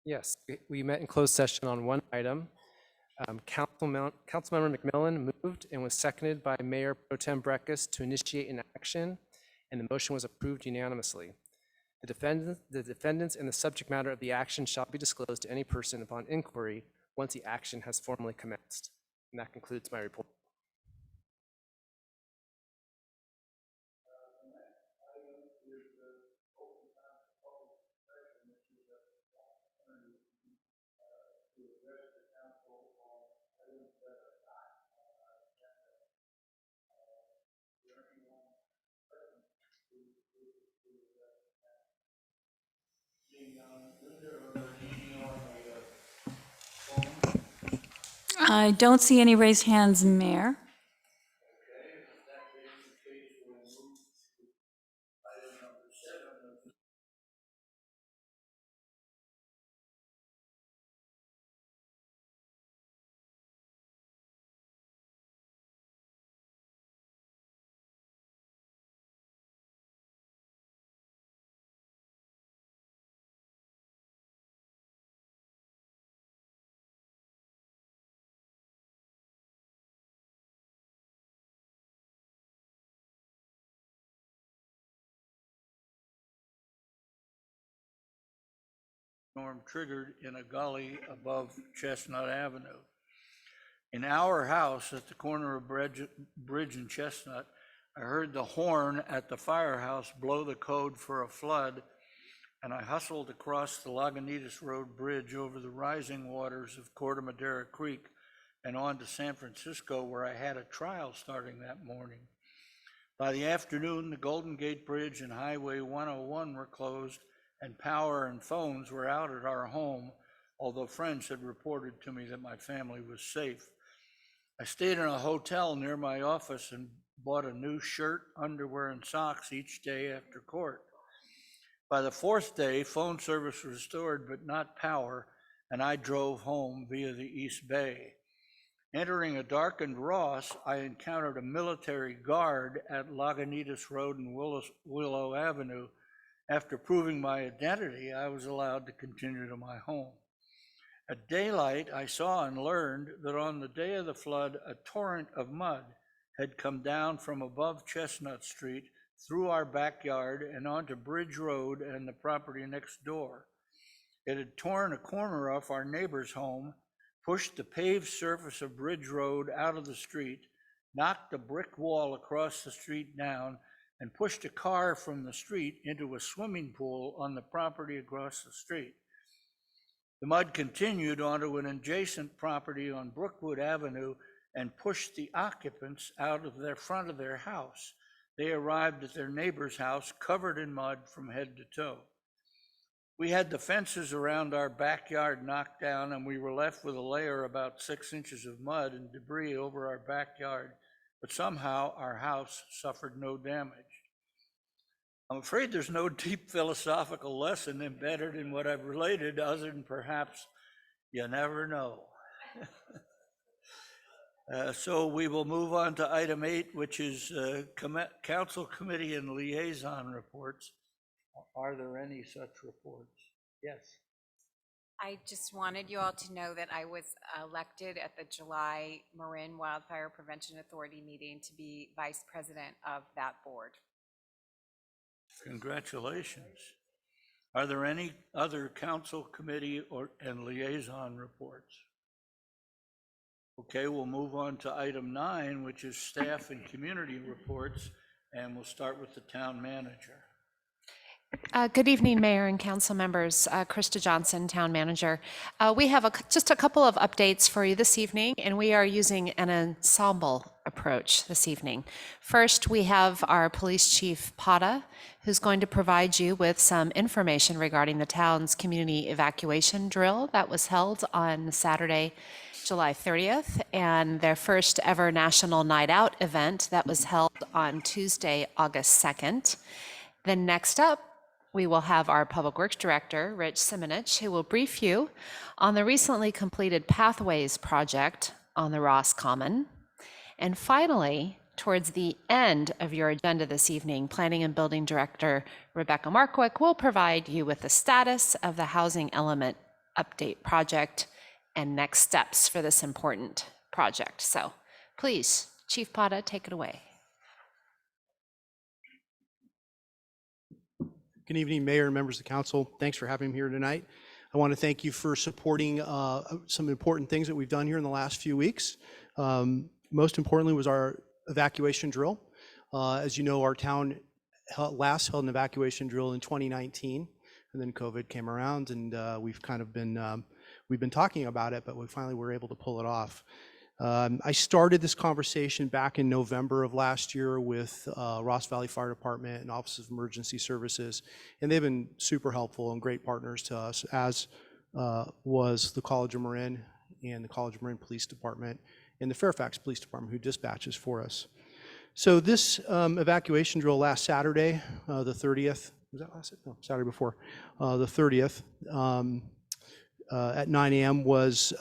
Yes, we met in closed session on one item. Councilmember McMillan moved and was seconded by Mayor Pro Tem Breckus to initiate an action, and the motion was approved unanimously. The defendants and the subject matter of the action shall be disclosed to any person upon inquiry once the action has formally commenced. And that concludes my report. I don't see any raised hands, Mayor. Storm triggered in a gully above Chestnut Avenue. In our house at the corner of Bridge and Chestnut, I heard the horn at the firehouse blow the code for a flood, and I hustled across the Lagunitas Road Bridge over the rising waters of Corte Madera Creek and on to San Francisco, where I had a trial starting that morning. By the afternoon, the Golden Gate Bridge and Highway 101 were closed, and power and phones were out at our home, although friends had reported to me that my family was safe. I stayed in a hotel near my office and bought a new shirt, underwear, and socks each day after court. By the fourth day, phone service was restored, but not power, and I drove home via the East Bay. Entering a darkened Ross, I encountered a military guard at Lagunitas Road and Willow Avenue. After proving my identity, I was allowed to continue to my home. At daylight, I saw and learned that on the day of the flood, a torrent of mud had come down from above Chestnut Street through our backyard and onto Bridge Road and the property next door. It had torn a corner off our neighbor's home, pushed the paved surface of Bridge Road out of the street, knocked a brick wall across the street down, and pushed a car from the street into a swimming pool on the property across the street. The mud continued onto an adjacent property on Brookwood Avenue and pushed the occupants out of their front of their house. They arrived at their neighbor's house covered in mud from head to toe. We had the fences around our backyard knocked down, and we were left with a layer about 6 inches of mud and debris over our backyard, but somehow our house suffered no damage. I'm afraid there's no deep philosophical lesson embedded in what I've related other than perhaps you never know. So we will move on to item 8, which is council committee and liaison reports. Are there any such reports? Yes. I just wanted you all to know that I was elected at the July Marin Wildfire Prevention Authority meeting to be vice president of that board. Congratulations. Are there any other council committee and liaison reports? Okay, we'll move on to item 9, which is staff and community reports, and we'll start with the town manager. Good evening, Mayor and council members. Krista Johnson, Town Manager. We have just a couple of updates for you this evening, and we are using an ensemble approach this evening. First, we have our Police Chief Pata, who's going to provide you with some information regarding the town's community evacuation drill that was held on Saturday, July 30th, and their first ever National Night Out event that was held on Tuesday, August 2nd. Then next up, we will have our Public Works Director, Rich Simonich, who will brief you on the recently completed Pathways project on the Ross Common. And finally, towards the end of your agenda this evening, Planning and Building Director Rebecca Markwick will provide you with the status of the housing element update project and next steps for this important project. So please, Chief Pata, take it away. Good evening, Mayor and members of the council. Thanks for having me here tonight. I want to thank you for supporting some important things that we've done here in the last few weeks. Most importantly was our evacuation drill. As you know, our town last held an evacuation drill in 2019, and then COVID came around, and we've been talking about it, but we finally were able to pull it off. I started this conversation back in November of last year with Ross Valley Fire Department and Office of Emergency Services, and they've been super helpful and great partners to us, as was the College of Marin and the College of Marin Police Department and the Fairfax Police Department, who dispatches for us. So this evacuation drill last Saturday, the 30th, was that last? No, Saturday before, the 30th, at 9 a.m. was,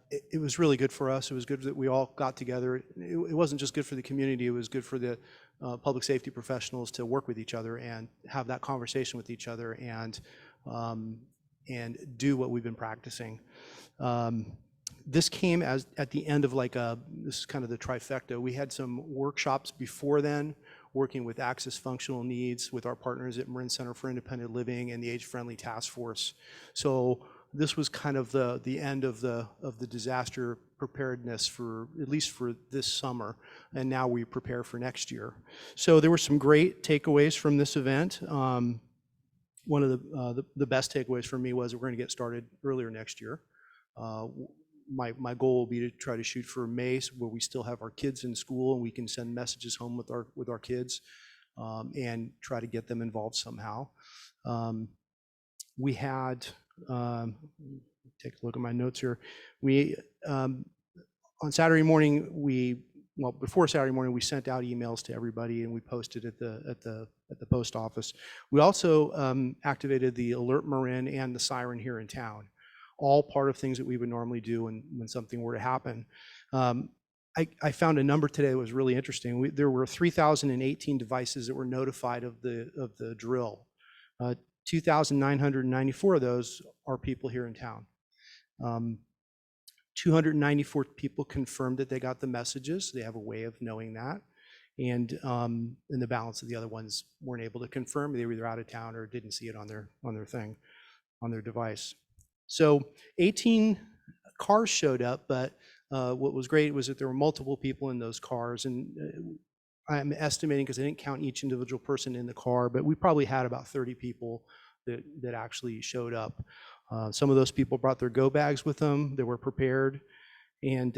it was really good for us. It was good that we all got together. It wasn't just good for the community, it was good for the public safety professionals to work with each other and have that conversation with each other and do what we've been practicing. This came at the end of this is kind of the trifecta. We had some workshops before then, working with Access Functional Needs, with our partners at Marin Center for Independent Living and the Age Friendly Task Force. So this was kind of the end of the disaster preparedness for, at least for this summer, and now we prepare for next year. So there were some great takeaways from this event. One of the best takeaways for me was we're going to get started earlier next year. My goal will be to try to shoot for May, where we still have our kids in school and we can send messages home with our kids and try to get them involved somehow. We had, take a look at my notes here. We on Saturday morning, before Saturday morning, we sent out emails to everybody and we posted at the post office. We also activated the Alert Marin and the Siren here in town, all part of things that we would normally do when something were to happen. I found a number today that was really interesting. There were 3,018 devices that were notified of the drill. 2,994 of those are people here in town. 294 people confirmed that they got the messages. They have a way of knowing that. And the balance of the other ones weren't able to confirm. They were either out of town or didn't see it on their device. So 18 cars showed up, but what was great was that there were multiple people in those cars, and I'm estimating, because I didn't count each individual person in the car, but we probably had about 30 people that actually showed up. Some of those people brought their go bags with them. They were prepared, and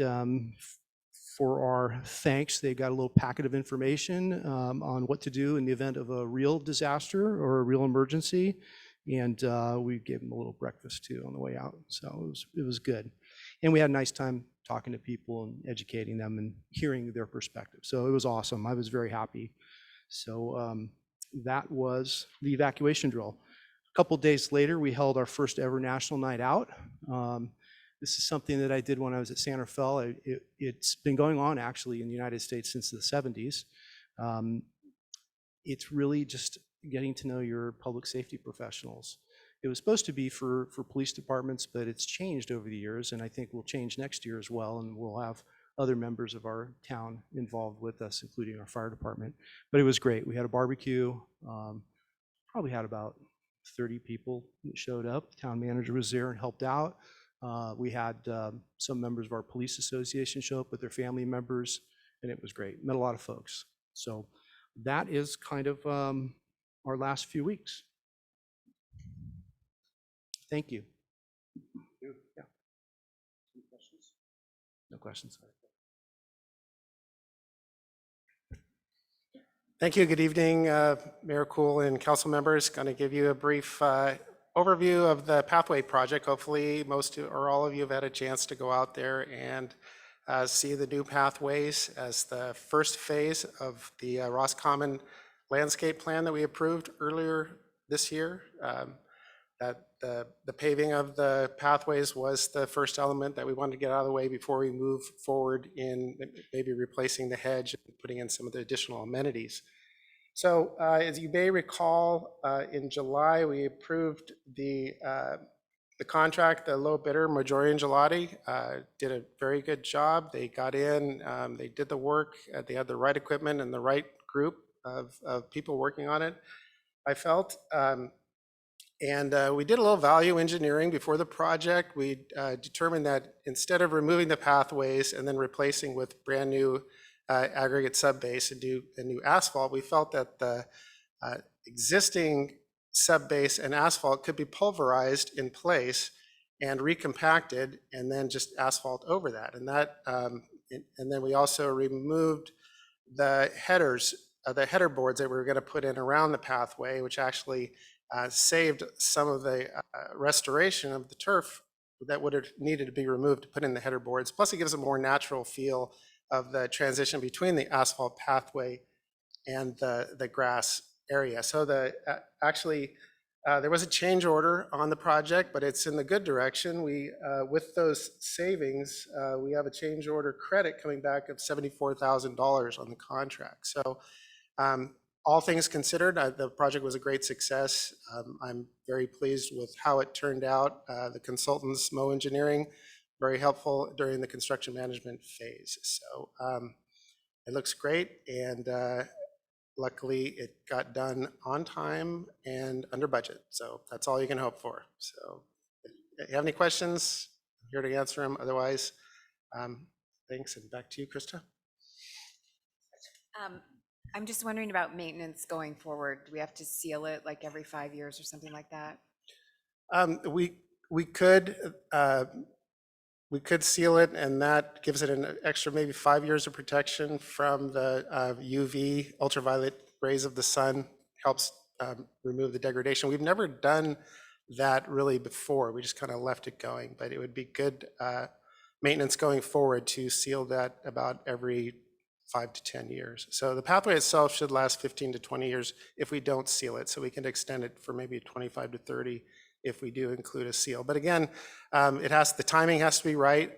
for our thanks, they got a little packet of information on what to do in the event of a real disaster or a real emergency. And we gave them a little breakfast too on the way out. So it was good. And we had a nice time talking to people and educating them and hearing their perspective. So it was awesome. I was very happy. So that was the evacuation drill. A couple days later, we held our first ever National Night Out. This is something that I did when I was at Santa Fe. It's been going on actually in the United States since the 70s. It's really just getting to know your public safety professionals. It was supposed to be for police departments, but it's changed over the years, and I think will change next year as well, and we'll have other members of our town involved with us, including our fire department. But it was great. We had a barbecue, probably had about 30 people that showed up. The town manager was there and helped out. We had some members of our police association show up with their family members, and it was great. Met a lot of folks. So that is kind of our last few weeks. Thank you. Yeah. Any questions? No questions. Thank you. Good evening, Mayor Kuhl and council members. Going to give you a brief overview of the Pathway Project. Hopefully most or all of you have had a chance to go out there and see the new pathways as the first phase of the Roscommon landscape plan that we approved earlier this year. That the paving of the pathways was the first element that we wanted to get out of the way before we move forward in maybe replacing the hedge and putting in some of the additional amenities. So as you may recall, in July, we approved the The contract, the low bidder, Majori and Gelati, did a very good job. They got in, they did the work, they had the right equipment and the right group of people working on it, I felt. And we did a little value engineering before the project. We determined that instead of removing the pathways and then replacing with brand new aggregate subbase and do a new asphalt, we felt that the existing subbase and asphalt could be pulverized in place and recompacted and then just asphalt over that. And that, and then we also removed the headers, the header boards that we were going to put in around the pathway, which actually saved some of the restoration of the turf that would have needed to be removed to put in the header boards. Plus, it gives a more natural feel of the transition between the asphalt pathway and the grass area. So actually, there was a change order on the project, but it's in the good direction. We, with those savings, we have a change order credit coming back of $74,000 on the contract. So all things considered, the project was a great success. I'm very pleased with how it turned out. The consultants, Mo Engineering, very helpful during the construction management phase. So it looks great, and luckily it got done on time and under budget. So that's all you can hope for. So if you have any questions, I'm here to answer them. Otherwise, thanks, and back to you, Krista. I'm just wondering about maintenance going forward. Do we have to seal it like every 5 years or something like that? We could seal it, and that gives it an extra maybe 5 years of protection from the UV ultraviolet rays of the sun, helps remove the degradation. We've never done that really before. We just kind of left it going, but it would be good maintenance going forward to seal that about every 5 to 10 years. So the pathway itself should last 15 to 20 years if we don't seal it. So we can extend it for maybe 25 to 30 if we do include a seal. But again, the timing has to be right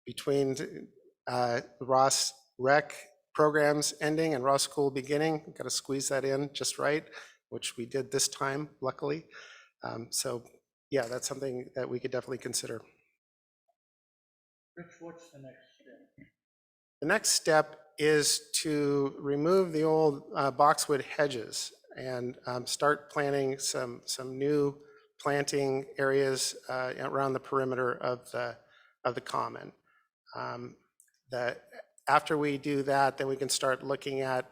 between the Ross Rec programs ending and Ross School beginning. We've got to squeeze that in just right, which we did this time, luckily. So yeah, that's something that we could definitely consider. Rich, what's the next step? The next step is to remove the old boxwood hedges and start planting some new planting areas around the perimeter of the common. After we do that, then we can start looking at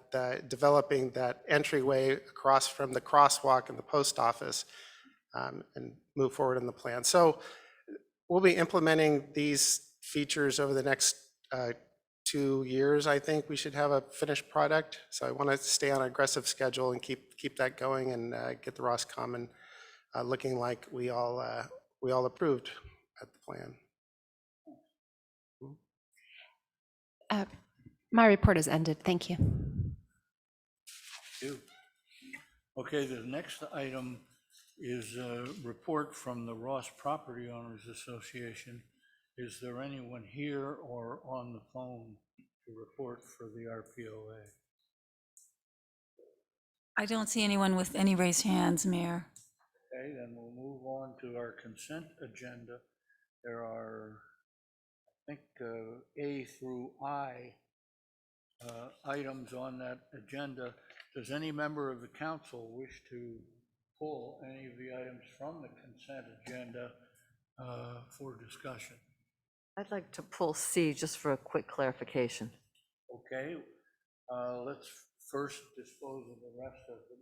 developing that entryway across from the crosswalk and the post office and move forward in the plan. So we'll be implementing these features over the next 2 years. I think we should have a finished product. So I want to stay on an aggressive schedule and keep that going and get the Ross Common looking like we all approved at the plan. My report is ended. Thank you. Okay, the next item is a report from the Ross Property Owners Association. Is there anyone here or on the phone to report for the RPOA? I don't see anyone with any raised hands, Mayor. Okay, then we'll move on to our consent agenda. There are, I think, A through I items on that agenda. Does any member of the council wish to pull any of the items from the consent agenda for discussion? I'd like to pull C just for a quick clarification. Okay, let's first dispose of the rest of them.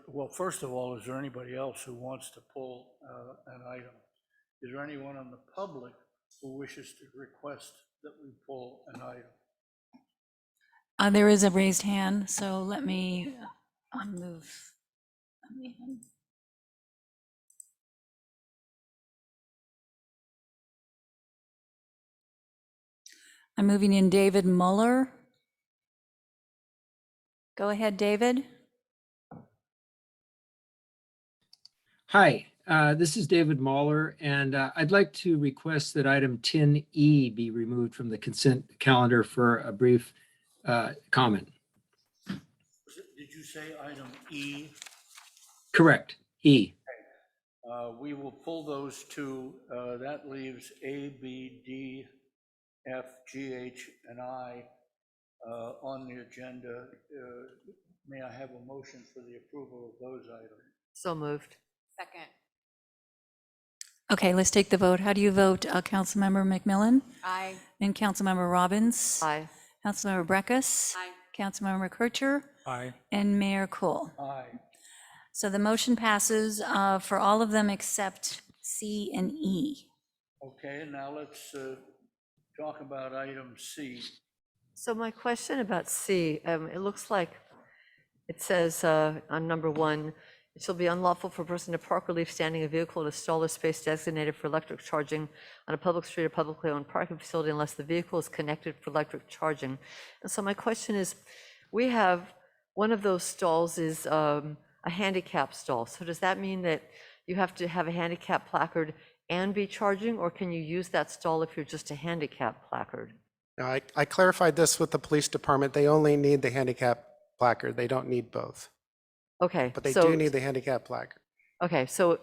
Well, first of all, is there anybody else who wants to pull an item? Is there anyone in the public who wishes to request that we pull an item? There is a raised hand, so let me move. I'm moving in David Muller. Go ahead, David. Hi, this is David Mahler, and I'd like to request that item 10E be removed from the consent calendar for a brief comment. Did you say item E? Correct, E. We will pull those two. That leaves A, B, D, F, G, H, and I on the agenda. May I have a motion for the approval of those items? So moved. Second. Okay, let's take the vote. How do you vote, Councilmember McMillan? Aye. And Councilmember Robbins? Aye. Councilmember Breckus? Aye. Councilmember Kircher? Aye. And Mayor Cool. Aye. So the motion passes for all of them except C and E. Okay, now let's talk about item C. So my question about C, it looks like it says on number 1, it shall be unlawful for a person to park or leave standing a vehicle at a stall or space designated for electric charging on a public street or publicly owned parking facility unless the vehicle is connected for electric charging. And so my question is, we have, one of those stalls is a handicap stall. So does that mean that you have to have a handicap placard and be charging, or can you use that stall if you're just a handicap placard? Now, I clarified this with the police department. They only need the handicap placard. They don't need both, Okay. but they so- do need the handicap placard. Okay, so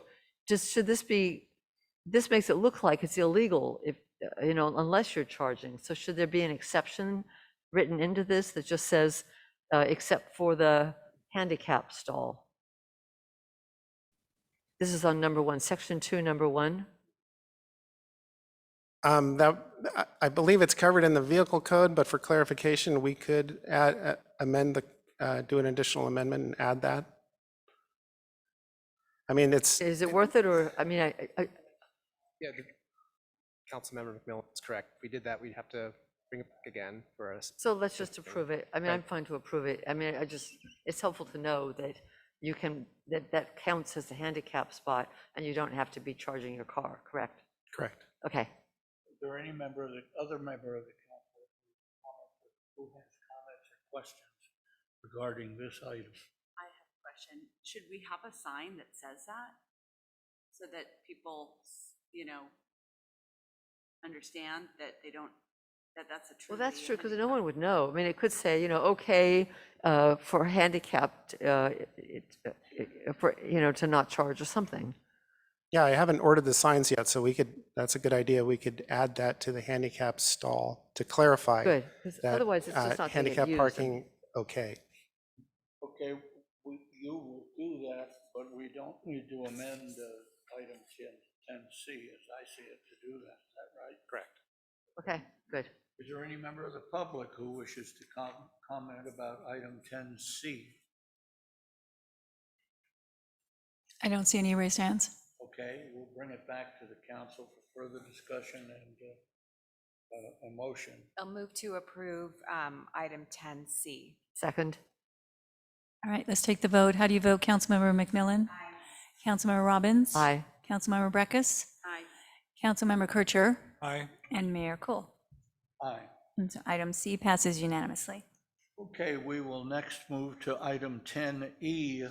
should this be, this makes it look like it's illegal if, unless you're charging. So should there be an exception written into this that just says, except for the handicap stall? This is on number 1, section 2, number 1. I believe it's covered in the vehicle code, but for clarification, we could do an additional amendment and add that. I mean, it's, Is it worth it, or, I mean, Yeah, Councilmember McMillan is correct. If we did that, we'd have to bring it back again for us. so let's just approve it. I mean, I'm Right. fine to approve it. I mean, it's helpful to know that you can, that counts as a handicap spot, and you don't have to be charging your car, correct? correct. Okay. Is there any other member of the council who has comments or questions regarding this item? I have a question. Should we have a sign that says that? So that people, understand that they don't, that's a true. Well, that's true, because no one would know. I mean, it could say, okay, for handicapped, to not charge or something. Yeah, I haven't ordered the signs yet, so that's a good idea. We could add that to the handicap stall to clarify Good, because that otherwise it's just not going to get handicap used. parking, okay. Okay, you will do that, but we don't need to amend item 10C as I see it to do that. Is that right? Correct. Okay, good. Is there any member of the public who wishes to comment about item 10C? I don't see any raised hands. Okay, we'll bring it back to the council for further discussion and a motion. I'll move to approve item 10C. Second? All right, let's take the vote. How do you vote, Councilmember McMillan? Councilmember Robbins? Aye. Councilmember Breckus? Aye. Councilmember Kircher? Aye. And Mayor Cool. Aye. And so item C passes unanimously. Okay, we will next move to item 10E.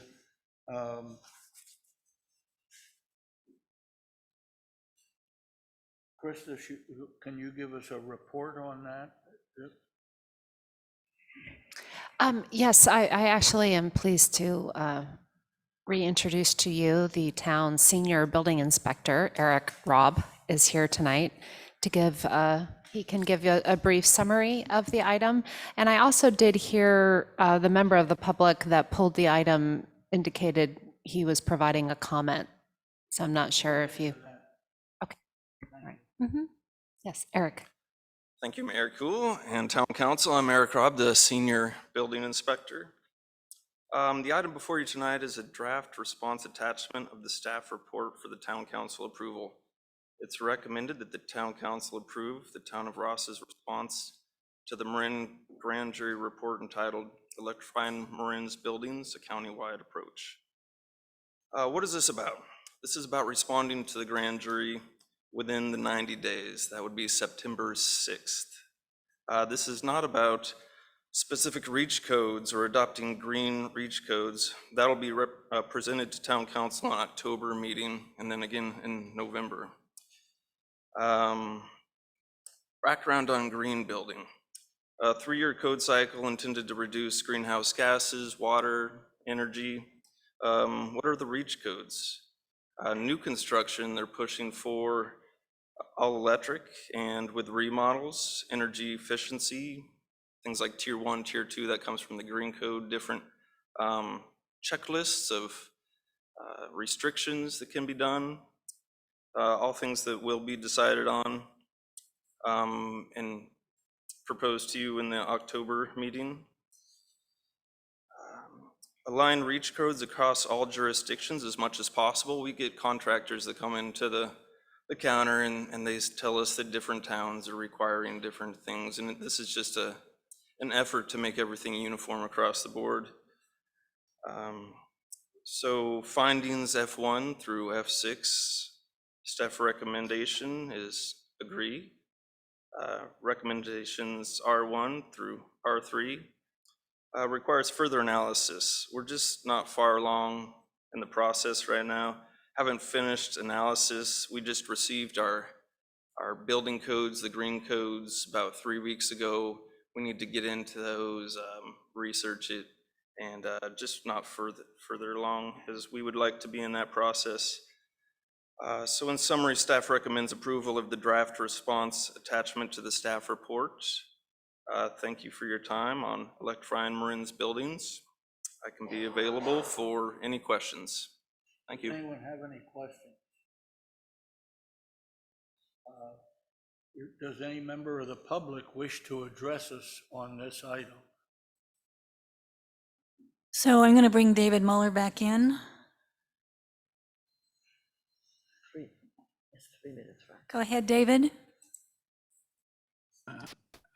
Krista, can you give us a report on that? Yes, I actually am pleased to reintroduce to you the town's senior building inspector, Eric Robb, is here tonight to give, he can give you a brief summary of the item. And I also did hear the member of the public that pulled the item indicated he was providing a comment. So I'm not sure if you, okay, all right. Yes, Eric. Thank you, Mayor Cool and Town Council. I'm Eric Robb, the Senior Building Inspector. The item before you tonight is a draft response attachment of the staff report for the Town Council approval. It's recommended that the Town Council approve the Town of Ross's response to the Marin Grand Jury report entitled Electrifying Marin's Buildings, a Countywide Approach. What is this about? This is about responding to the grand jury within the 90 days. That would be September 6th. This is not about specific REACH codes or adopting green REACH codes. That'll be presented to Town Council on October meeting and then again in November. Background on green building. A 3-year code cycle intended to reduce greenhouse gases, water, energy. What are the REACH codes? New construction, they're pushing for all electric, and with remodels, energy efficiency, things like tier 1, tier 2, that comes from the green code, different checklists of restrictions that can be done, all things that will be decided on and proposed to you in the October meeting. Align reach codes across all jurisdictions as much as possible. We get contractors that come into the counter and they tell us that different towns are requiring different things. And this is just an effort to make everything uniform across the board. So findings F1 through F6, staff recommendation is agree. Recommendations R1 through R3 requires further analysis. We're just not far along in the process right now. Haven't finished analysis. We just received our building codes, the green codes, about 3 weeks ago. We need to get into those, research it, and just not further along as we would like to be in that process. So in summary, staff recommends approval of the draft response attachment to the staff report. Thank you for your time on electrifying Marin's buildings. I can be available for any questions. Thank you. Does anyone have any questions? Does any member of the public wish to address us on this item? So I'm going to bring David Muller back in. It's 3 minutes, right? Go ahead, David.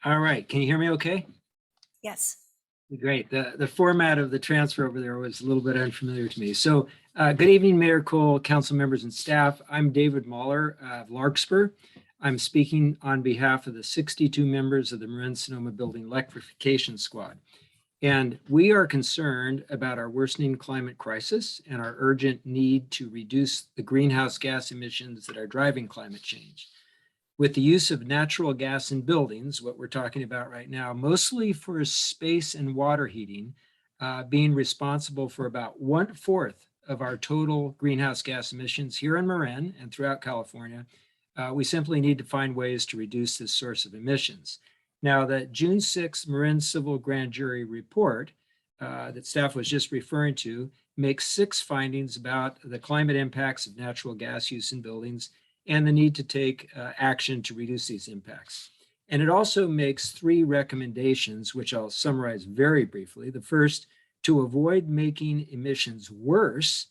All right, can you hear me okay? Yes. Great. The format of the transfer over there was a little bit unfamiliar to me. So good evening, Mayor Cole, council members and staff. I'm David Muller of Larkspur. I'm speaking on behalf of the 62 members of the Marin Sonoma Building Electrification Squad. And we are concerned about our worsening climate crisis and our urgent need to reduce the greenhouse gas emissions that are driving climate change. With the use of natural gas in buildings, what we're talking about right now, mostly for space and water heating, being responsible for about 1/4 of our total greenhouse gas emissions here in Marin and throughout California, we simply need to find ways to reduce this source of emissions. Now, the June 6th Marin Civil Grand Jury report that staff was just referring to makes 6 findings about the climate impacts of natural gas use in buildings and the need to take action to reduce these impacts. And it also makes 3 recommendations, which I'll summarize very briefly. The first, to avoid making emissions worse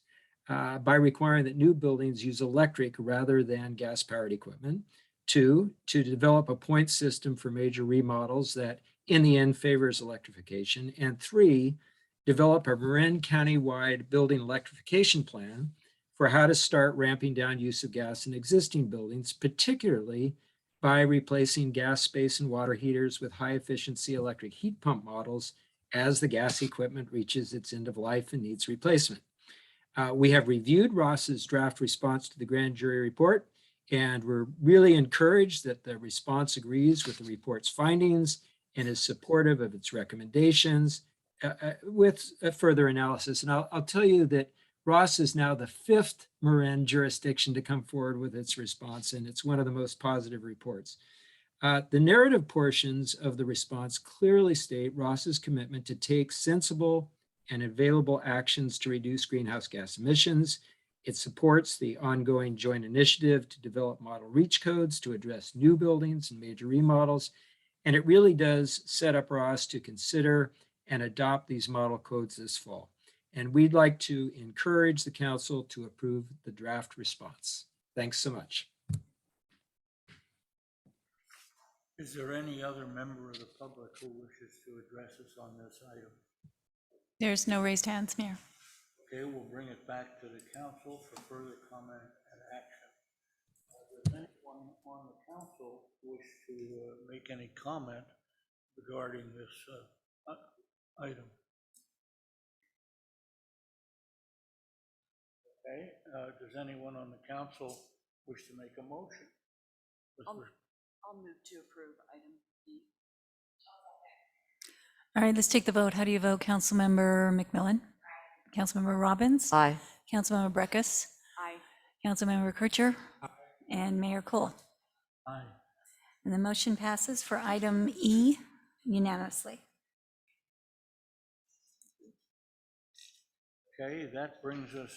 by requiring that new buildings use electric rather than gas-powered equipment. 2, to develop a point system for major remodels that in the end favors electrification. And 3, develop a Marin County-wide building electrification plan for how to start ramping down use of gas in existing buildings, particularly by replacing gas, space, and water heaters with high-efficiency electric heat pump models as the gas equipment reaches its end of life and needs replacement. We have reviewed Ross's draft response to the grand jury report, and we're really encouraged that the response agrees with the report's findings and is supportive of its recommendations with a further analysis. And I'll tell you that Ross is now the 5th Marin jurisdiction to come forward with its response, and it's one of the most positive reports. The narrative portions of the response clearly state Ross's commitment to take sensible and available actions to reduce greenhouse gas emissions. It supports the ongoing joint initiative to develop model reach codes to address new buildings and major remodels. And it really does set up Ross to consider and adopt these model codes this fall. And we'd like to encourage the council to approve the draft response. Thanks so much. Is there any other member of the public who wishes to address us on this item? There's no raised hands, Mayor. Okay, we'll bring it back to the council for further comment and action. Does anyone on the council wish to make any comment regarding this item? Okay, does anyone on the council wish to make a motion? I'll move to approve item B. All right, let's take the vote. How do you vote, Councilmember McMillan? Councilmember Robbins? Aye. Councilmember Breckus? Aye. Councilmember Kircher, and Mayor Cole. Aye. And the motion passes for item E unanimously. Okay, that brings us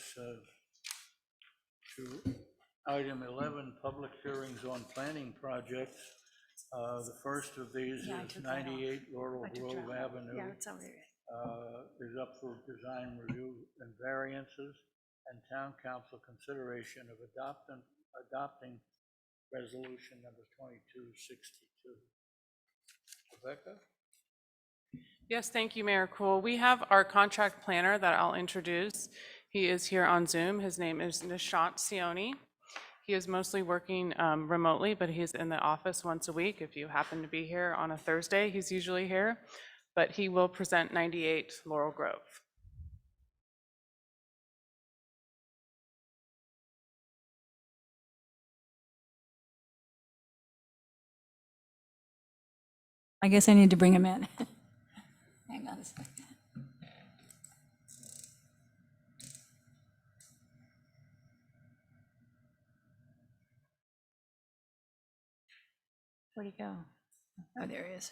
to item 11, public hearings on planning projects. The first of these Yeah, I is took that off. 98 Laurel I took Grove that off. Avenue. Yeah, it's over there. Is up for design review and variances, and town council consideration of adopting resolution number 2262. Rebecca? Yes, thank you, Mayor Cool. We have our contract planner that I'll introduce. He is here on Zoom. His name is Nishant Sioni. He is mostly working remotely, but he's in the office once a week. If you happen to be here on a Thursday, he's usually here. But he will present 98 Laurel Grove. I guess I need to bring him in. Hang on a second. Where'd he go? Oh, there he is.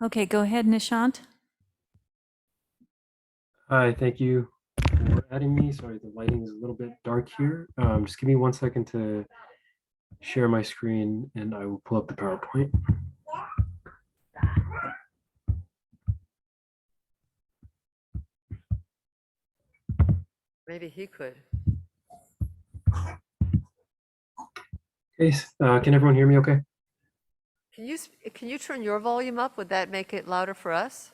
Okay, go ahead, Nishant. Hi, thank you for adding me. Sorry, the lighting is a little bit dark here. Just give me 1 second to share my screen and I will pull up the PowerPoint. Maybe he could. Okay, can everyone hear me okay? Can you turn your volume up? Would that make it louder for us?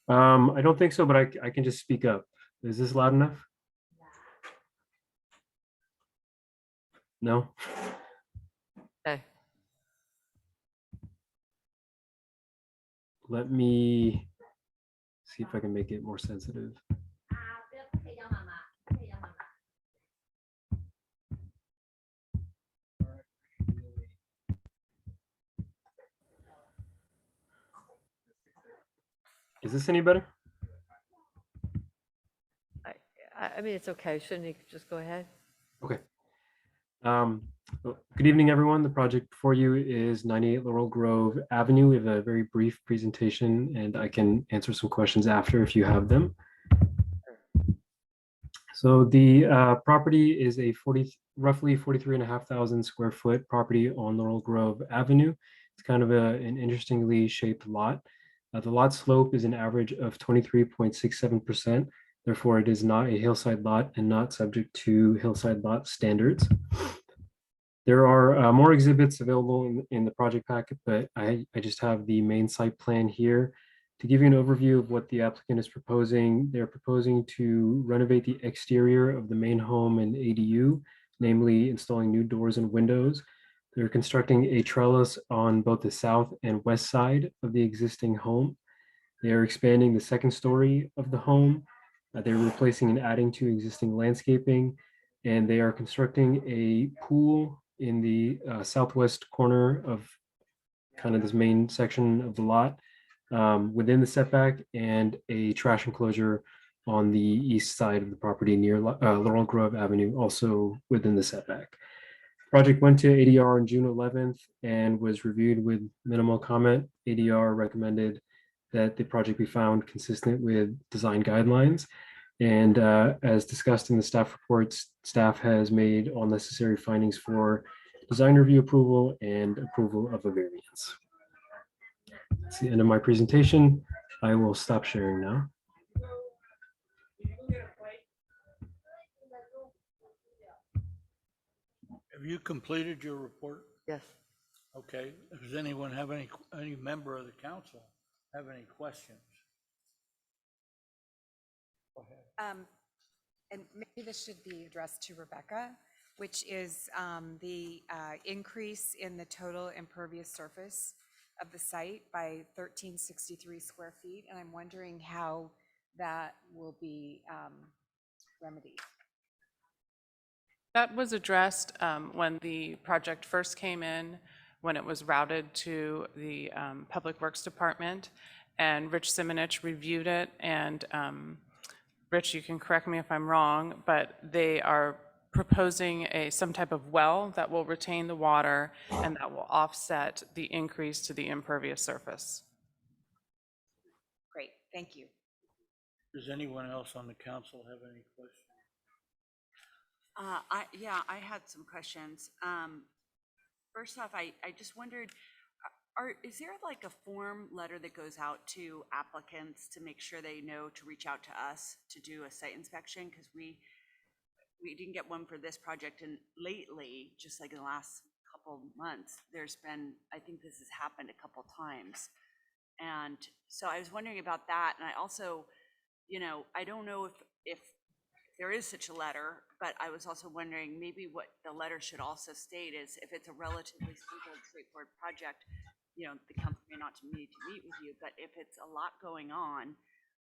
I don't think so, but I can just speak up. Is this loud enough? No? Okay. Let me see if I can make it more sensitive. Is this any better? I mean, it's okay. Shouldn't he just go ahead? Okay. Well, good evening, everyone. The project before you is 98 Laurel Grove Avenue. We have a very brief presentation and I can answer some questions after if you have them. So the property is a roughly 43,500 square foot property on Laurel Grove Avenue. It's kind of an interestingly shaped lot. The lot slope is an average of 23.67%. Therefore, it is not a hillside lot and not subject to hillside lot standards. There are more exhibits available in the project packet, but I just have the main site plan here. To give you an overview of what the applicant is proposing, they're proposing to renovate the exterior of the main home and ADU, namely installing new doors and windows. They're constructing a trellis on both the south and west side of the existing home. They are expanding the second story of the home. They're replacing and adding to existing landscaping, and they are constructing a pool in the southwest corner of kind of this main section of the lot within the setback, and a trash enclosure on the east side of the property near Laurel Grove Avenue, also within the setback. Project went to ADR on June 11th and was reviewed with minimal comment. ADR recommended that the project be found consistent with design guidelines. And as discussed in the staff reports, staff has made all necessary findings for design review approval and approval of a variance. That's the end of my presentation. I will stop sharing now. Have you completed your report? Yes. Okay, does anyone have any member of the council have any questions? Go ahead. And maybe this should be addressed to Rebecca, which is the increase in the total impervious surface of the site by 1,363 square feet. And I'm wondering how that will be remedied. That was addressed when the project first came in, when it was routed to the Public Works Department, and Rich Simonich reviewed it and Rich, you can correct me if I'm wrong, but they are proposing some type of well that will retain the water and that will offset the increase to the impervious surface. Great, thank you. Does anyone else on the council have any questions? I had some questions. First off, I just wondered, is there like a form letter that goes out to applicants to make sure they know to reach out to us to do a site inspection? Because we didn't get one for this project, and lately, just like in the last couple months, there's been, I think this has happened a couple times. And so I was wondering about that, and I also, I don't know if there is such a letter, but I was also wondering maybe what the letter should also state is if it's a relatively simple, straightforward project, the council may not need to meet with you, but if it's a lot going on,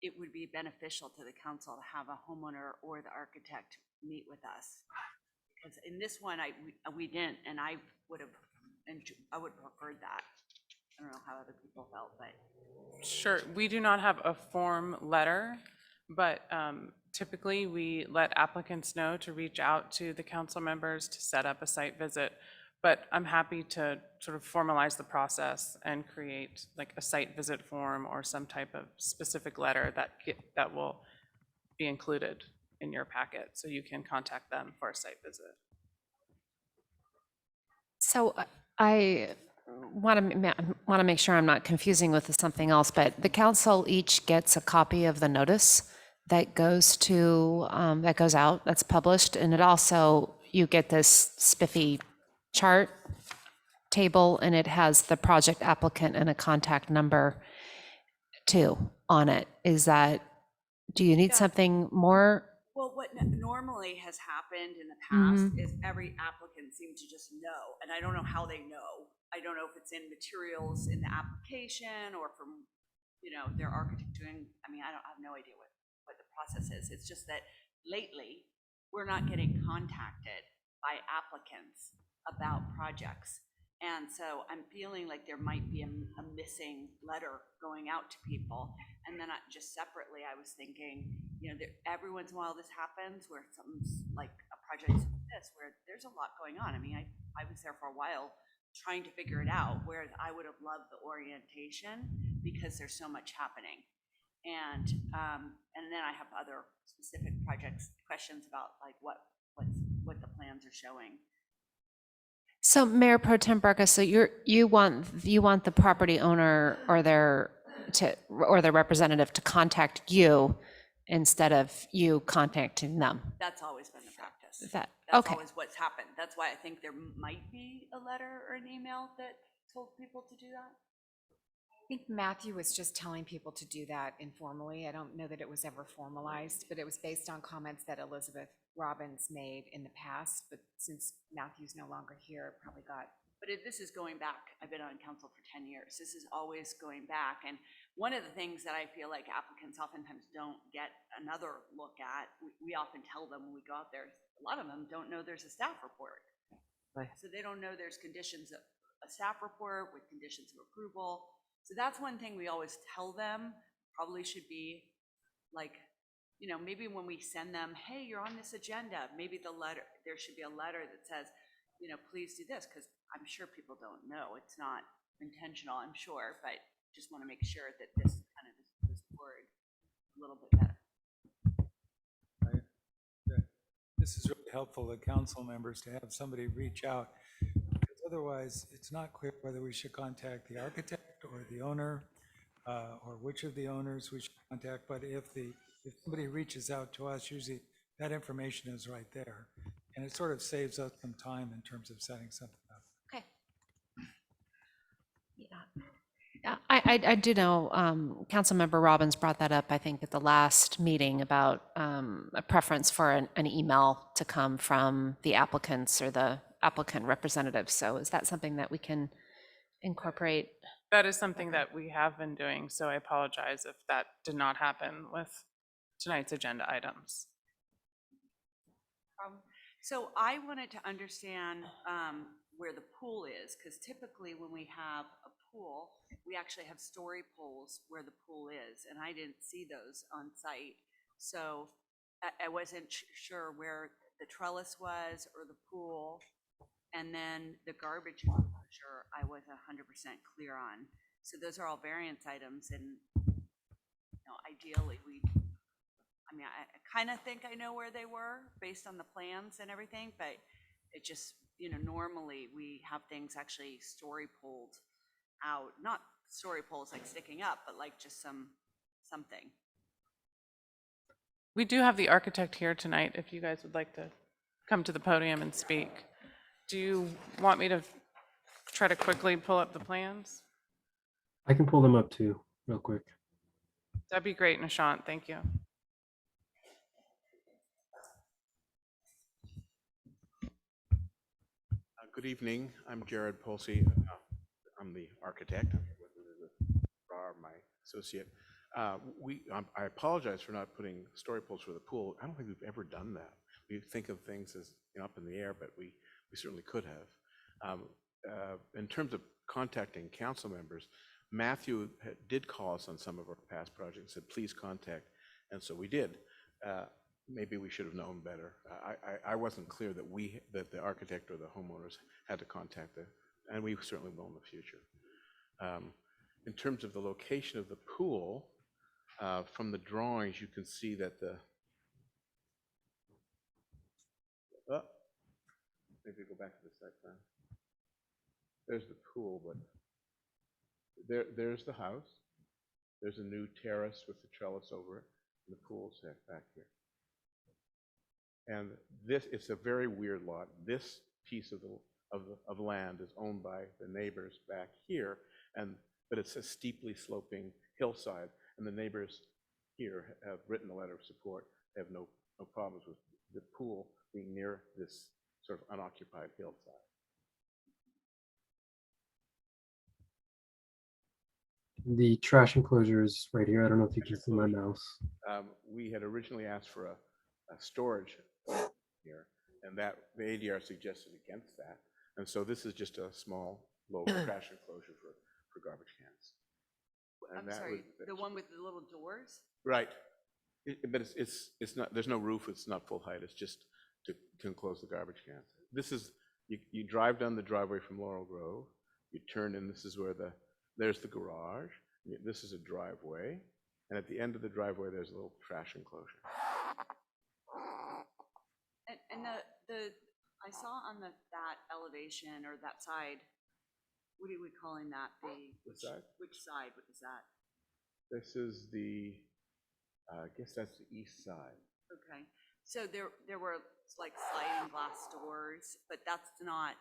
it would be beneficial to the council to have a homeowner or the architect meet with us. Because in this one, we didn't, and I would have preferred that. I don't know how other people felt, but. Sure, we do not have a form letter, but typically we let applicants know to reach out to the council members to set up a site visit. But I'm happy to sort of formalize the process and create like a site visit form or some type of specific letter that will be included in your packet, so you can contact them for a site visit. So I want to make sure I'm not confusing with something else, but the council each gets a copy of the notice that goes out, that's published, and it also, you get this spiffy chart table, and it has the project applicant and a contact number too on it. Do you need something more? Well, what normally has happened in the past is every applicant seemed to just know, and I don't know how they know. I don't know if it's in materials in the application or from, their architect doing, I have no idea what the process is. It's just that lately, we're not getting contacted by applicants about projects. And so I'm feeling like there might be a missing letter going out to people. And then just separately, I was thinking, every once in a while this happens where something's like a project like this, where there's a lot going on. I was there for a while trying to figure it out, where I would have loved the orientation because there's so much happening. And then I have other specific questions about like what the plans are showing. So Mayor Pro Tem Berkus, so you want the property owner or their representative to contact you instead of you contacting them. That's always been the practice. That's That's always what's happened. That's why I think there might be a letter or an email that told people to do that. I think Matthew was just telling people to do that informally. I don't know that it was ever formalized, but it was based on comments that Elizabeth Robbins made in the past. But since Matthew's no longer here, it probably got. But this is going back. I've been on council for 10 years. This is always going back. And one of the things that I feel like applicants oftentimes don't get another look at, we often tell them when we go out there, a lot of them don't know there's a staff report. Right. So they don't know there's conditions of a staff report with conditions of approval. So that's one thing we always tell them, probably should be like, maybe when we send them, hey, you're on this agenda, maybe there should be a letter that says, please do this, because I'm sure people don't know. It's not intentional, I'm sure, but just want to make sure that this kind of is worded a little bit better. This is really helpful to council members to have somebody reach out. Because otherwise, it's not clear whether we should contact the architect or the owner, or which of the owners we should contact. But if somebody reaches out to us, usually that information is right there. And it sort of saves us some time in terms of setting something up. Okay. Yeah, I do know Councilmember Robbins brought that up, I think, at the last meeting about a preference for an email to come from the applicants or the applicant representatives. So is that something that we can incorporate? That is something that we have been doing, so I apologize if that did not happen with tonight's agenda items. So I wanted to understand where the pool is, because typically when we have a pool, we actually have story pools where the pool is, and I didn't see those on site. So I wasn't sure where the trellis was or the pool. And then the garbage enclosure, I was 100% clear on. So those are all variance items, and ideally, I mean, I kind of think I know where they were based on the plans and everything, but it just, normally we have things actually story pulled out, not story poles like sticking up, but like just something. We do have the architect here tonight, if you guys would like to come to the podium and speak. Do you want me to try to quickly pull up the plans? I can pull them up too, real quick. That'd be great, Nishant, thank you. Good evening. I'm Jared Polsey. I'm the architect. I'm here with Rar, my associate. I apologize for not putting story poles for the pool. I don't think we've ever done that. We think of things as up in the air, but we certainly could have. In terms of contacting council members, Matthew did call us on some of our past projects and said, please contact. And so we did. Maybe we should have known better. I wasn't clear that the architect or the homeowners had to contact them, and we certainly will in the future. In terms of the location of the pool, from the drawings, you can see that maybe go back to the site plan. There's the pool, but there's the house. There's a new terrace with the trellis over it, and the pool's set back here. And it's a very weird lot. This piece of land is owned by the neighbors back here, but it's a steeply sloping hillside, and the neighbors here have written a letter of support. They have no problems with the pool being near this sort of unoccupied hillside. The trash enclosure is right here. I don't know if you can see my mouse. We had originally asked for a storage here, and that the ADR suggested against that. And so this is just a small, low trash enclosure for garbage cans. And I'm sorry, the one with the little doors? Right. But it's not, there's no roof, it's not full height, it's just to enclose the garbage cans. This is, you drive down the driveway from Laurel Grove, you turn in, this is where there's the garage, this is a driveway, and at the end of the driveway, there's a little trash enclosure. And I saw on that elevation or that side, what are we calling that? Which side? Which side is that? This is I guess that's the east side. Okay, so there were like sliding glass doors, but that's not,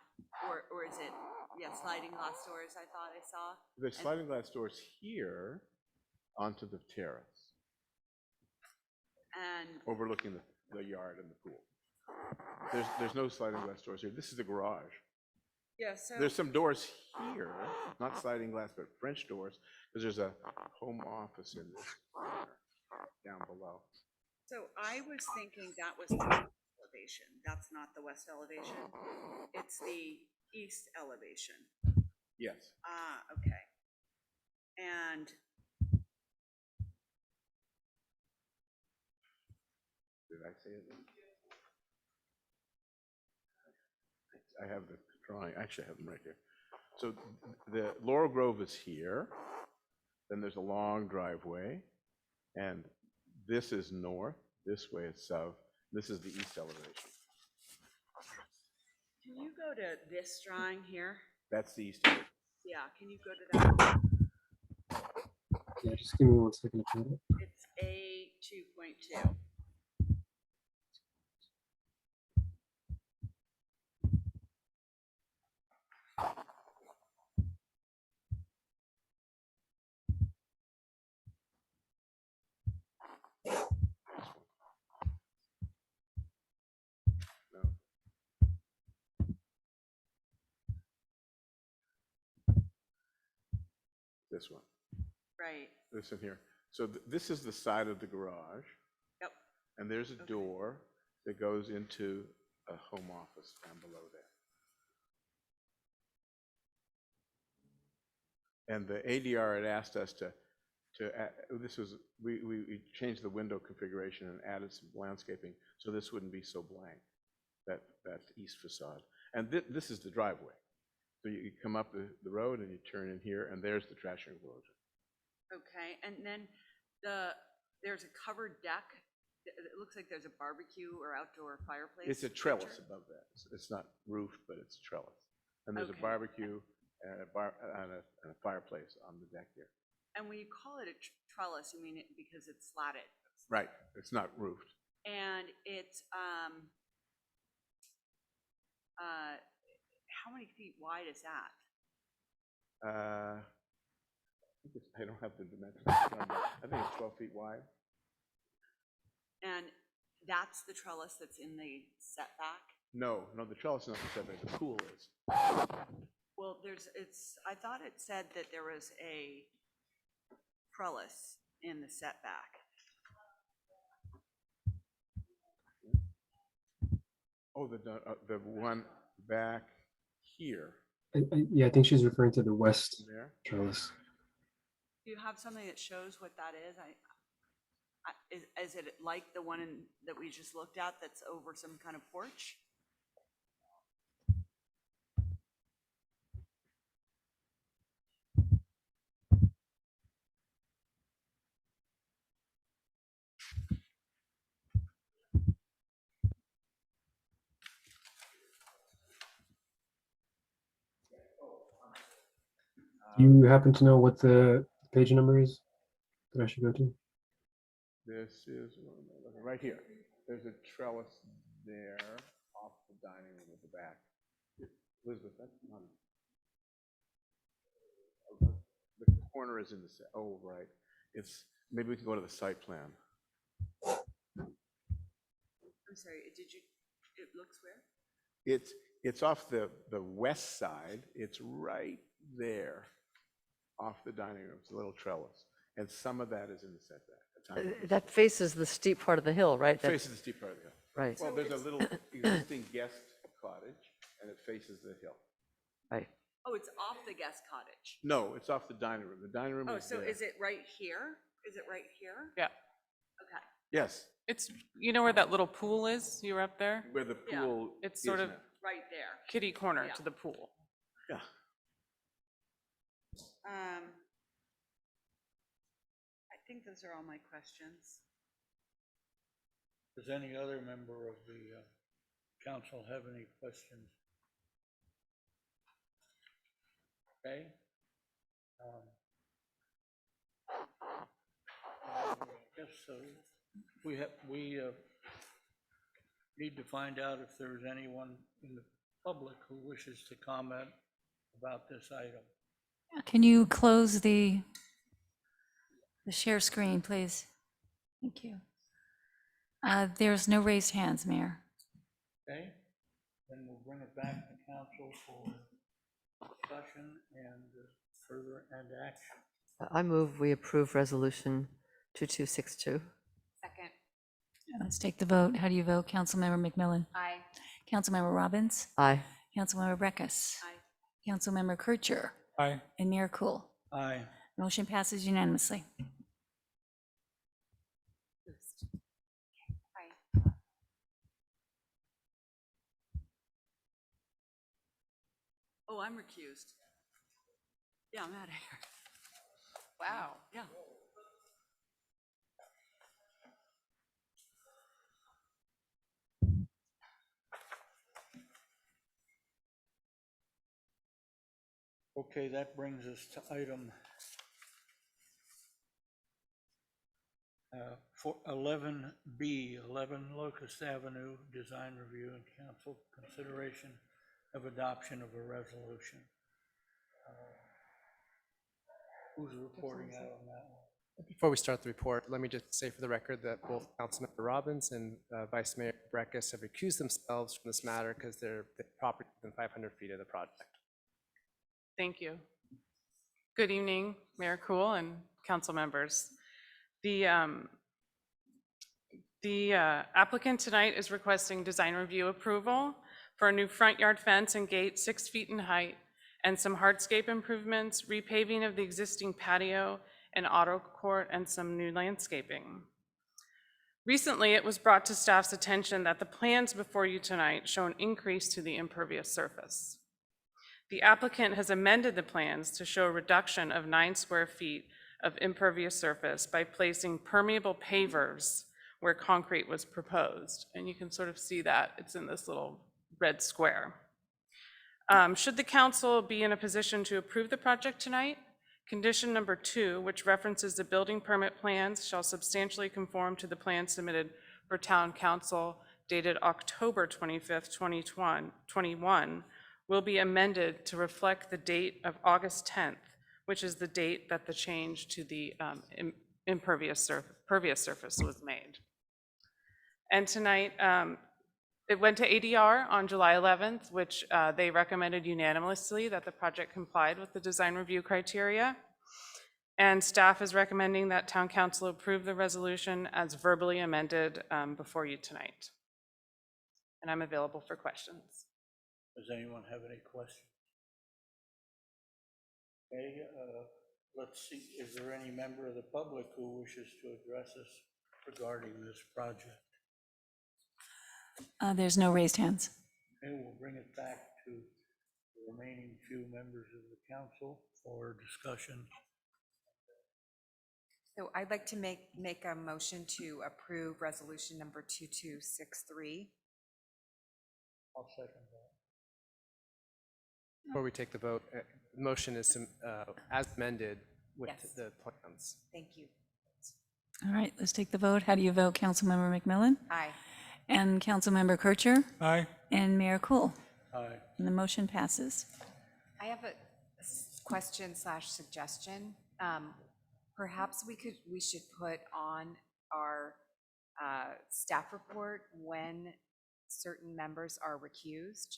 or is it, yeah, sliding glass doors I thought I saw? There's sliding glass doors here onto the terrace. And overlooking the yard and the pool. There's no sliding glass doors here. This is the garage. yeah, so There's some doors here, not sliding glass, but French doors, because there's a home office in this corner down below. So I was thinking that was the west elevation. That's not the west elevation. It's the east elevation. Yes. Ah, okay. And Did I say it? I have the drawing. Actually, I have them right here. So the Laurel Grove is here. Then there's a long driveway, and this is north. This way is south. This is the east elevation. can you go to this drawing here? That's the east elevation. Yeah, can you go to that? Yeah, just give me 1 second to pull it. It's A 2.2. No. This one. Right. This in here. So this is the side of the garage. Yep. And there's a door that goes into a home office down below there. And the ADR had asked us this was, we changed the window configuration and added some landscaping, so this wouldn't be so blank, that east facade. And this is the driveway. So you come up the road and you turn in here, and there's the trash enclosure. Okay, and then there's a covered deck. It looks like there's a barbecue or outdoor fireplace. It's a trellis feature. above that. It's not roofed, but it's a trellis. And there's a Okay. barbecue and a fireplace on the deck here. And when you call it a trellis, you mean it because it's slatted? Right, it's not roofed. And it's, how many feet wide is that? I don't have the dimensions. I think it's 12 feet wide. And that's the trellis that's in the setback? No, the trellis is not the setback, the pool is. Well, I thought it said that there was a trellis in the setback. Oh, the one back here, Yeah, I think she's referring to the west there. trellis. Do you have something that shows what that is? Is it like the one that we just looked at that's over some kind of porch? Do you happen to know what the page number is that I should go to? This is, right here. There's a trellis there off the dining room at the back. Elizabeth, that's not. The corner is in the, oh, right. Maybe we can go to the site plan. I'm sorry, it looks where? It's off the west side. It's right there off the dining room. It's a little trellis. And some of that is in the setback. a tiny piece. That faces the steep part of the hill, right? That- Faces the steep part of the hill. Right, Well, there's a little existing guest cottage, and it faces the hill. right. Oh, it's off the guest cottage. No, it's off the dining room. The dining room Oh, is so there. is it right here? Is it right here? Yeah, Okay. Yes, it's, you know where that little pool is? You were up there? where the Yeah. pool It's is sort of now. Right there. kitty corner Yeah. to the pool. Yeah. I think those are all my questions. Does any other member of the council have any questions? Okay. Yes, so we need to find out if there's anyone in the public who wishes to comment about this item. Can you close the share screen, please? Thank you. There's no raised hands, Mayor. Okay, then we'll bring it back to council for discussion and further and action. I move we approve resolution 2262. Second. Let's take the vote. How do you vote? Councilmember McMillan? Aye. Councilmember Robbins? Aye. Councilmember Breckus? Aye. Councilmember Kircher? Aye. And Mayor Cool? Aye. Motion passes unanimously. Aye. Oh, I'm recused. Yeah, I'm out of here. Wow. Yeah. Okay, that brings us to item 11B, 11 Locust Avenue, design review and council consideration of adoption of a resolution. Who's reporting out on that one? Before we start the report, let me just say for the record that both Councilmember Robbins and Vice Mayor Breckus have recused themselves from this matter because they're property within 500 feet of the project. Thank you. Good evening, Mayor Cool and council members. The applicant tonight is requesting design review approval for a new front yard fence and gate 6 feet in height and some hardscape improvements, repaving of the existing patio, an auto court, and some new landscaping. Recently, it was brought to staff's attention that the plans before you tonight show an increase to the impervious surface. The applicant has amended the plans to show a reduction of 9 square feet of impervious surface by placing permeable pavers where concrete was proposed. And you can sort of see that, it's in this little red square. Should the council be in a position to approve the project tonight, condition number 2, which references the building permit plans, shall substantially conform to the plan submitted for town council dated October 25th, 2021, will be amended to reflect the date of August 10th, which is the date that the change to the pervious surface was made. And tonight, it went to ADR on July 11th, which they recommended unanimously that the project complied with the design review criteria. And staff is recommending that town council approve the resolution as verbally amended before you tonight. And I'm available for questions. Does anyone have any questions? Okay, let's see, is there any member of the public who wishes to address us regarding this project? There's no raised hands. Okay, we'll bring it back to the remaining few members of the council for discussion. So I'd like to make a motion to approve resolution number 2263. I'll second that. Before we take the vote, the motion is as amended with Yes. the plans. Thank you. All right, let's take the vote. How do you vote, Councilmember McMillan? Aye. And Councilmember Kircher? Aye. And Mayor Cool? Aye. And the motion passes. I have a question / suggestion. Perhaps we should put on our staff report when certain members are recused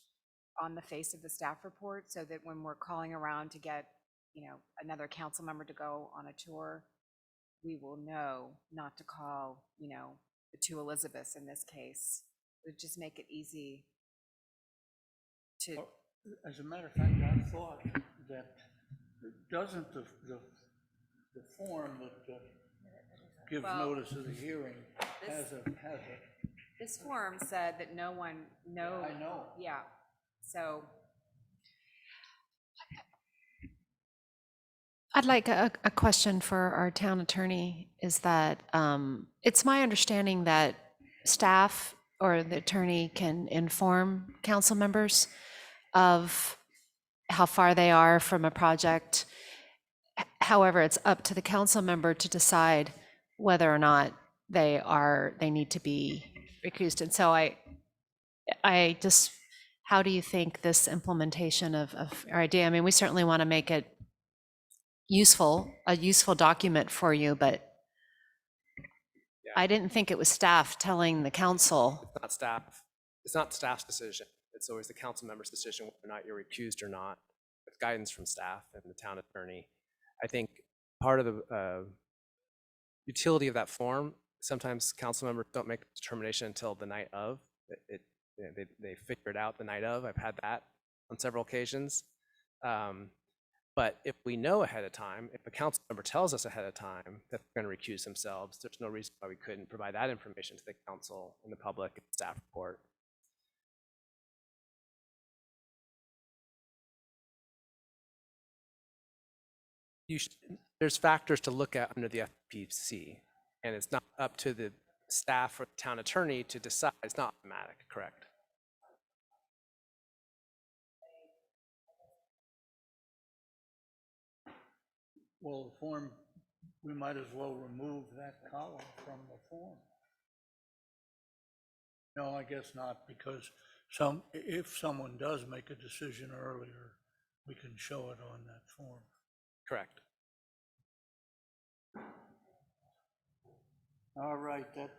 on the face of the staff report, so that when we're calling around to get, another council member to go on a tour, we will know not to call, the two Elizabeths in this case. It would just make it easy to. As a matter of fact, I thought that doesn't the form that gives Well, notice of the hearing has a. This form said that no one, I know. yeah, so. I'd like a question for our town attorney, is that it's my understanding that staff or the attorney can inform council members of how far they are from a project. However, it's up to the council member to decide whether or not they need to be recused. And so I just, how do you think this implementation of our idea, I mean, we certainly want to make it a useful document for you, but I didn't think it was staff telling the council. It's not staff. It's not staff's decision. It's always the council member's decision whether or not you're recused or not, with guidance from staff and the town attorney. I think part of the utility of that form, sometimes council members don't make a determination until the night of. They figure it out the night of. I've had that on several occasions. But if we know ahead of time, if a council member tells us ahead of time that they're going to recuse themselves, there's no reason why we couldn't provide that information to the council and the public and staff report. There's factors to look at under the FPC, and it's not up to the staff or the town attorney to decide. It's not automatic, correct? Well, the form, we might as well remove that column from the form. No, I guess not, because if someone does make a decision earlier, we can show it on that form. Correct. All right, that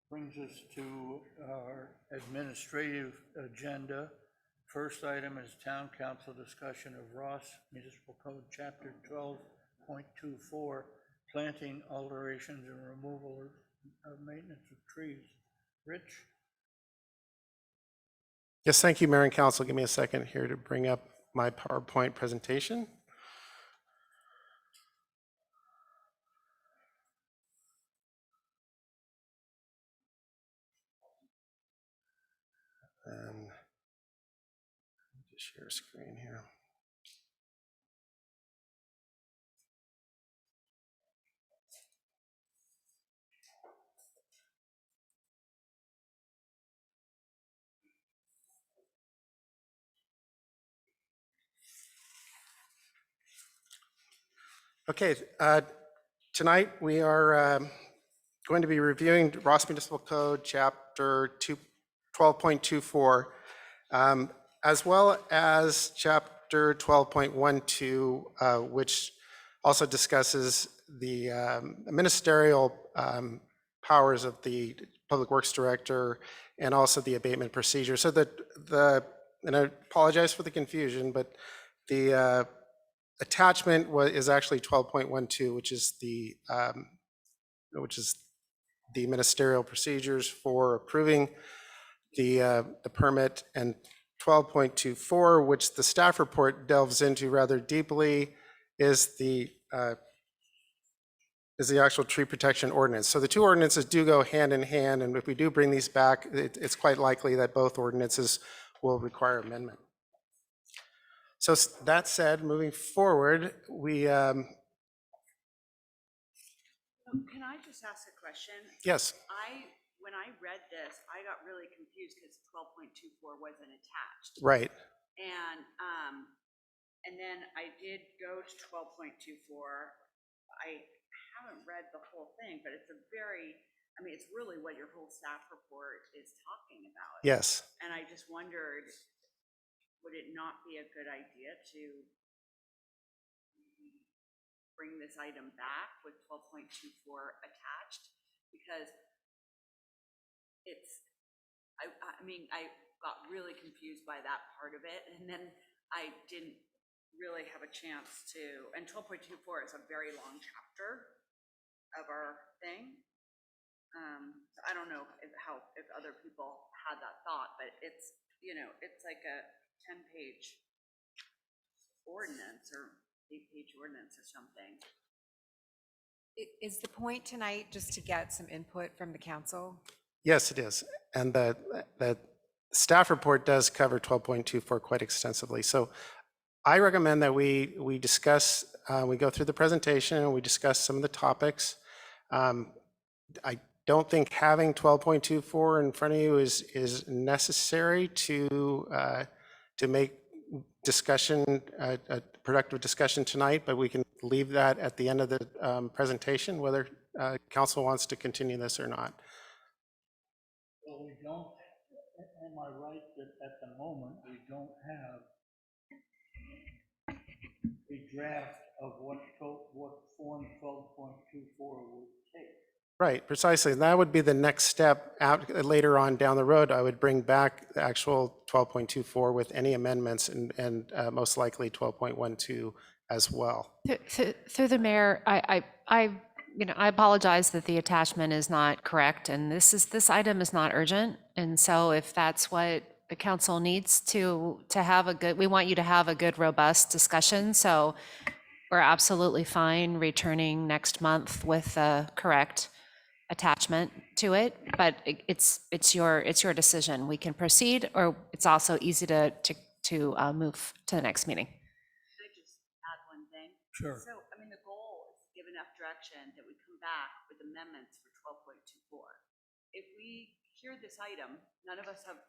brings us to our administrative agenda. First item is Town Council discussion of Ross Municipal Code, Chapter 12.24, planting, alterations, and removal of maintenance of trees. Rich? Yes, thank you, Mayor and Council. Give me a second here to bring up my PowerPoint presentation. And just share screen here. Okay, tonight we are going to be reviewing Ross Municipal Code, Chapter 12.24, as well as Chapter 12.12, which also discusses the ministerial powers of the Public Works Director and also the abatement procedure. So and I apologize for the confusion, but the attachment is actually 12.12, which is the ministerial procedures for approving the permit, and 12.24, which the staff report delves into rather deeply, is the actual tree protection ordinance. So the two ordinances do go hand in hand, and if we do bring these back, it's quite likely that both ordinances will require amendment. So that said, moving forward, Can I just ask a question? yes, When I read this, I got really confused because 12.24 wasn't attached. right. And then I did go to 12.24. I haven't read the whole thing, but it's it's really what your whole staff report is talking about. Yes. And I just wondered, would it not be a good idea to bring this item back with 12.24 attached? Because I got really confused by that part of it, and then I didn't really have a chance to, and 12.24 is a very long chapter of our thing. So I don't know if other people had that thought, but it's like a 10-page ordinance or 8-page ordinance or something. Is the point tonight just to get some input from the council? Yes, it is. And the staff report does cover 12.24 quite extensively. So I recommend that we discuss, we go through the presentation and we discuss some of the topics. I don't think having 12.24 in front of you is necessary to make discussion, a productive discussion tonight, but we can leave that at the end of the presentation, whether council wants to continue this or not. Well, we don't, am I right that at the moment, we don't have a draft of what form 12.24 would take? Right, precisely. And that would be the next step out later on down the road. I would bring back the actual 12.24 with any amendments and most likely 12.12 as well. Through the mayor, I apologize that the attachment is not correct, and this item is not urgent. And so if that's what the council needs to have we want you to have a good, robust discussion. So we're absolutely fine returning next month with the correct attachment to it, but it's your decision. We can proceed, or it's also easy to move to the next meeting. Can I just add one thing? Sure. So, the goal is to give enough direction that we come back with amendments for 12.24. If we hear this item, none of us have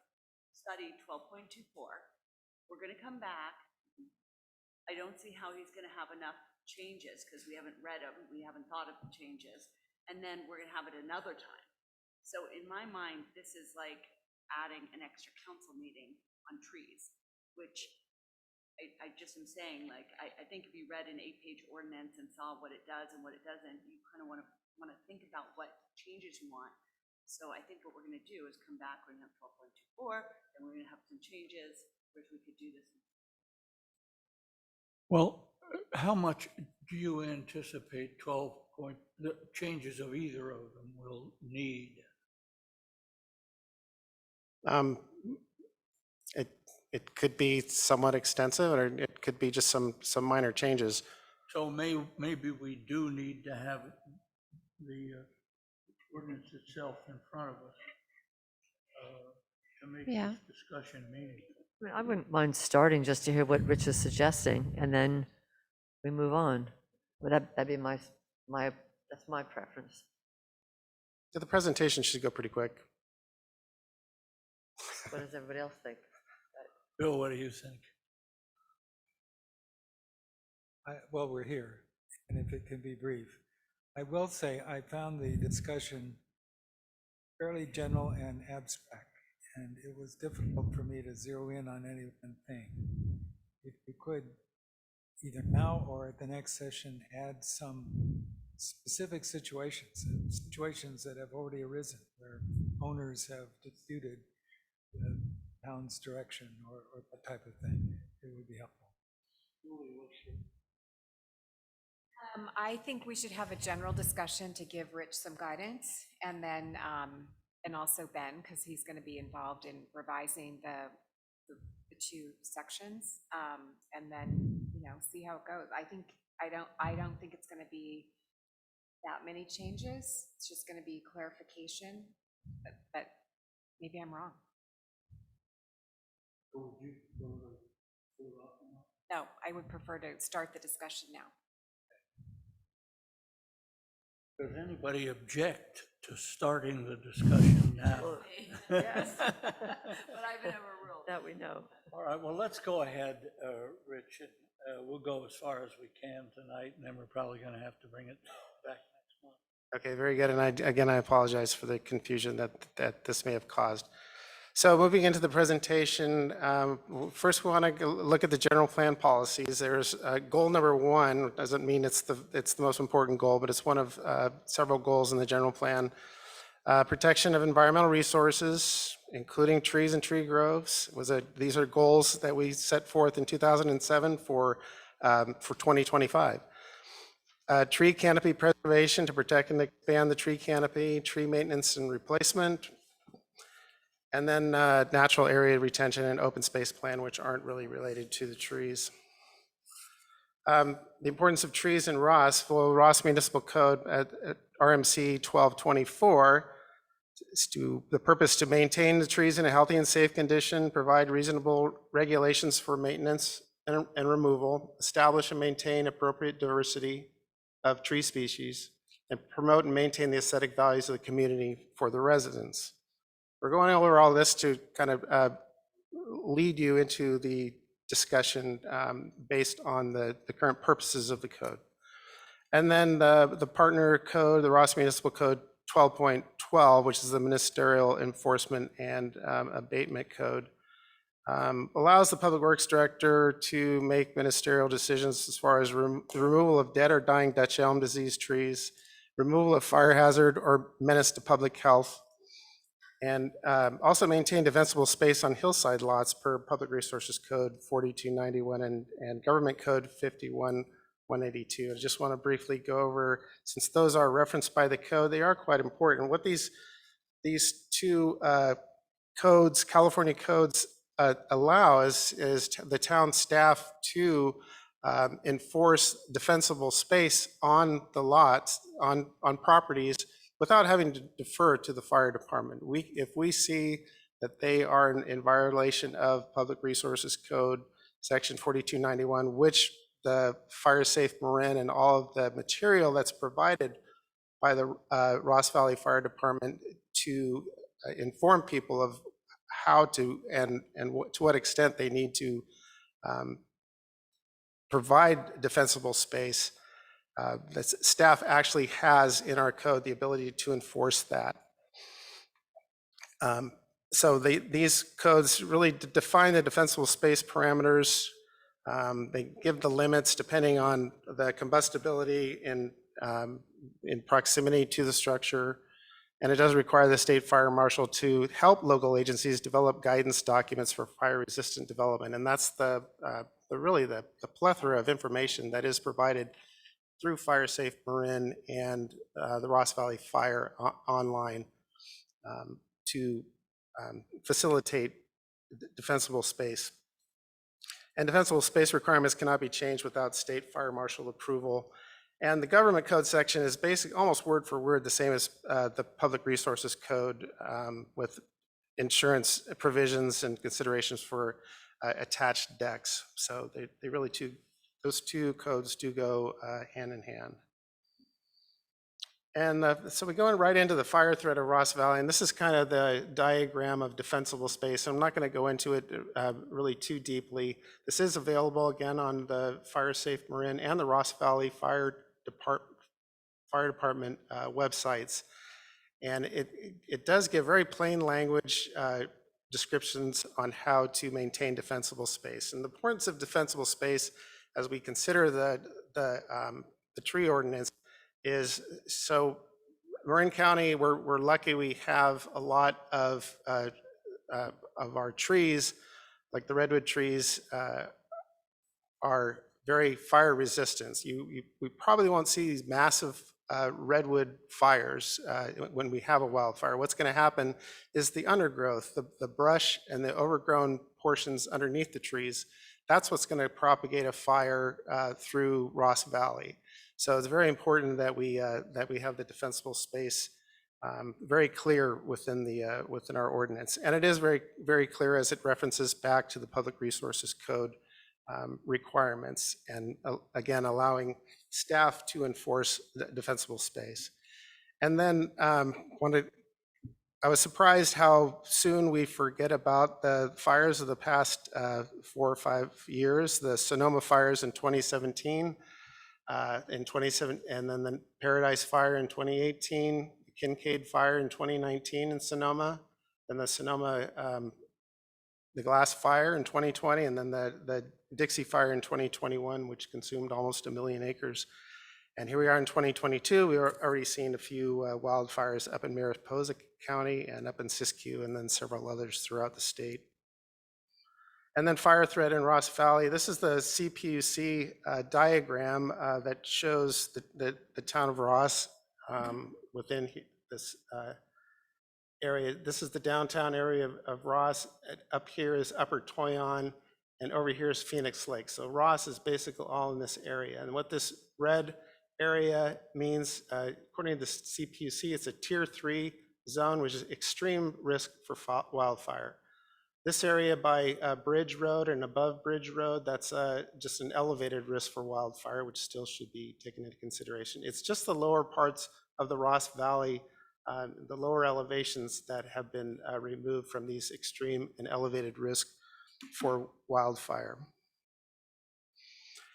studied 12.24. We're going to come back. I don't see how he's going to have enough changes because we haven't read them. We haven't thought of the changes. And then we're going to have it another time. So in my mind, this is like adding an extra council meeting on trees, which I just am saying, like, I think if you read an 8-page ordinance and saw what it does and what it doesn't, you kind of want to think about what changes you want. So I think what we're going to do is come back, we're going to have 12.24, and we're going to have some changes, which we could do this. Well, how much do you anticipate the changes of either of them will need? It could be somewhat extensive, or it could be just some minor changes. So maybe we do need to have the ordinance itself in front of us to make Yeah. this discussion meaningful. I mean, I wouldn't mind starting just to hear what Rich is suggesting, and then we move on. But that'd be that's my preference. The presentation should go pretty quick. What does everybody else think? Bill, what do you think? Well, we're here, and if it can be brief. I will say I found the discussion fairly general and abstract, and it was difficult for me to zero in on any one thing. If you could, either now or at the next session, add some specific situations that have already arisen, where owners have disputed the town's direction or that type of thing, it would be helpful. I think we should have a general discussion to give Rich some guidance, and then, and also Ben, because he's going to be involved in revising the two sections, and then, see how it goes. I don't think it's going to be that many changes. It's just going to be clarification, but maybe I'm wrong. No, I would prefer to start the discussion now. Does anybody object to starting the discussion now? Yes. But I've never ruled. That we know. All right, well, let's go ahead, Rich. We'll go as far as we can tonight, and then we're probably going to have to bring it back next month. Okay, very good. And I apologize for the confusion that this may have caused. So moving into the presentation, first we want to look at the general plan policies. There's goal number 1. Doesn't mean it's the most important goal, but it's one of several goals in the general plan. Protection of environmental resources, including trees and tree groves. These are goals that we set forth in 2007 for 2025. Tree canopy preservation to protect and expand the tree canopy, tree maintenance and replacement, and then natural area retention and open space plan, which aren't really related to the trees. The importance of trees in Ross, for Ross Municipal Code at RMC 1224, is the purpose to maintain the trees in a healthy and safe condition, provide reasonable regulations for maintenance and removal, establish and maintain appropriate diversity of tree species, and promote and maintain the aesthetic values of the community for the residents. We're going over all this to kind of lead you into the discussion based on the current purposes of the code. And then the partner code, the Ross Municipal Code 12.12, which is the Ministerial Enforcement and Abatement Code, allows the Public Works Director to make ministerial decisions as far as the removal of dead or dying Dutch elm disease trees, removal of fire hazard or menace to public health, and also maintain defensible space on hillside lots per Public Resources Code 4291 and Government Code 51182. I just want to briefly go over, since those are referenced by the code, they are quite important. What these two codes, California codes, allow is the town staff to enforce defensible space on the lots, on properties, without having to defer to the fire department. If we see that they are in violation of Public Resources Code Section 4291, which the Fire Safe Marin and all of the material that's provided by the Ross Valley Fire Department to inform people of how to and to what extent they need to provide defensible space, the staff actually has in our code the ability to enforce that. So these codes really define the defensible space parameters. They give the limits depending on the combustibility in proximity to the structure. And it does require the state fire marshal to help local agencies develop guidance documents for fire resistant development. And that's really the plethora of information that is provided through Fire Safe Marin and the Ross Valley Fire online to facilitate defensible space. And defensible space requirements cannot be changed without state fire marshal approval. And the government code section is basically almost word for word the same as the Public Resources Code with insurance provisions and considerations for attached decks. So they really those two codes do go hand in hand. And so we go right into the fire threat of Ross Valley, and this is kind of the diagram of defensible space. I'm not going to go into it really too deeply. This is available again on the Fire Safe Marin and the Ross Valley Fire Department websites. And it does give very plain language descriptions on how to maintain defensible space. And the importance of defensible space as we consider the tree ordinance is, so Marin County, we're lucky we have a lot of our trees, like the redwood trees, are very fire resistant. We probably won't see these massive redwood fires when we have a wildfire. What's going to happen is the undergrowth, the brush and the overgrown portions underneath the trees, that's what's going to propagate a fire through Ross Valley. So it's very important that we have the defensible space very clear within our ordinance, and it is very, very clear as it references back to the Public Resources Code requirements, and again allowing staff to enforce the defensible space. And then I was surprised how soon we forget about the fires of the past 4 or 5 years. The Sonoma fires in 2017. And then the Paradise Fire in 2018, the Kincaid Fire in 2019 in Sonoma, then the Sonoma, the Glass Fire in 2020, and then the Dixie Fire in 2021, which consumed almost 1 million acres. And here we are in 2022, we are already seeing a few wildfires up in Mariposa County and up in Siskiyou, and then several others throughout the state. And then fire threat in Ross Valley. This is the CPUC diagram that shows the town of Ross within this area. This is the downtown area of Ross. Up here is Upper Toyon, and over here is Phoenix Lake. So Ross is basically all in this area. And what this red area means, according to the CPUC, it's a Tier 3 zone, which is extreme risk for wildfire. This area by Bridge Road and above Bridge Road, that's just an elevated risk for wildfire, which still should be taken into consideration. It's just the lower parts of the Ross Valley, the lower elevations that have been removed from these extreme and elevated risk for wildfire.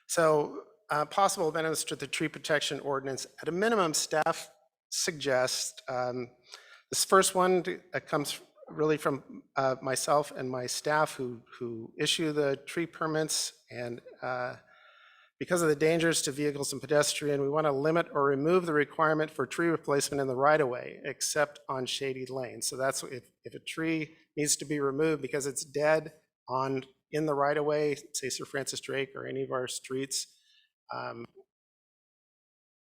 So possible amendments to the tree protection ordinance. At a minimum, staff suggests, this first one comes really from myself and my staff who issue the tree permits, and because of the dangers to vehicles and pedestrian, we want to limit or remove the requirement for tree replacement in the right-of-way, except on shady lanes. So that's if a tree needs to be removed because it's dead in the right-of-way, say Sir Francis Drake or any of our streets,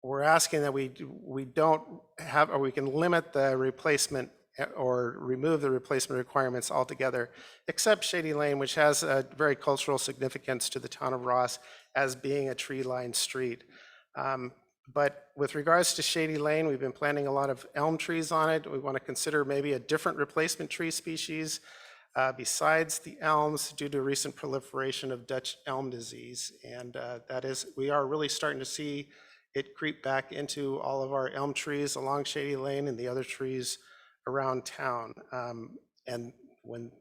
we're asking that we don't have, or we can limit the replacement or remove the replacement requirements altogether, except Shady Lane, which has a very cultural significance to the town of Ross as being a tree-lined street. But with regards to Shady Lane, we've been planting a lot of elm trees on it. We want to consider maybe a different replacement tree species besides the elms due to recent proliferation of Dutch elm disease. And we are really starting to see it creep back into all of our elm trees along Shady Lane and the other trees around town. And when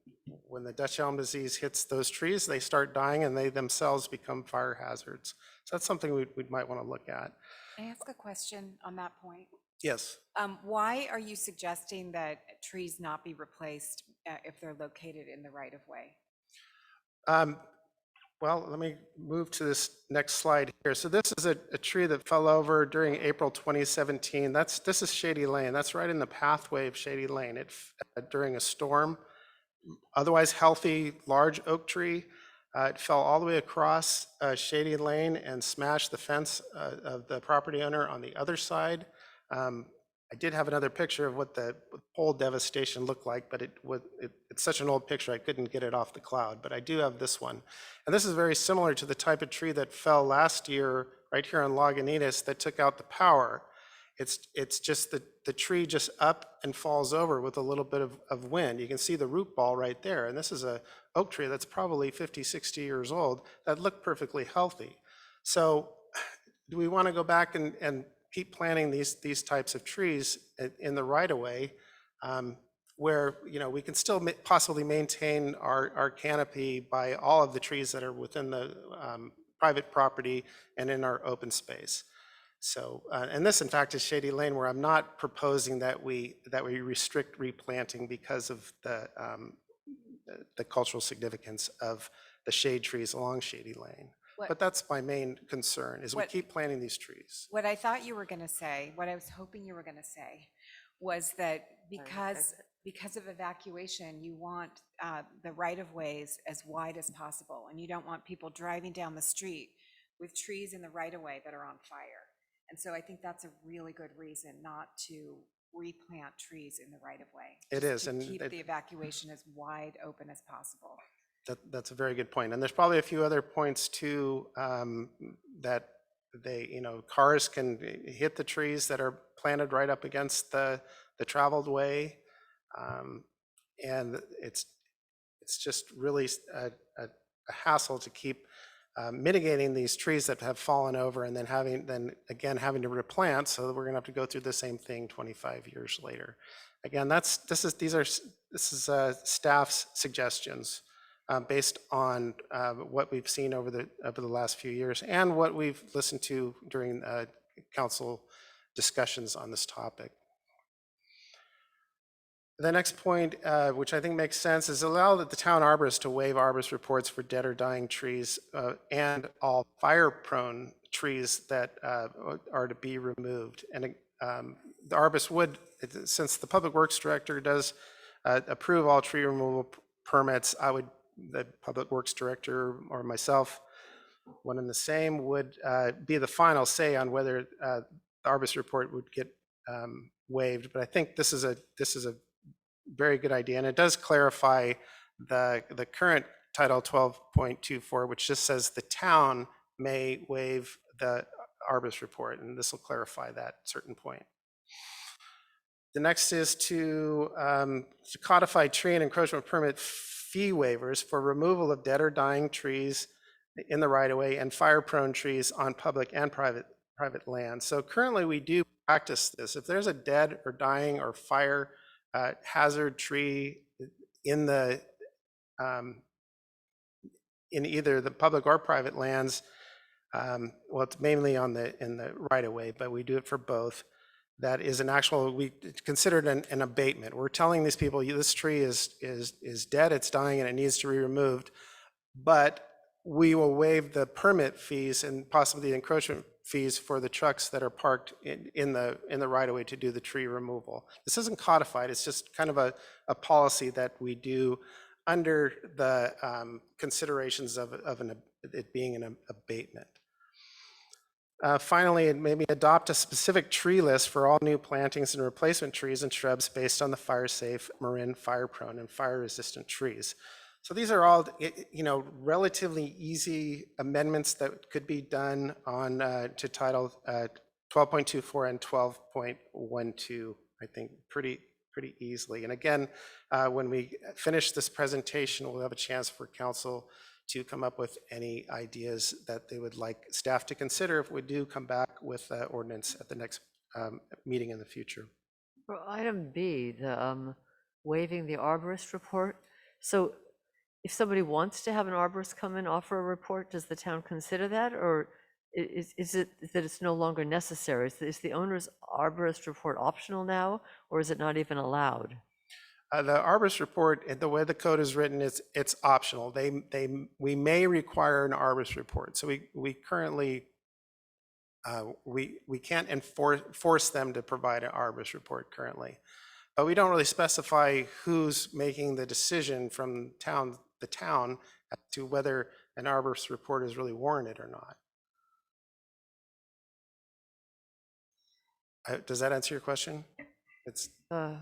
the Dutch elm disease hits those trees, they start dying and they themselves become fire hazards. So that's something we might want to look at. Can I ask a question on that point? Yes. Why are you suggesting that trees not be replaced if they're located in the right of way? Well, let me move to this next slide here. So this is a tree that fell over during April 2017. This is Shady Lane. That's right in the pathway of Shady Lane. During a storm, otherwise healthy, large oak tree. It fell all the way across Shady Lane and smashed the fence of the property owner on the other side. I did have another picture of what the whole devastation looked like, but it's such an old picture I couldn't get it off the cloud, but I do have this one. And this is very similar to the type of tree that fell last year right here on Lagunitas that took out the power. It's just the tree just up and falls over with a little bit of wind. You can see the root ball right there. And this is a oak tree that's probably 50, 60 years old that looked perfectly healthy. So do we want to go back and keep planting these types of trees in the right of way, where, you know, we can still possibly maintain our canopy by all of the trees that are within the private property and in our open space? So, and this in fact is Shady Lane, where I'm not proposing that we restrict replanting because of the cultural significance of the shade trees along Shady Lane. But that's my main concern, is we keep planting these trees. What I thought you were going to say, what I was hoping you were going to say, was that because of evacuation, you want the right-of-ways as wide as possible, and you don't want people driving down the street with trees in the right-of-way that are on fire. And so I think that's a really good reason not to replant trees in the right-of-way. It is, and keep the evacuation as wide open as possible. That's a very good point. And there's probably a few other points too, that cars can hit the trees that are planted right up against the traveled way. And it's just really a hassle to keep mitigating these trees that have fallen over and then having to replant, so that we're gonna have to go through the same thing 25 years later. Again, this is staff's suggestions based on what we've seen over the last few years and what we've listened to during council discussions on this topic. The next point, which I think makes sense, is allow the town arborist to waive arborist reports for dead or dying trees and all fire-prone trees that are to be removed. And the arborist would, since the public works director does approve all tree removal permits, the public works director or myself, one and the same, would be the final say on whether the arborist report would get waived. But I think this is a very good idea, and it does clarify the current Title 12.24, which just says the town may waive the arborist report, and this will clarify that certain point. The next is to codify tree and encroachment permit fee waivers for removal of dead or dying trees in the right-of-way and fire-prone trees on public and private land. So currently we do practice this. If there's a dead or dying or fire hazard tree in either the public or private lands, well, it's mainly in the right-of-way, but we do it for both. That is we consider it an abatement. We're telling these people, this tree is dead, it's dying, and it needs to be removed, but we will waive the permit fees and possibly the encroachment fees for the trucks that are parked in the right-of-way to do the tree removal. This isn't codified, it's just kind of a policy that we do under the considerations of it being an abatement. Finally, maybe adopt a specific tree list for all new plantings and replacement trees and shrubs based on the fire-safe, marin, fire-prone, and fire-resistant trees. So these are all, relatively easy amendments that could be done on to Title 12.24 and 12.12, I think, pretty easily. And again, when we finish this presentation, we'll have a chance for council to come up with any ideas that they would like staff to consider if we do come back with ordinance at the next meeting in the future. For item B, the waiving the arborist report. So if somebody wants to have an arborist come and offer a report, does the town consider that? Or is it that it's no longer necessary? Is the owner's arborist report optional now, or is it not even allowed? The arborist report, the way the code is written, it's optional. We may require an arborist report. So we currently, we can't force them to provide an arborist report currently. But we don't really specify who's making the decision from the town as to whether an arborist report is really warranted or not. Does that answer your question? Well,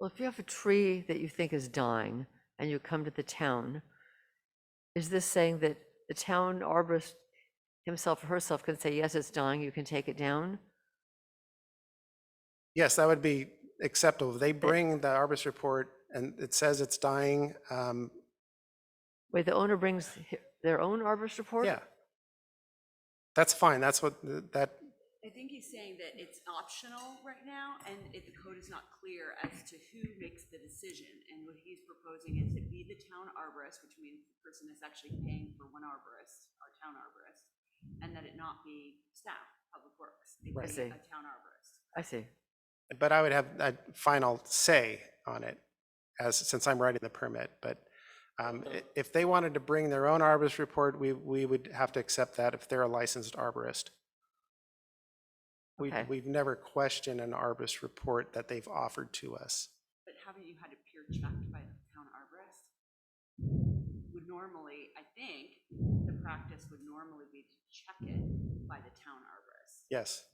if you have a tree that you think is dying and you come to the town, is this saying that the town arborist himself or herself can say, yes, it's dying, you can take it down? Yes, that would be acceptable. They bring the arborist report and it says it's dying. Wait, the owner brings their own arborist report? Yeah. That's fine. That's what that, I think he's saying that it's optional right now, and the code is not clear as to who makes the decision. And what he's proposing is it be the town arborist, which means the person is actually paying for one arborist, our town arborist, and that it not be staff, public works. It I be see. a town arborist. I see. but I would have a final say on it since I'm writing the permit. But if they wanted to bring their own arborist report, we would have to accept that if they're a licensed arborist. Okay. We've never questioned an arborist report that they've offered to us. But haven't you had it peer checked by the town arborist? Would normally, I think, the practice would normally be to check it by the town arborist. Yes.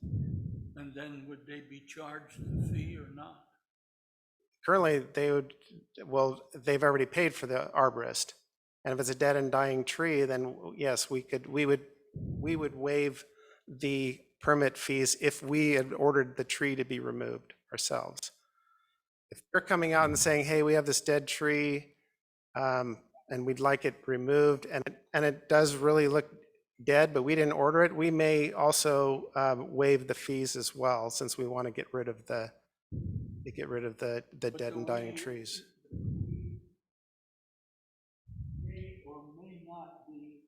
And then would they be charged the fee or not? Currently, they've already paid for the arborist. And if it's a dead and dying tree, then yes, we would waive the permit fees if we had ordered the tree to be removed ourselves. If they're coming out and saying, hey, we have this dead tree and we'd like it removed, and it does really look dead, but we didn't order it, we may also waive the fees as well, since we want to get rid of the dead and dying trees. May or may not be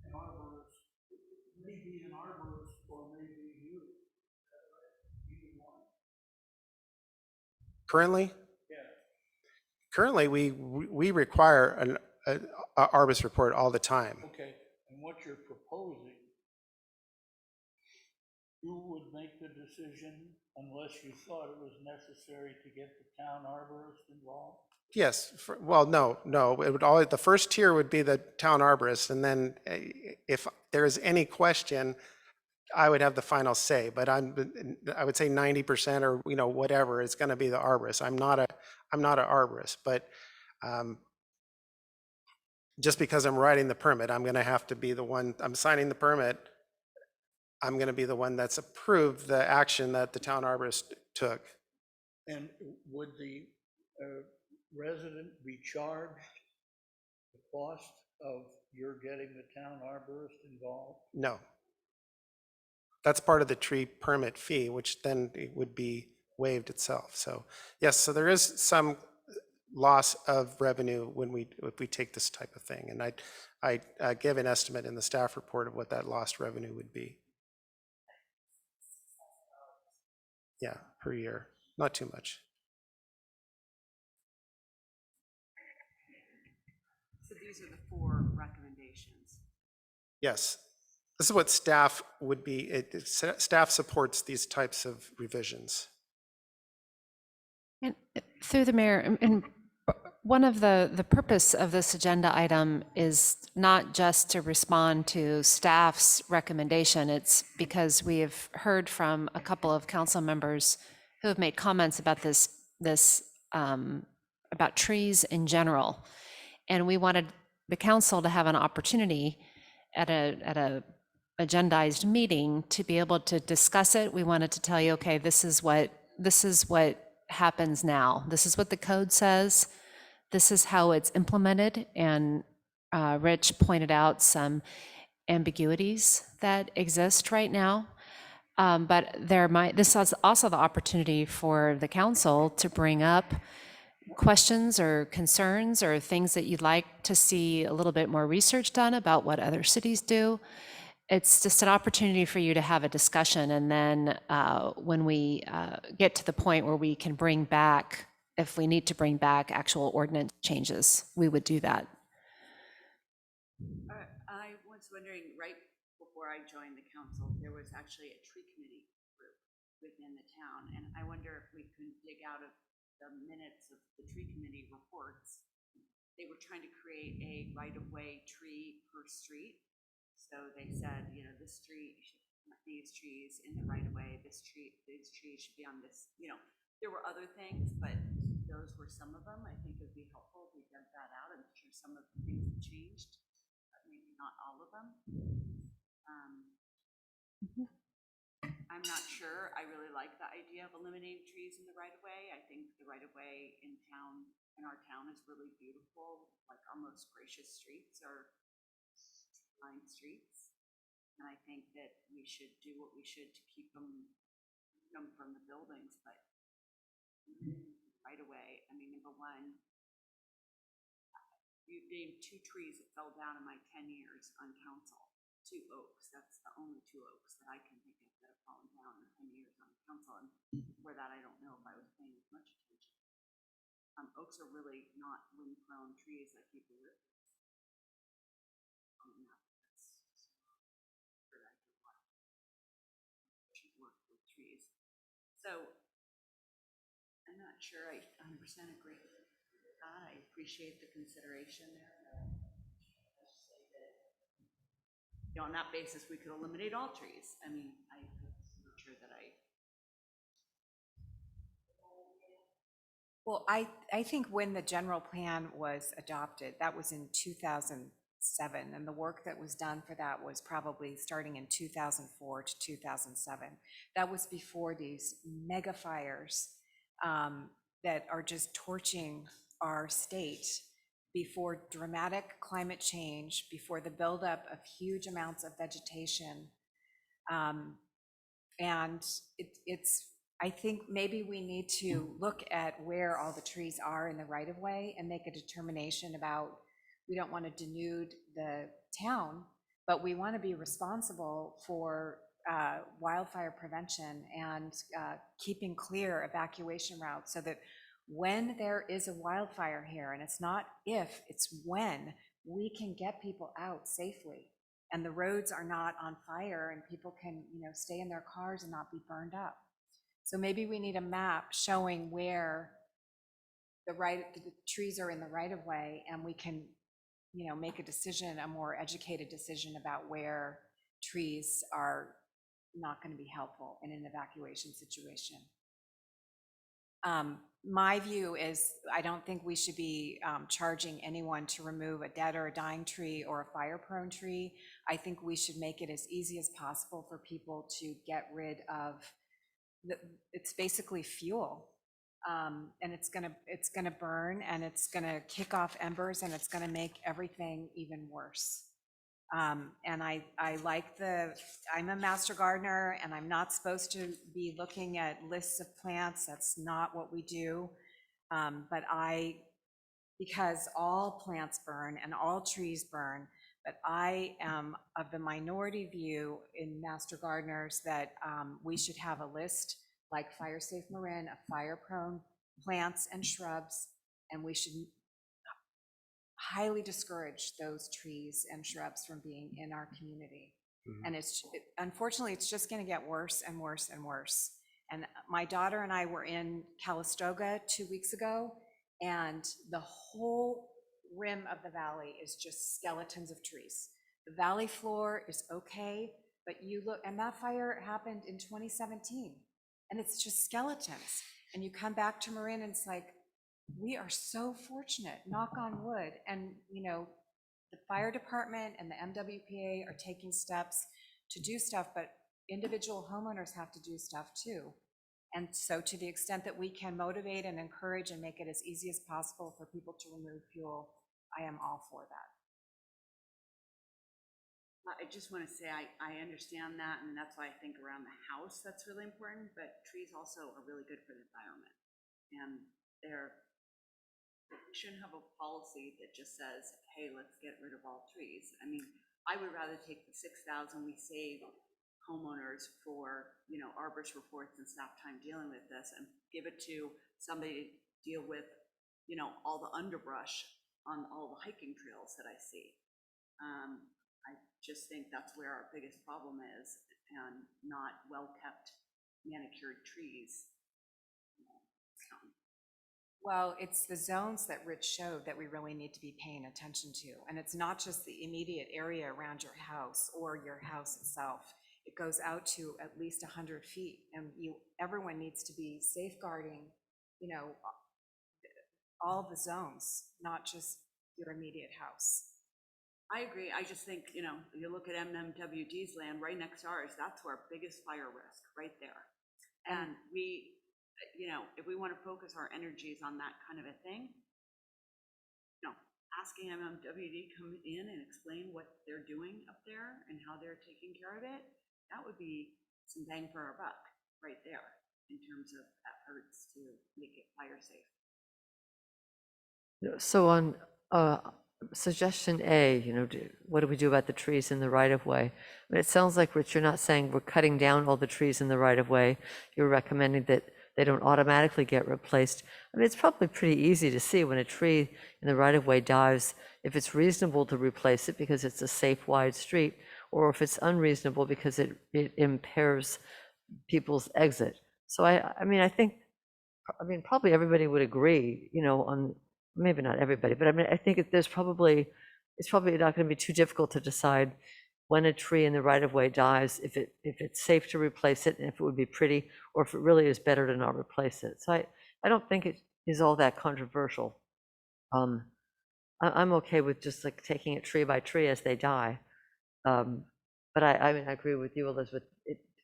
an arborist. It may be an arborist or maybe you. Either one. Currently? Yeah. Currently, we require an arborist report all the time. Okay, and what you're proposing, you would make the decision unless you thought it was necessary to get the town arborist involved? Yes, well, no, it would always, the first tier would be the town arborist, and then if there is any question, I would have the final say, but I would say 90% or, whatever, it's gonna be the arborist. I'm not an arborist, but just because I'm writing the permit, I'm gonna have to be the one, I'm signing the permit, I'm gonna be the one that's approved the action that the town arborist took. And would the resident be charged the cost of your getting the town arborist involved? No. That's part of the tree permit fee, which then it would be waived itself. So yes, so there is some loss of revenue if we take this type of thing. And I give an estimate in the staff report of what that lost revenue would be. Yeah, per year, not too much. So these are the 4 recommendations. Yes, this is what staff would be. Staff supports these types of revisions. And through the mayor, and one of the purpose of this agenda item is not just to respond to staff's recommendation. It's because we have heard from a couple of council members who have made comments about about trees in general. And we wanted the council to have an opportunity at a agendized meeting to be able to discuss it. We wanted to tell you, okay, this is what happens now. This is what the code says. This is how it's implemented. And Rich pointed out some ambiguities that exist right now. But this is also the opportunity for the council to bring up questions or concerns or things that you'd like to see a little bit more research done about what other cities do. It's just an opportunity for you to have a discussion, and then when we get to the point where we can bring back, if we need to bring back actual ordinance changes, we would do that. I was wondering, right before I joined the council, there was actually a tree committee group within the town, and I wonder if we could dig out of the minutes of the tree committee reports. They were trying to create a right-of-way tree per street. So they said, this tree should plant these trees in the right of way, these trees should be on this, there were other things, but those were some of them. I think it would be helpful if we dug that out. I'm sure some of the things have changed, but maybe not all of them. I'm not sure. I really like the idea of eliminating trees in the right of way. I think the right of way in town, in our town, is really beautiful. Like our most gracious streets are line streets. And I think that we should do what we should to keep them from the buildings, but right away, I mean, number one, you named 2 trees that fell down in my 10 years on council, 2 oaks. That's the only 2 oaks that I can think of that have fallen down in 10 years on council. And for that, I don't know if I was paying as much attention. Oaks are really not wind-prone trees like people live. Work with trees. So I'm not sure I 100% agree with that. I appreciate the consideration there. You know, on that basis, we could eliminate all trees. I mean, I'm not sure that Well, I think when the general plan was adopted, that was in 2007, and the work that was done for that was probably starting in 2004 to 2007. That was before these mega fires that are just torching our state, before dramatic climate change, before the buildup of huge amounts of vegetation. And I think maybe we need to look at where all the trees are in the right of way and make a determination about, we don't want to denude the town, but we want to be responsible for wildfire prevention and keeping clear evacuation routes, so that when there is a wildfire here, and it's not if, it's when, we can get people out safely and the roads are not on fire and people can, stay in their cars and not be burned up. So maybe we need a map showing where the trees are in the right of way, and we can, make a decision, a more educated decision about where trees are not going to be helpful in an evacuation situation. My view is, I don't think we should be charging anyone to remove a dead or a dying tree or a fire-prone tree. I think we should make it as easy as possible for people to get rid of it's basically fuel, and it's gonna burn, and it's gonna kick off embers, and it's gonna make everything even worse. And I like I'm a master gardener, and I'm not supposed to be looking at lists of plants. That's not what we do. But because all plants burn and all trees burn, but I am of the minority view in master gardeners that we should have a list like Fire Safe Marin of fire-prone plants and shrubs, and we should highly discourage those trees and shrubs from being in our community. And unfortunately, it's just going to get worse and worse and worse. And my daughter and I were in Calistoga 2 weeks ago, and the whole rim of the valley is just skeletons of trees. The valley floor is okay, but you look, and that fire happened in 2017, and it's just skeletons. And you come back to Marin, and it's like, we are so fortunate, knock on wood. And, the fire department and the MWPA are taking steps to do stuff, but individual homeowners have to do stuff too. And so to the extent that we can motivate and encourage and make it as easy as possible for people to remove fuel, I am all for that. I just want to say I understand that, and that's why I think around the house that's really important, but trees also are really good for the environment. And we shouldn't have a policy that just says, hey, let's get rid of all trees. I mean, I would rather take the 6,000 we save homeowners for, arborist reports and staff time dealing with this, and give it to somebody to deal with, all the underbrush on all the hiking trails that I see. I just think that's where our biggest problem is, and not well-kept manicured trees. Well, it's the zones that Rich showed that we really need to be paying attention to. And it's not just the immediate area around your house or your house itself. It goes out to at least 100 feet. And everyone needs to be safeguarding, all the zones, not just your immediate house. I agree. I just think, you know, you look at MMWD's land right next to ours, that's our biggest fire risk, right there. And we, you know, if we want to focus our energies on that kind of a thing, you know, asking MMWD come in and explain what they're doing up there and how they're taking care of it, that would be some bang for our buck right there in terms of efforts to make it fire safe. So on suggestion A, you know, what do we do about the trees in the right of way? I mean, it sounds like, Rich, you're not saying we're cutting down all the trees in the right of way. You're recommending that they don't automatically get replaced. I mean, it's probably pretty easy to see when a tree in the right of way dies, if it's reasonable to replace it because it's a safe, wide street, or if it's unreasonable because it impairs people's exit. So I mean, I think, probably everybody would agree, you know, on, maybe not everybody, but I mean, I think it's probably not going to be too difficult to decide when a tree in the right of way dies, if it's safe to replace it, and if it would be pretty, or if it really is better to not replace it. So I don't think it is all that controversial. I'm okay with just like taking it tree by tree as they die. But I mean, I agree with you, Elizabeth.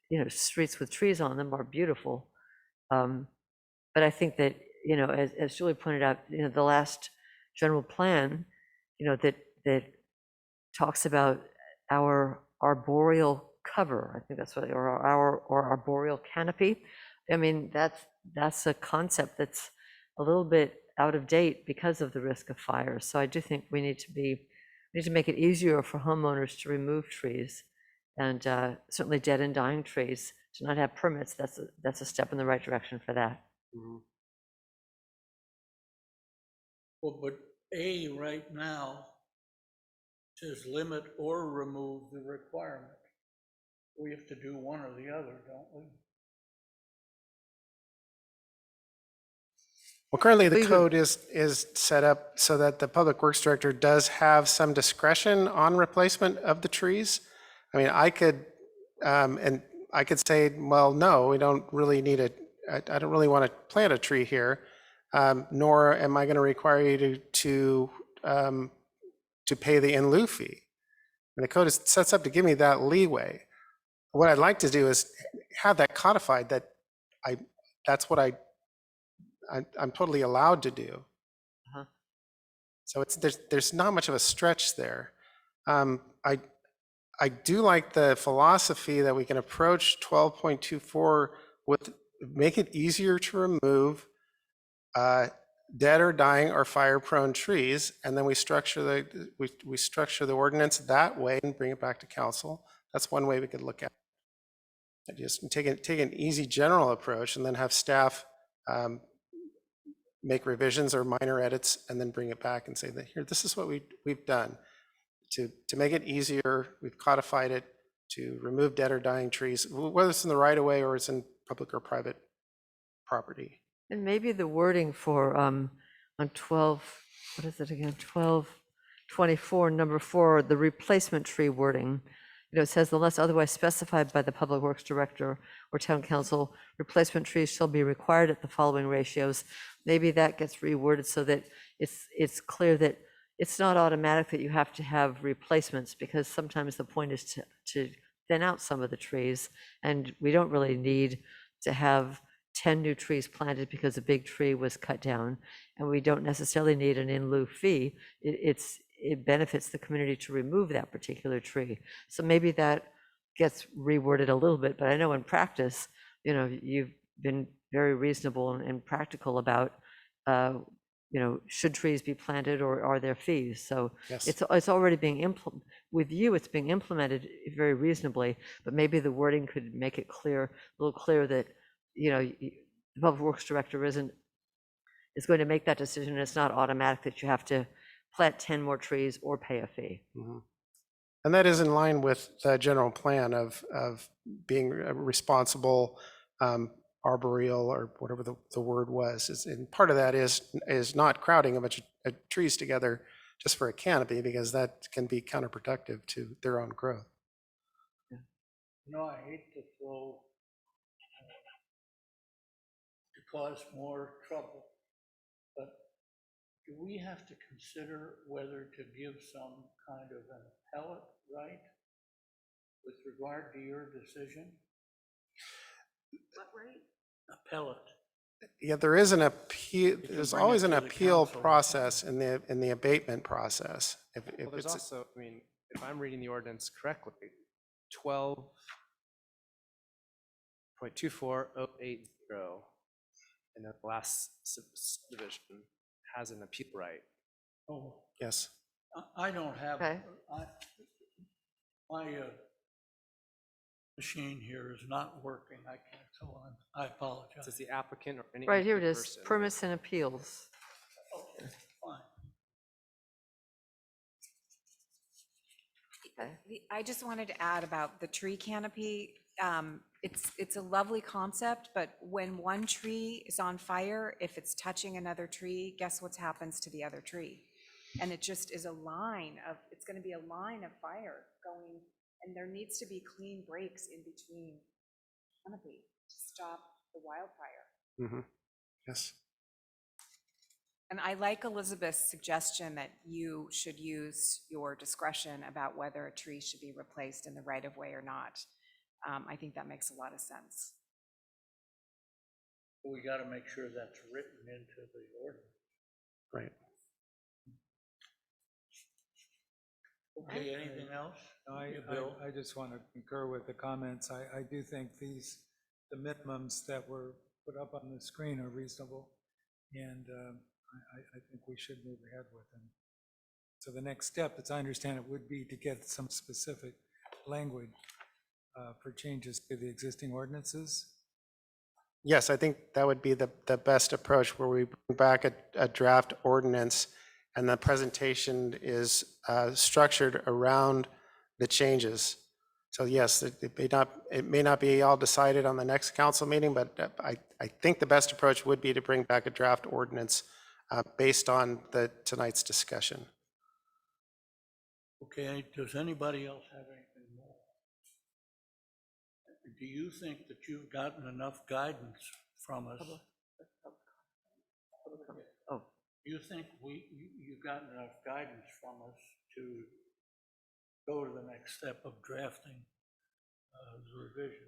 You know, streets with trees on them are beautiful. But I think that, you know, as Julie pointed out, you know, the last general plan, you know, that talks about our arboreal cover, I think that's what, or our arboreal canopy. I mean, that's a concept that's a little bit out of date because of the risk of fire. So I do think we need to make it easier for homeowners to remove trees, and certainly dead and dying trees to not have permits. That's a step in the right direction for that. Well, but A right now says limit or remove the requirement. We have to do one or the other, don't we? Well, currently the code is set up so that the Public Works Director does have some discretion on replacement of the trees. I mean, I could say, well, no, we don't really need I don't really want to plant a tree here, nor am I going to require you to pay the in lieu fee. And the code sets up to give me that leeway. What I'd like to do is have that codified, that that's what I'm totally allowed to do. So there's not much of a stretch there. I do like the philosophy that we can approach 12.24 with, make it easier to remove dead or dying or fire-prone trees, and then we structure the ordinance that way and bring it back to council. That's one way we could look at it. Just take an easy general approach, and then have staff make revisions or minor edits, and then bring it back and say that here, this is what we've done to make it easier. We've codified it to remove dead or dying trees, whether it's in the right of way or it's in public or private property. And maybe the wording for on 12, what is it again? 1224, number 4, the replacement tree wording. You know, it says, unless otherwise specified by the Public Works Director or Town Council, replacement trees shall be required at the following ratios. Maybe that gets reworded so that it's clear that it's not automatic that you have to have replacements, because sometimes the point is to thin out some of the trees, and we don't really need to have 10 new trees planted because a big tree was cut down, and we don't necessarily need an in lieu fee. It benefits the community to remove that particular tree. So maybe that gets reworded a little bit, but I know in practice, you know, you've been very reasonable and practical about, you know, should trees be planted or are there fees? So Yes. it's already being implemented. With you, it's being implemented very reasonably, but maybe the wording could make it clear, a little clear that, you know, the Public Works Director is going to make that decision. It's not automatic that you have to plant 10 more trees or pay a fee. And that is in line with the general plan of being a responsible arboreal, or whatever the word was. And part of that is not crowding a bunch of trees together just for a canopy, because that can be counterproductive to their own growth. You know, I hate to throw, to cause more trouble, but do we have to consider whether to give some kind of an appellate right with regard to your decision? What rate? Appellate. Yeah, there is an appeal, can there's bring it always to an the appeal council. process in the abatement process. If Well, there's it's, also, I mean, if I'm reading the ordinance correctly, 12.24080, and then the last subdivision has an appeal right. Oh, yes. I don't have, Okay. my machine here is not working. I can't go on. I apologize. Says the applicant or any. Right, here it interested is, person. permits and appeals. Okay, fine. Okay. I just wanted to add about the tree canopy. It's a lovely concept, but when one tree is on fire, if it's touching another tree, guess what happens to the other tree? And it just is a line of, it's going to be a line of fire going, and there needs to be clean breaks in between canopy to stop the wildfire. Mhm. Yes. And I like Elizabeth's suggestion that you should use your discretion about whether a tree should be replaced in the right of way or not. I think that makes a lot of sense. We got to make sure that's written into the ordinance. Right. Okay, anything else? No, Yeah, Bill? I just want to concur with the comments. I do think the minimums that were put up on the screen are reasonable, and I think we should move ahead with them. So the next step, as I understand it, would be to get some specific language for changes to the existing ordinances. Yes, I think that would be the best approach, where we bring back a draft ordinance and the presentation is structured around the changes. So yes, it may not be all decided on the next council meeting, but I think the best approach would be to bring back a draft ordinance based on tonight's discussion. Okay, does anybody else have anything more? Do you think that you've gotten enough guidance from us? Oh, You think you've gotten enough guidance from us to go to the next step of drafting the revision?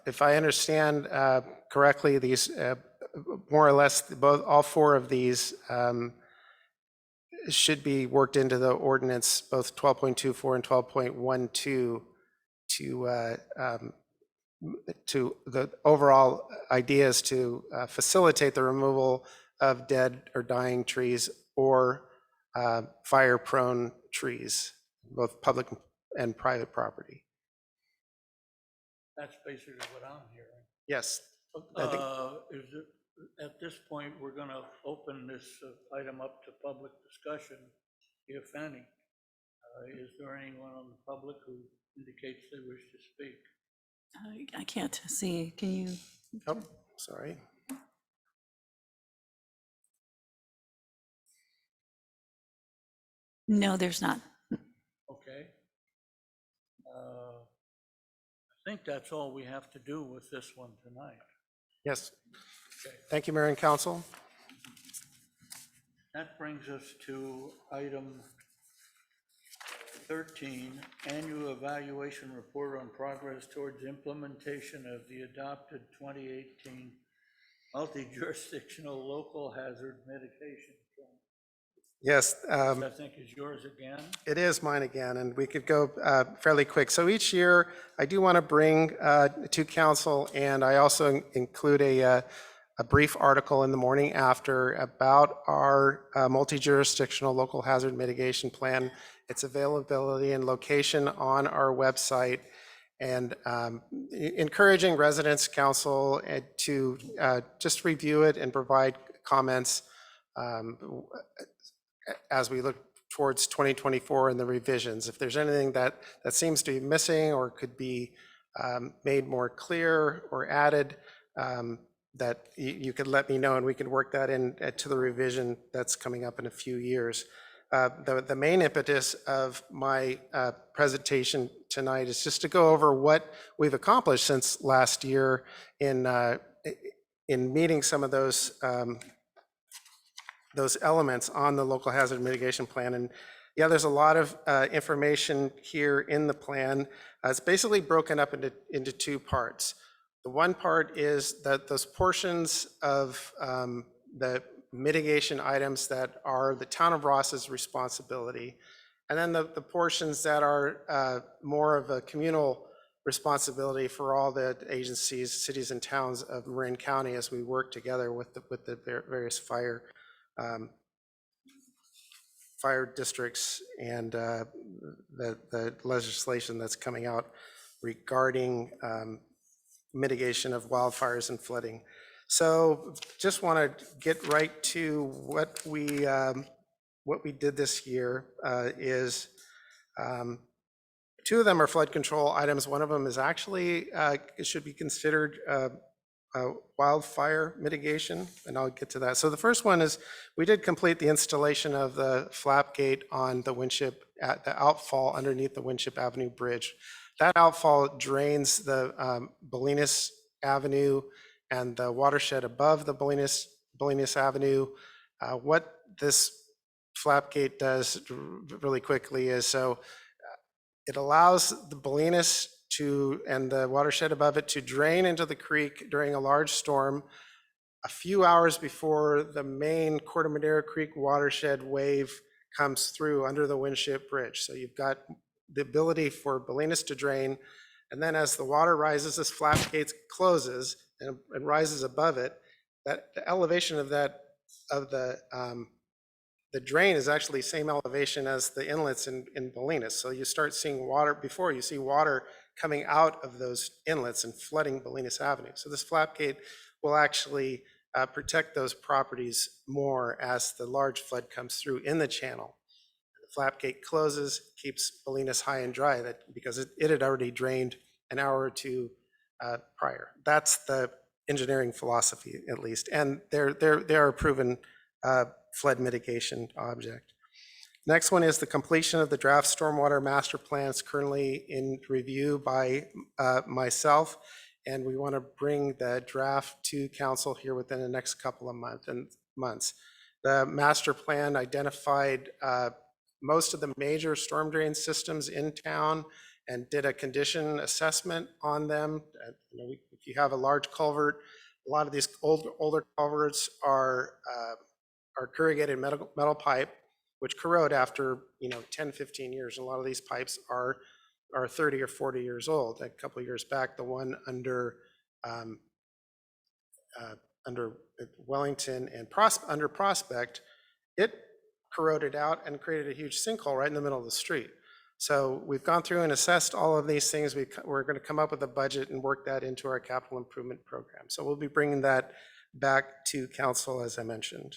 If I understand correctly, these more or less all four of these should be worked into the ordinance, both 12.24 and 12.12, to the overall ideas to facilitate the removal of dead or dying trees or fire-prone trees, both public and private property. That's basically what I'm hearing. Yes. I think- At this point, we're going to open this item up to public discussion, if any. Is there anyone on the public who indicates they wish to speak? I can't see. Can you? Oh, sorry. No, there's not. Okay. I think that's all we have to do with this one tonight. Yes. Okay. Thank you, Mayor and Council. That brings us to item 13, annual evaluation report on progress towards implementation of the adopted 2018 multi-jurisdictional local hazard mitigation plan. Yes. Which I think is yours again. It is mine again, and we could go fairly quick. So each year, I do want to bring to council, and I also include a brief article in the morning after about our multi-jurisdictional local hazard mitigation plan, its availability and location on our website, and encouraging residents, council, to just review it and provide comments as we look towards 2024 and the revisions. If there's anything that seems to be missing or could be made more clear or added, that you could let me know and we can work that in to the revision that's coming up in a few years. The main impetus of my presentation tonight is just to go over what we've accomplished since last year in meeting some of those those elements on the local hazard mitigation plan. And yeah, there's a lot of information here in the plan. It's basically broken up into two parts. The one part is that those portions of the mitigation items that are the town of Ross's responsibility, and then the portions that are more of a communal responsibility for all the agencies, cities, and towns of Marin County as we work together with the various fire districts and the legislation that's coming out regarding mitigation of wildfires and flooding. So just want to get right to what we did this year is two of them are flood control items. One of them is actually, it should be considered wildfire mitigation, and I'll get to that. So the first one is we did complete the installation of the flap gate on the Winship, at the outfall underneath the Winship Avenue Bridge. That outfall drains the Bolinas Avenue and the watershed above the Bolinas Avenue. What this flap gate does really quickly is it allows the Bolinas and the watershed above it to drain into the creek during a large storm a few hours before the main Corte Madera Creek watershed wave comes through under the Winship Bridge. So you've got the ability for Bolinas to drain, and then as the water rises, this flap gate closes and rises above it. That the elevation of the drain is actually same elevation as the inlets in Bolinas. So you start seeing water before you see water coming out of those inlets and flooding Bolinas Avenue. So this flap gate will actually protect those properties more as the large flood comes through in the channel. The flap gate closes, keeps Bolinas high and dry because it had already drained an hour or two prior. That's the engineering philosophy, at least. And they are a proven flood mitigation object. Next one is the completion of the draft stormwater master plans currently in review by myself, and we want to bring the draft to council here within the next couple of months. The master plan identified most of the major storm drain systems in town and did a condition assessment on them. If you have a large culvert, a lot of these older culverts are corrugated metal pipe, which corrode after 10, 15 years. A lot of these pipes are 30 or 40 years old. A couple of years back, the one under Wellington and under Prospect, it corroded out and created a huge sinkhole right in the middle of the street. So we've gone through and assessed all of these things. We're going to come up with a budget and work that into our capital improvement program. So we'll be bringing that back to council, as I mentioned.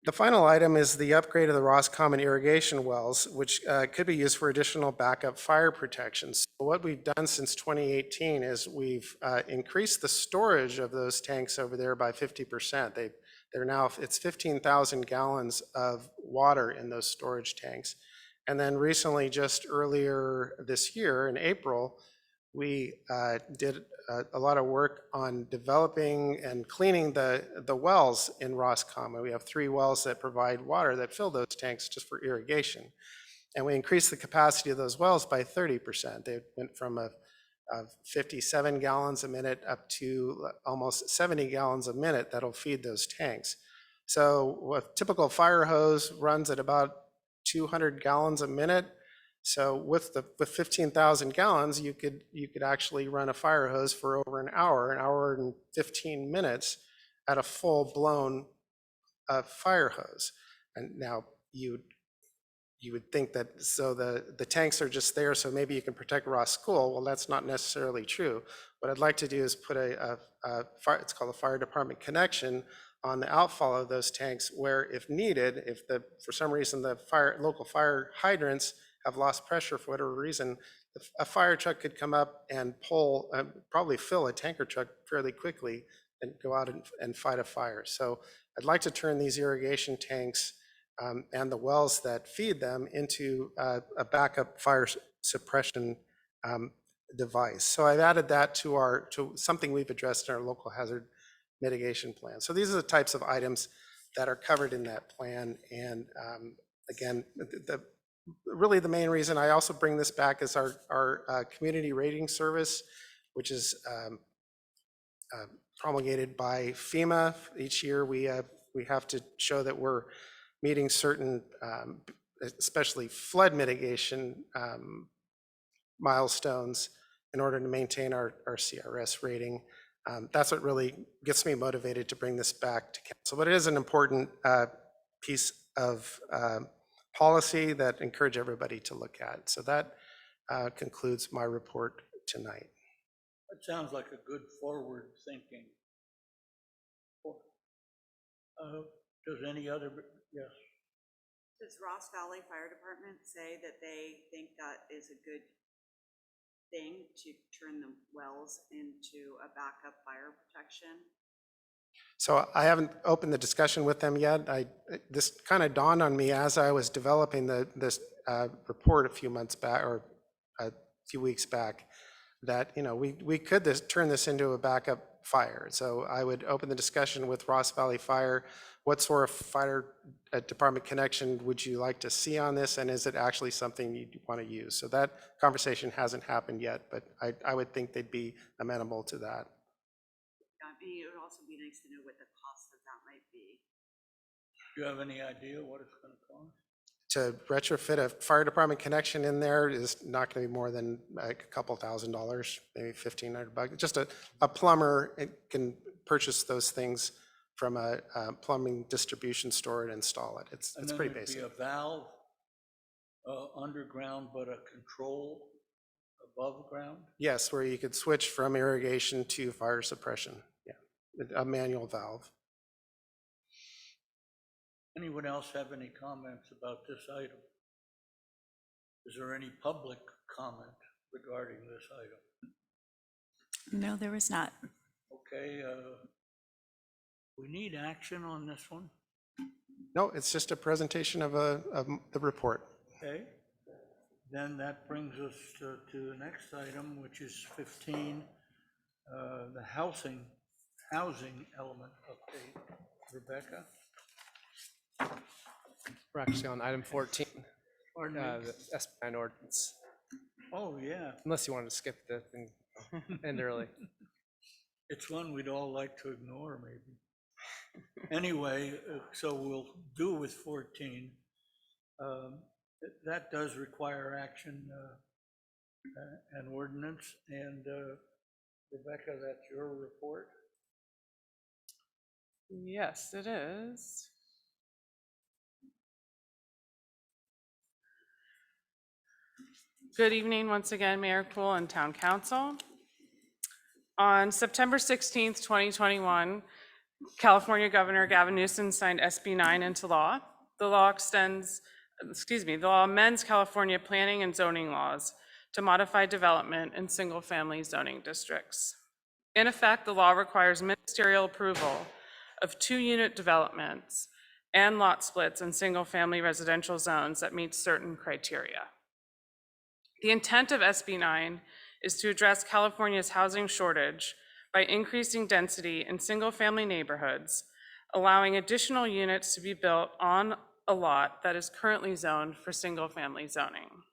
The final item is the upgrade of the Roscommon irrigation wells, which could be used for additional backup fire protection. So what we've done since 2018 is we've increased the storage of those tanks over there by 50%. They're now, it's 15,000 gallons of water in those storage tanks. And then recently, just earlier this year in April, we did a lot of work on developing and cleaning the wells in Roscommon. We have 3 wells that provide water that fill those tanks just for irrigation. And we increased the capacity of those wells by 30%. They went from a 57 gallons a minute up to almost 70 gallons a minute that'll feed those tanks. So a typical fire hose runs at about 200 gallons a minute. So with 15,000 gallons, you could actually run a fire hose for over an hour and 15 minutes at a full-blown fire hose. And now you would think that, so the tanks are just there, so maybe you can protect Ross School. Well, that's not necessarily true. What I'd like to do is put it's called a fire department connection on the outfall of those tanks, where if needed, if for some reason the local fire hydrants have lost pressure for whatever reason, a fire truck could come up and pull, probably fill a tanker truck fairly quickly and go out and fight a fire. So I'd like to turn these irrigation tanks and the wells that feed them into a backup fire suppression device. So I've added that to something we've addressed in our local hazard mitigation plan. So these are the types of items that are covered in that plan. And again, really the main reason I also bring this back is our community rating service, which is promulgated by FEMA. Each year we have to show that we're meeting certain, especially flood mitigation milestones in order to maintain our CRS rating. That's what really gets me motivated to bring this back to council. But it is an important piece of policy that I encourage everybody to look at. So that concludes my report tonight. That sounds like a good forward thinking. Does any other, yes? Does Ross Valley Fire Department say that they think that is a good thing to turn the wells into a backup fire protection? So I haven't opened the discussion with them yet. This kind of dawned on me as I was developing this report a few months back, or a few weeks back, that we could turn this into a backup fire. So I would open the discussion with Ross Valley Fire. What sort of fire department connection would you like to see on this, and is it actually something you want to use? So that conversation hasn't happened yet, but I would think they'd be amenable to that. I mean, it would also be nice to know what the cost of that might be. Do you have any idea what it's going to cost? To retrofit a fire department connection in there is not going to be more than like a couple $1,000s, maybe $1,500. Just a plumber can purchase those things from a plumbing distribution store and install it. It's pretty basic. Be a valve underground, but a control above ground? Yes, where you could switch from irrigation to fire suppression. Yeah, a manual valve. Anyone else have any comments about this item? Is there any public comment regarding this item? No, there is not. Okay, we need action on this one. No, it's just a presentation of the report. Okay, then that brings us to the next item, which is 15, the housing element update. Rebecca? We're actually on item 14, Pardon me? the SB9 ordinance, Oh, yeah. unless you wanted to skip this and end early. It's one we'd all like to ignore, maybe. Anyway, so we'll do with 14. That does require action and ordinance. And Rebecca, that's your report? Yes, it is. Good evening once again, Mayor Cool and Town Council. On September 16th, 2021, California Governor Gavin Newsom signed SB 9 into law. The law amends California planning and zoning laws to modify development in single-family zoning districts. In effect, the law requires ministerial approval of 2-unit developments and lot splits in single-family residential zones that meet certain criteria. The intent of SB 9 is to address California's housing shortage by increasing density in single-family neighborhoods, allowing additional units to be built on a lot that is currently zoned for single-family zoning.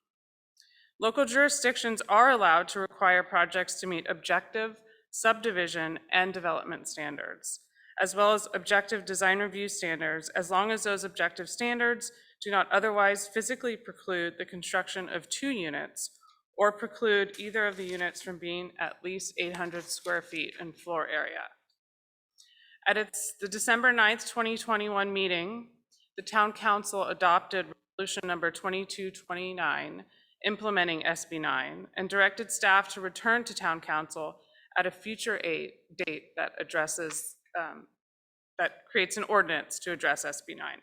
Local jurisdictions are allowed to require projects to meet objective subdivision and development standards, as well as objective design review standards, as long as those objective standards do not otherwise physically preclude the construction of 2 units or preclude either of the units from being at least 800 square feet in floor area. At the December 9th, 2021 meeting, the Town Council adopted Resolution Number 2229, implementing SB 9, and directed staff to return to Town Council at a future date that addresses, that creates an ordinance to address SB 9.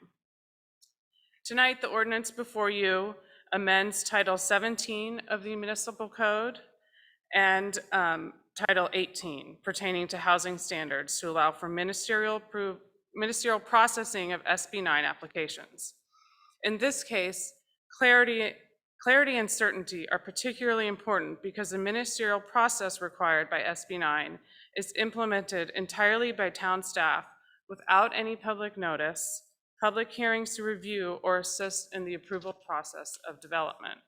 Tonight, the ordinance before you amends Title 17 of the Municipal Code and Title 18 pertaining to housing standards to allow for ministerial processing of SB 9 applications. In this case, clarity and certainty are particularly important because the ministerial process required by SB 9 is implemented entirely by town staff without any public notice, public hearings to review or assist in the approval process of development.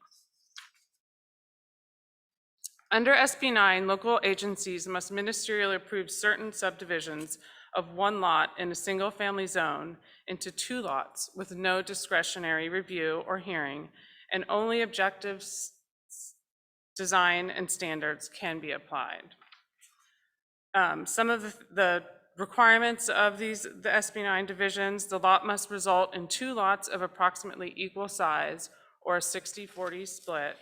Under SB 9, local agencies must ministerially approve certain subdivisions of one lot in a single-family zone into 2 lots with no discretionary review or hearing, and only objective design and standards can be applied. Some of the requirements of the SB 9 divisions: the lot must result in 2 lots of approximately equal size or a 60-40 split.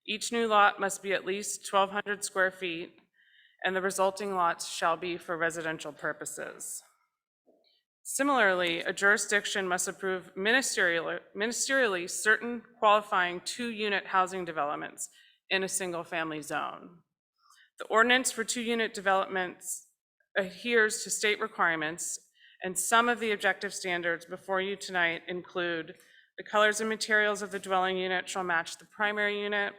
Each new lot must be at least 1,200 square feet, and the resulting lots shall be for residential purposes. Similarly, a jurisdiction must approve ministerially certain qualifying 2-unit housing developments in a single-family zone. The ordinance for 2-unit developments adheres to state requirements, and some of the objective standards before you tonight include: the colors and materials of the dwelling unit shall match the primary unit.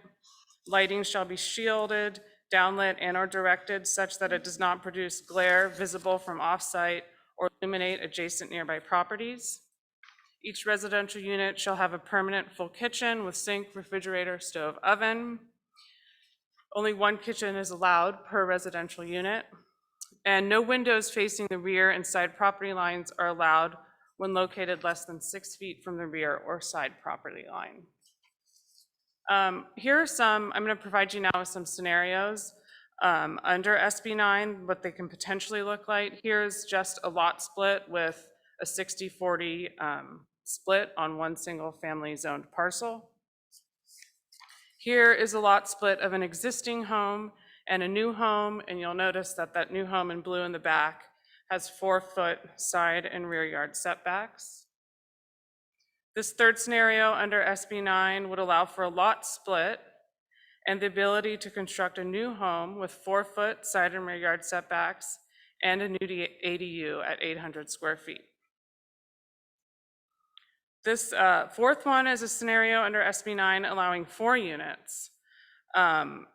Lighting shall be shielded, downlit, and/or directed such that it does not produce glare visible from off-site or illuminate adjacent nearby properties. Each residential unit shall have a permanent full kitchen with sink, refrigerator, stove, oven. Only 1 kitchen is allowed per residential unit, and no windows facing the rear and side property lines are allowed when located less than 6 feet from the rear or side property line. Here are some, I'm going to provide you now with some scenarios under SB 9, what they can potentially look like. Here's just a lot split with a 60-40 split on one single family zoned parcel. Here is a lot split of an existing home and a new home, and you'll notice that that new home in blue in the back has 4-foot side and rear yard setbacks. This third scenario under SB 9 would allow for a lot split and the ability to construct a new home with 4-foot side and rear yard setbacks and a new ADU at 800 square feet. This fourth one is a scenario under SB 9 allowing 4 units. And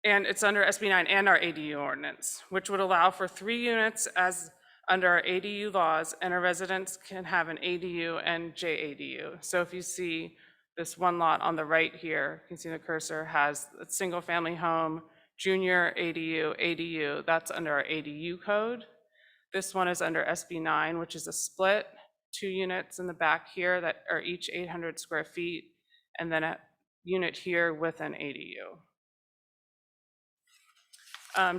it's under SB 9 and our ADU ordinance, which would allow for 3 units as under our ADU laws, and a residence can have an ADU and JADU. So if you see this one lot on the right here, you can see the cursor has a single family home, junior ADU, ADU, that's under our ADU code. This one is under SB 9, which is a split, 2 units in the back here that are each 800 square feet, and then a unit here with an ADU.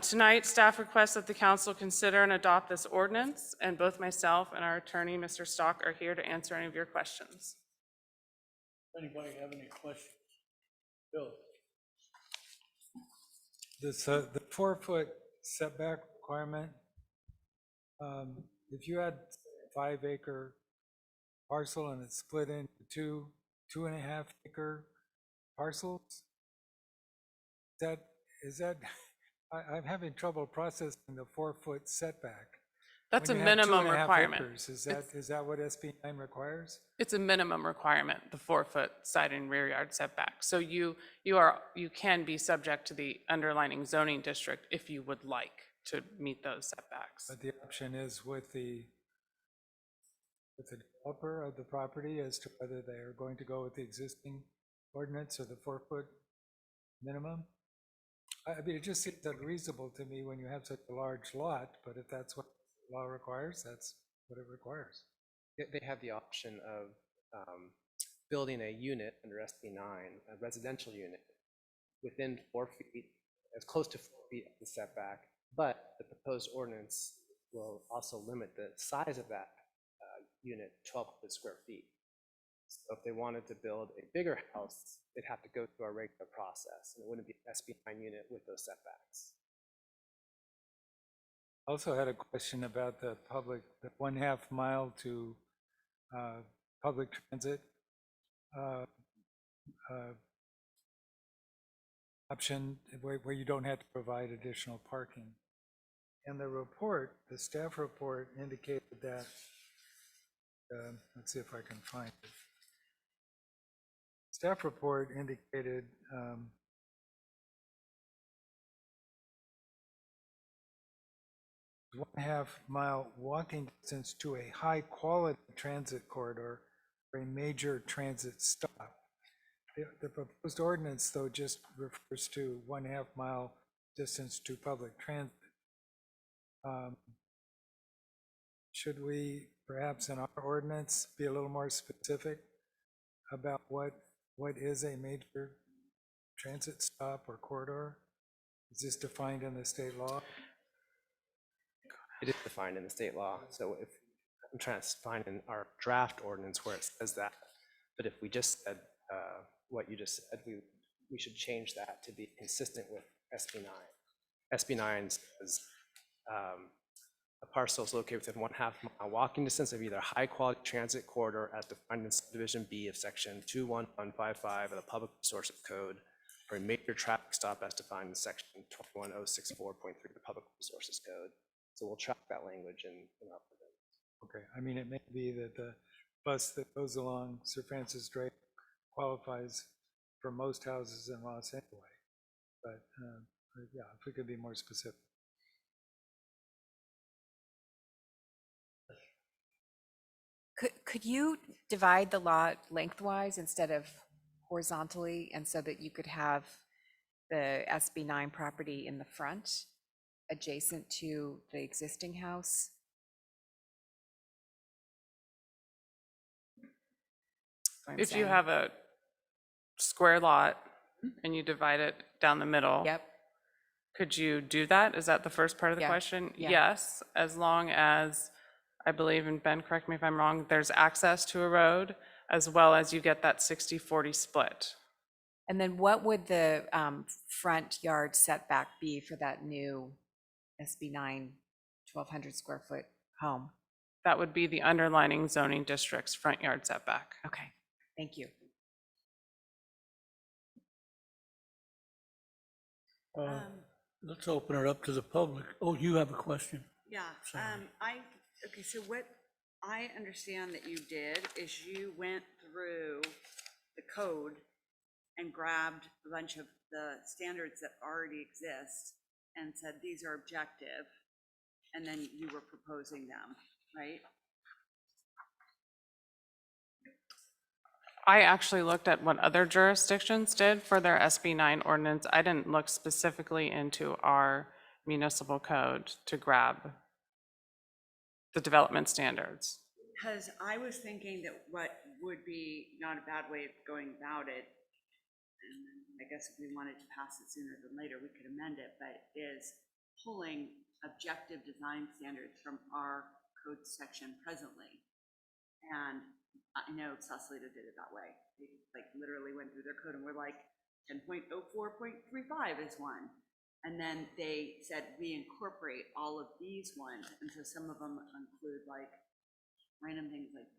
Tonight, staff requests that the council consider and adopt this ordinance, and both myself and our attorney, Mr. Stock, are here to answer any of your questions. Anybody have any questions? Bill? This, the 4-foot setback requirement, if you had 5-acre parcel and it's split into 2.5-acre parcels, is that I'm having trouble processing the 4-foot setback. That's a When you have minimum 2.5 requirement. acres, is that what SB 9 requires? It's a minimum requirement, the 4-foot side and rear yard setback. So you can be subject to the underlining zoning district if you would like to meet those setbacks. But the option is with the developer of the property as to whether they are going to go with the existing ordinance or the 4-foot minimum. I mean, it just seems unreasonable to me when you have such a large lot, but if that's what law requires, that's what it requires. They have the option of building a unit under SB 9, a residential unit, within 4 feet, as close to 4 feet of the setback, but the proposed ordinance will also limit the size of that unit 1,200 square feet. So if they wanted to build a bigger house, they'd have to go through our regular process, and it wouldn't be an SB 9 unit with those setbacks. Also had a question about the 1/2 mile to public transit option where you don't have to provide additional parking. And the report, the staff report indicated that, let's see if I can find it. Staff report indicated 1/2 mile walking distance to a high-quality transit corridor or a major transit stop. The proposed ordinance, though, just refers to 1/2 mile distance to public transit. Should we perhaps in our ordinance be a little more specific about what is a major transit stop or corridor? Is this defined in the state law? It is defined in the state law, so if, I'm trying to find in our draft ordinance where it says that, but if we just said what you just said, we should change that to be consistent with SB 9. SB 9 says a parcel is located within 1/2 mile walking distance of either high-quality transit corridor as defined in subdivision B of section 21155 of the Public Resources Code, or a major traffic stop as defined in section 21064.3 of the Public Resources Code. So we'll track that language in our ordinance. Okay, I mean, it may be that the bus that goes along Sir Francis Drake qualifies for most houses in Ross anyway, but yeah, if we could be more specific. Could you divide the lot lengthwise instead of horizontally, and so that you could have the SB 9 property in the front, adjacent to the existing house? That's what I'm If you saying. have a square lot and you divide it down the middle. Yep. Could you do that? Is that the first part of the Yeah, question? yeah. Yes, as long as, I believe, and Ben, correct me if I'm wrong, there's access to a road, as well as you get that 60-40 split. And then what would the front yard setback be for that new SB 9 1,200 square foot home? That would be the underlining zoning district's front yard setback. Okay, thank you. Let's open it up to the public. Oh, you have a question? Yeah, okay, so what I understand that you did is you went through the code and grabbed a bunch of the standards that already exist and said, these are objective, and then you were proposing them, right? I actually looked at what other jurisdictions did for their SB 9 ordinance. I didn't look specifically into our municipal code to grab the development standards. Because I was thinking that what would be not a bad way of going about it, and I guess if we wanted to pass it sooner than later, we could amend it, but is pulling objective design standards from our code section presently. And I know Sausalito did it that way. They like literally went through their code and were like 10.04.35 is one. And then they said, we incorporate all of these ones. And so some of them include like random things like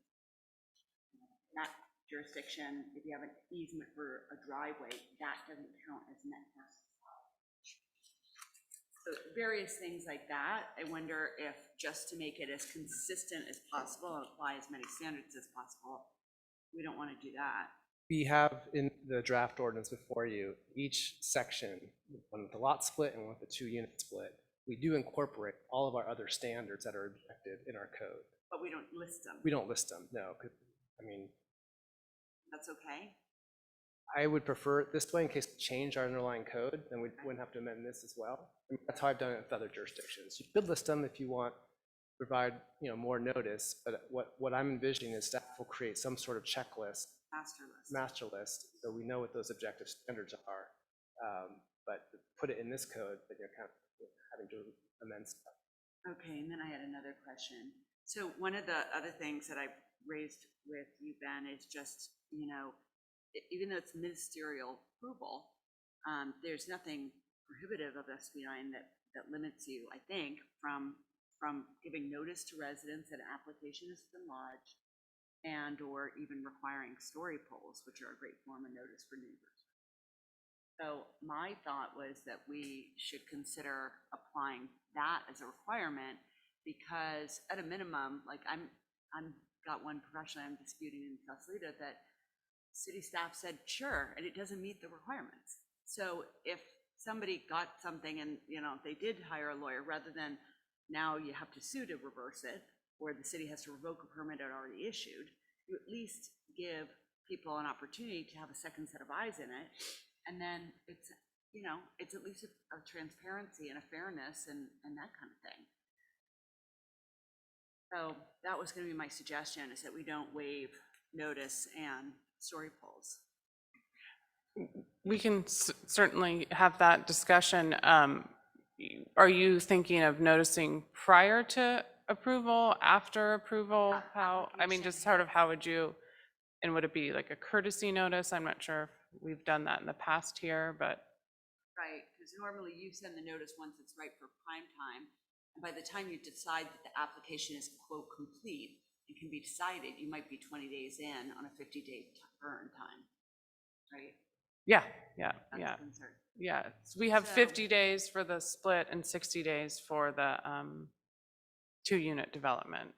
that jurisdiction, if you have an easement for a driveway, that doesn't count as net cost. So various things like that. I wonder if just to make it as consistent as possible and apply as many standards as possible, we don't want to do that. We have in the draft ordinance before you, each section, one with the lot split and one with the 2-unit split, we do incorporate all of our other standards that are objective in our code. But we don't list them. We don't list them, no, 'cause, I mean, That's okay? I would prefer it this way in case we change our underlying code, then we wouldn't have to amend this as well. I mean, that's how I've done it with other jurisdictions. You could list them if you want, provide, more notice, but what I'm envisioning is staff will create some sort of checklist, master list, so we know what those objective standards are. But put it in this code, but you're kind of having to amend stuff. Okay, and then I had another question. So one of the other things that I raised with you, Ben, is just, even though it's ministerial approval, there's nothing prohibitive of SB 9 that limits you, I think, from giving notice to residents that an application has been lodged and or even requiring story polls, which are a great form of notice for neighbors. So my thought was that we should consider applying that as a requirement, because at a minimum, like I'm got one professionally I'm disputing in Sausalito that city staff said, sure, and it doesn't meet the requirements. So if somebody got something and, they did hire a lawyer rather than now you have to sue to reverse it, or the city has to revoke a permit it already issued. You at least give people an opportunity to have a second set of eyes in it. And then it's, you know, it's at least a transparency and a fairness and that kind of thing. So that was gonna be my suggestion, is that we don't waive notice and story polls. We can certainly have that discussion. Are you thinking of noticing prior to approval, after approval? How, I mean, just sort of how would you, and would it be like a courtesy notice? I'm not sure if we've done that in the past here, but. Right, because normally you send the notice once it's right for prime time. And by the time you decide that the application is quote complete, it can be decided, you might be 20 days in on a 50-day burn time, right? Yeah. That's a concern. Yeah, so we have So- 50 days for the split and 60 days for the 2-unit development.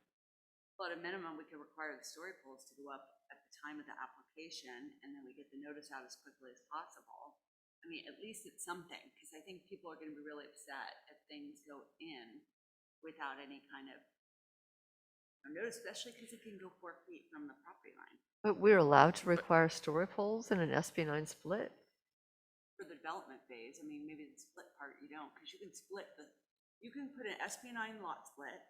Well, at a minimum, we could require the story polls to go up at the time of the application, and then we get the notice out as quickly as possible. I mean, at least it's something, because I think people are gonna be really upset if things go in without any kind of notice, especially because it can go 4 feet from the property line. But we're allowed to require story polls in an SB9 split? For the development phase, I mean, maybe the split part you don't, because you can split you can put an SB9 lot split,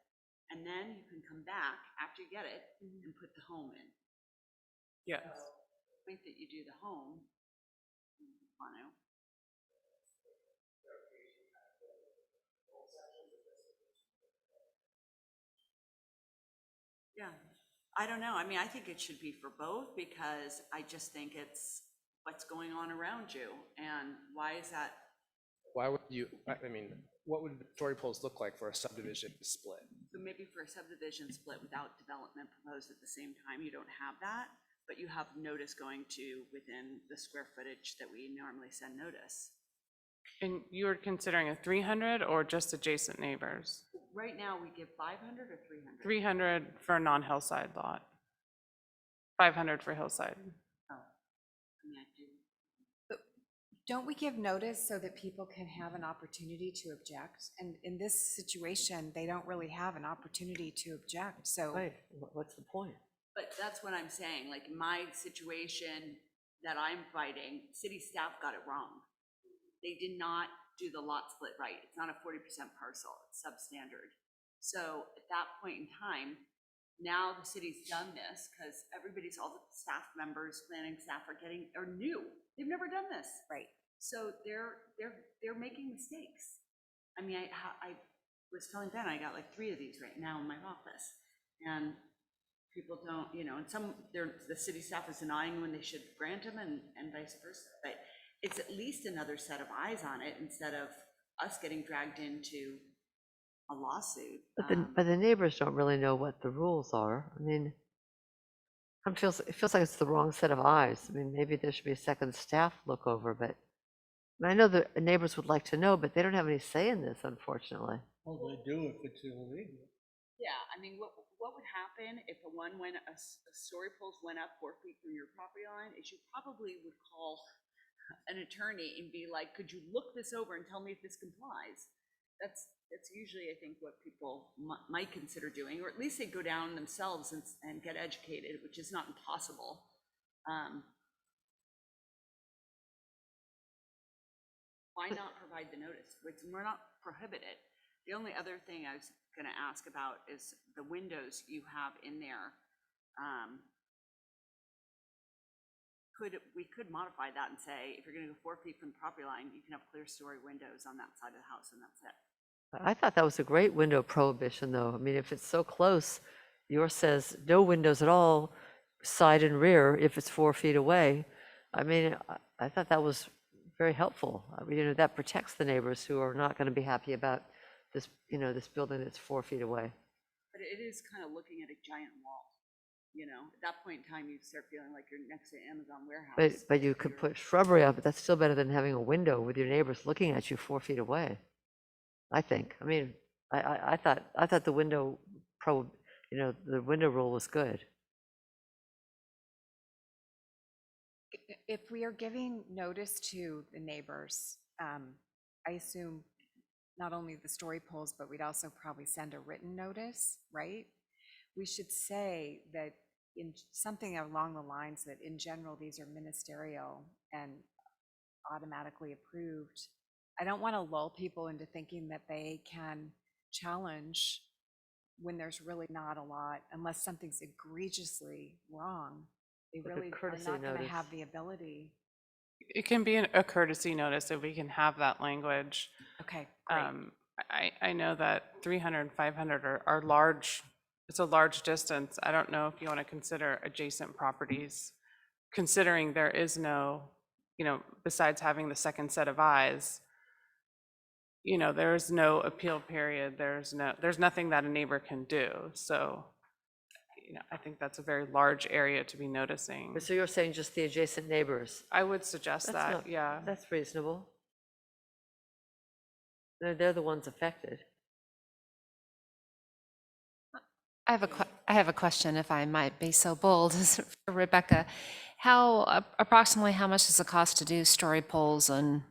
and then you can come back after you get it and put the home in. Yes. I think that you do the home, Mono. Yeah, I don't know. I mean, I think it should be for both, because I just think it's what's going on around you, and why is that? Why would you, I mean, what would the story polls look like for a subdivision split? So maybe for a subdivision split without development proposed at the same time, you don't have that, but you have notice going to within the square footage that we normally send notice. And you're considering a 300 or just adjacent neighbors? Right now, we give 500 or 300? 300 for a non-hillside lot. 500 for hillside. Oh, I mean, I do. Don't we give notice so that people can have an opportunity to object? And in this situation, they don't really have an opportunity to object, so. Right, what's the point? But that's what I'm saying, like in my situation that I'm fighting, city staff got it wrong. They did not do the lot split right. It's not a 40% parcel, it's substandard. So at that point in time, now the city's done this because all the staff members, planning staff are new. They've never done this. Right. So they're making mistakes. I mean, I was telling Ben, I got like 3 of these right now in my office, and people don't, you know, and the city staff is denying when they should grant them, and vice versa. But it's at least another set of eyes on it instead of us getting dragged into a lawsuit. But the neighbors don't really know what the rules are. I mean, it feels like it's the wrong set of eyes. I mean, maybe there should be a second staff look over, but I know the neighbors would like to know, but they don't have any say in this, unfortunately. Well, they do if it's illegal. Yeah, I mean, what would happen if a story poles went up 4 feet from your property line is you probably would call an attorney and be like, could you look this over and tell me if this complies? That's usually, I think, what people might consider doing, or at least they go down themselves and get educated, which is not impossible. Why not provide the notice? We're not prohibited. The only other thing I was going to ask about is the windows you have in there. We could modify that and say, if you're going to go 4 feet from the property line, you can have clear story windows on that side of the house, and that's it. I thought that was a great window prohibition, though. I mean, if it's so close, yours says no windows at all, side and rear, if it's 4 feet away. I mean, I thought that was very helpful. I mean, you know, that protects the neighbors who are not going to be happy about this, you know, this building that's 4 feet away. But it is kind of looking at a giant wall. You know, at that point in time, you start feeling like you're next to Amazon warehouse. But you could put shrubbery up, but that's still better than having a window with your neighbors looking at you 4 feet away, I think. I mean, I thought the window the window rule was good. If we are giving notice to the neighbors, I assume not only the story polls, but we'd also probably send a written notice, right? We should say that in something along the lines that in general, these are ministerial and automatically approved. I don't want to lull people into thinking that they can challenge when there's really not a lot, unless something's egregiously wrong. They Like a really are courtesy not going to notice. have the ability. It can be a courtesy notice if we can have that language. Okay, great. I know that 300, 500 are large, it's a large distance. I don't know if you want to consider adjacent properties, considering there is no, besides having the second set of eyes, there is no appeal period. There's nothing that a neighbor can do. So, I think that's a very large area to be noticing. So you're saying just the adjacent neighbors? I would suggest That's that, not- yeah. That's reasonable. They're the ones affected. I have a question, if I might be so bold, for Rebecca. Approximately how much does it cost to do story polls and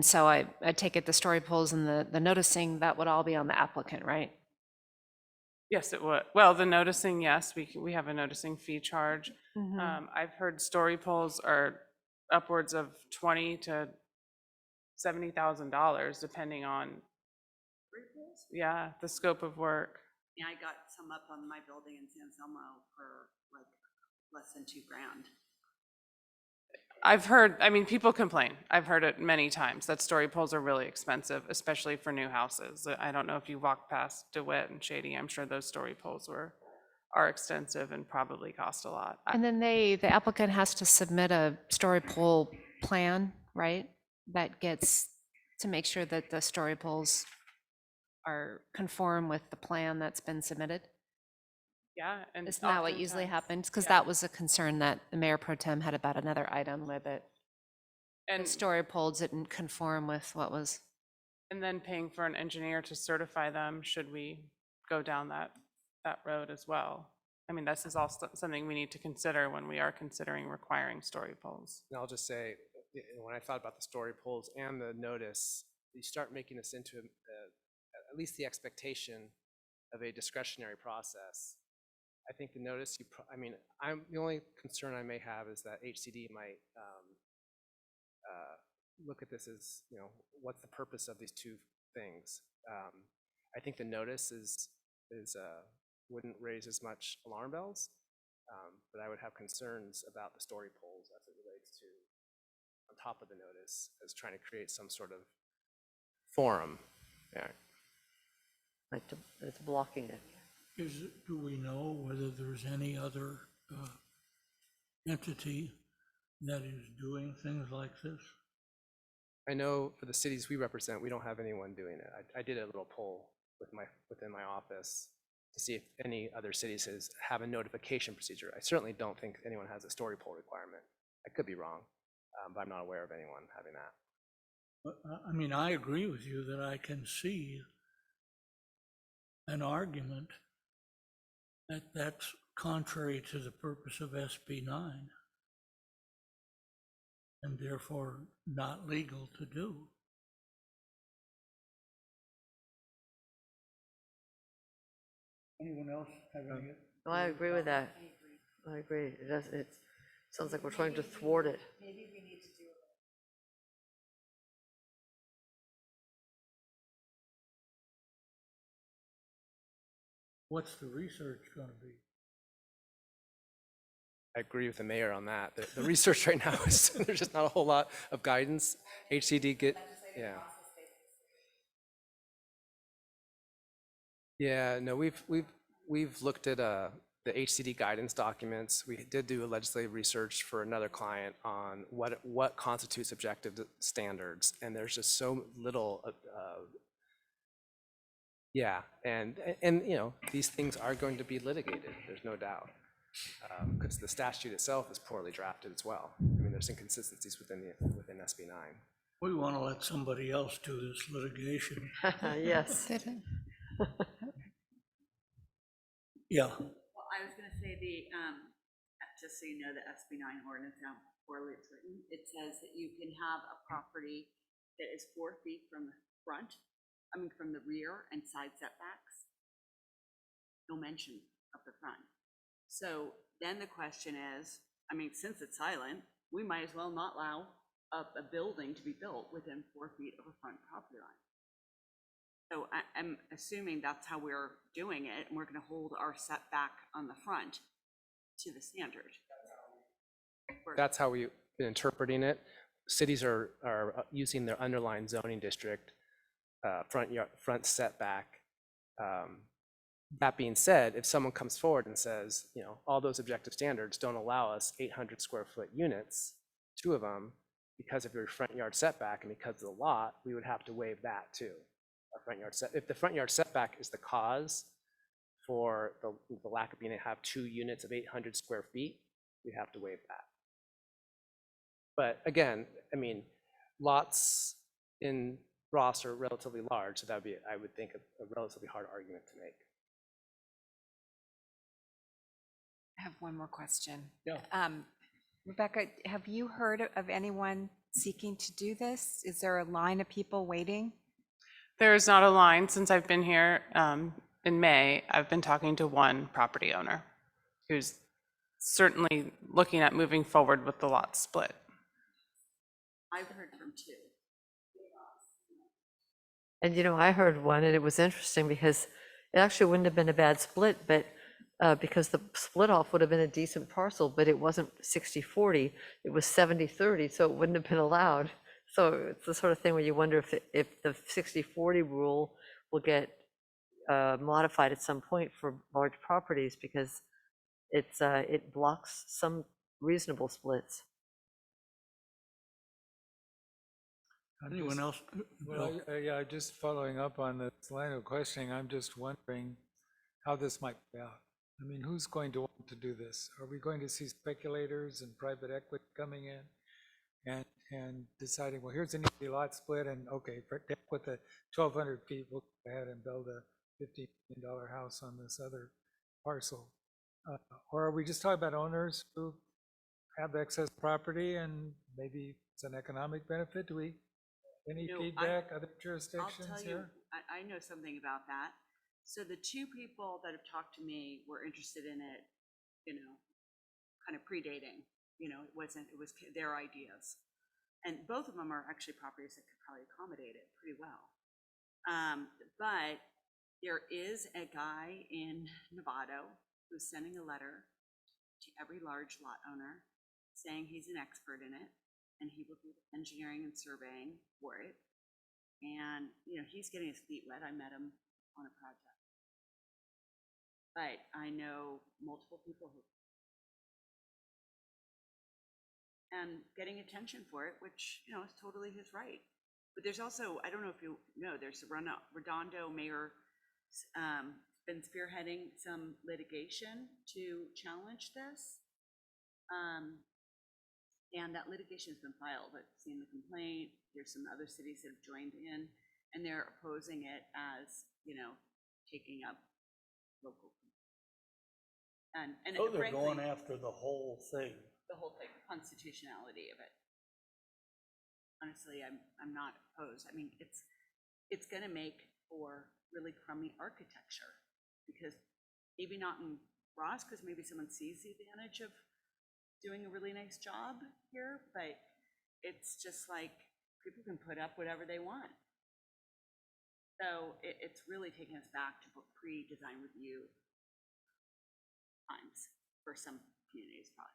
so I take it the story polls and the noticing, that would all be on the applicant, right? Yes, it would. Well, the noticing, yes, we have a noticing fee charge. Mhm. I've heard story polls are upwards of $20,000 to $70,000, depending on, yeah, the scope of work. Yeah, I got some up on my building in San Selmo for like less than $2,000. I've heard, people complain. I've heard it many times that story polls are really expensive, especially for new houses. I don't know if you walk past DeWitt and Shady, I'm sure those story polls are extensive and probably cost a lot. And then the applicant has to submit a story poll plan, right? That gets to make sure that the story polls are conform with the plan that's been submitted. Yeah, and Isn't that what usually oftentimes- happens? Because yeah. that was a concern that the Mayor Pro Tem had about another item with it. The And story polls didn't conform with what was. And then paying for an engineer to certify them, should we go down that road as well? This is all something we need to consider when we are considering requiring story polls. And I'll just say, when I thought about the story polls and the notice, you start making this into at least the expectation of a discretionary process. I think the notice, the only concern I may have is that HCD might look at this as, what's the purpose of these two things? I think the notice wouldn't raise as much alarm bells, but I would have concerns about the story polls as it relates to, on top of the notice, as trying to create some sort of forum. Yeah. Like it's blocking it. Do we know whether there's any other entity that is doing things like this? I know for the cities we represent, we don't have anyone doing it. I did a little poll within my office to see if any other cities have a notification procedure. I certainly don't think anyone has a story poll requirement. I could be wrong, but I'm not aware of anyone having that. I agree with you that I can see an argument that that's contrary to the purpose of SB 9 and therefore not legal to do. Anyone else have any? No, I agree with that. I agree. It sounds like we're trying to thwart it. Maybe we need to do What's the research going to be? I agree with the mayor on that. The research right now is, there's just not a whole lot of guidance. HCD yeah. Yeah, no, we've looked at the HCD guidance documents. We did do a legislative research for another client on what constitutes objective standards, and there's just so little. Yeah, and these things are going to be litigated. There's no doubt, because the statute itself is poorly drafted as well. There's inconsistencies within SB 9. We want to let somebody else do this litigation. Yes. Yeah. Well, I was going to say just so you know, the SB 9 ordinance now poorly it's written. It says that you can have a property that is 4 feet from the front, from the rear and side setbacks. No mention of the front. So then the question is, since it's silent, we might as well not allow a building to be built within 4 feet of a front property line. So I'm assuming that's how we're doing it, and we're gonna hold our setback on the front to the standard. That's how we've been interpreting it. Cities are using their underlying zoning district front setback. That being said, if someone comes forward and says, all those objective standards don't allow us 800 square foot units, 2 of them, because of your front yard setback and because of the lot, we would have to waive that too. If the front yard setback is the cause for the lack of being able to have 2 units of 800 square feet, we have to waive that. But again, lots in Ross are relatively large, so that would be, I would think, a relatively hard argument to make. I have one more question. Yeah. Rebecca, have you heard of anyone seeking to do this? Is there a line of people waiting? There is not a line. Since I've been here in May, I've been talking to one property owner who's certainly looking at moving forward with the lot split. I've heard from 2. And I heard one, and it was interesting because it actually wouldn't have been a bad split, but because the split off would have been a decent parcel, but it wasn't 60-40, it was 70-30, so it wouldn't have been allowed. So it's the sort of thing where you wonder if the 60-40 rule will get modified at some point for large properties, because it blocks some reasonable splits. Anyone else? Well, yeah, just following up on this line of questioning, I'm just wondering how this might play out. Who's going to want to do this? Are we going to see speculators and private equity coming in and deciding, well, here's an easy lot split, and okay, with the 1,200 feet, we'll go ahead and build a $50 million house on this other parcel? Or are we just talking about owners who have excess property and maybe it's an economic benefit? Do we, any feedback, other jurisdictions I'll tell here? you, I know something about that. So the 2 people that have talked to me were interested in it, kind of predating, it was their ideas. And both of them are actually properties that could probably accommodate it pretty well. But there is a guy in Novato who's sending a letter to every large lot owner saying he's an expert in it, and he will do the engineering and surveying for it. And, he's getting his feet wet. I met him on a project. But I know multiple people who, and getting attention for it, which, is totally his right. But there's also, I don't know if you know, there's Redondo mayor been spearheading some litigation to challenge this. And that litigation has been filed. I've seen the complaint. There's some other cities that have joined in, and they're opposing it as, taking up local. And So they're frankly, going after the whole thing. the whole thing, constitutionality of it. Honestly, I'm not opposed. It's gonna make for really crummy architecture, because maybe not in Ross, because maybe someone sees the advantage of doing a really nice job here, but it's just like people can put up whatever they want. So it's really taking us back to pre-design review times for some communities, probably.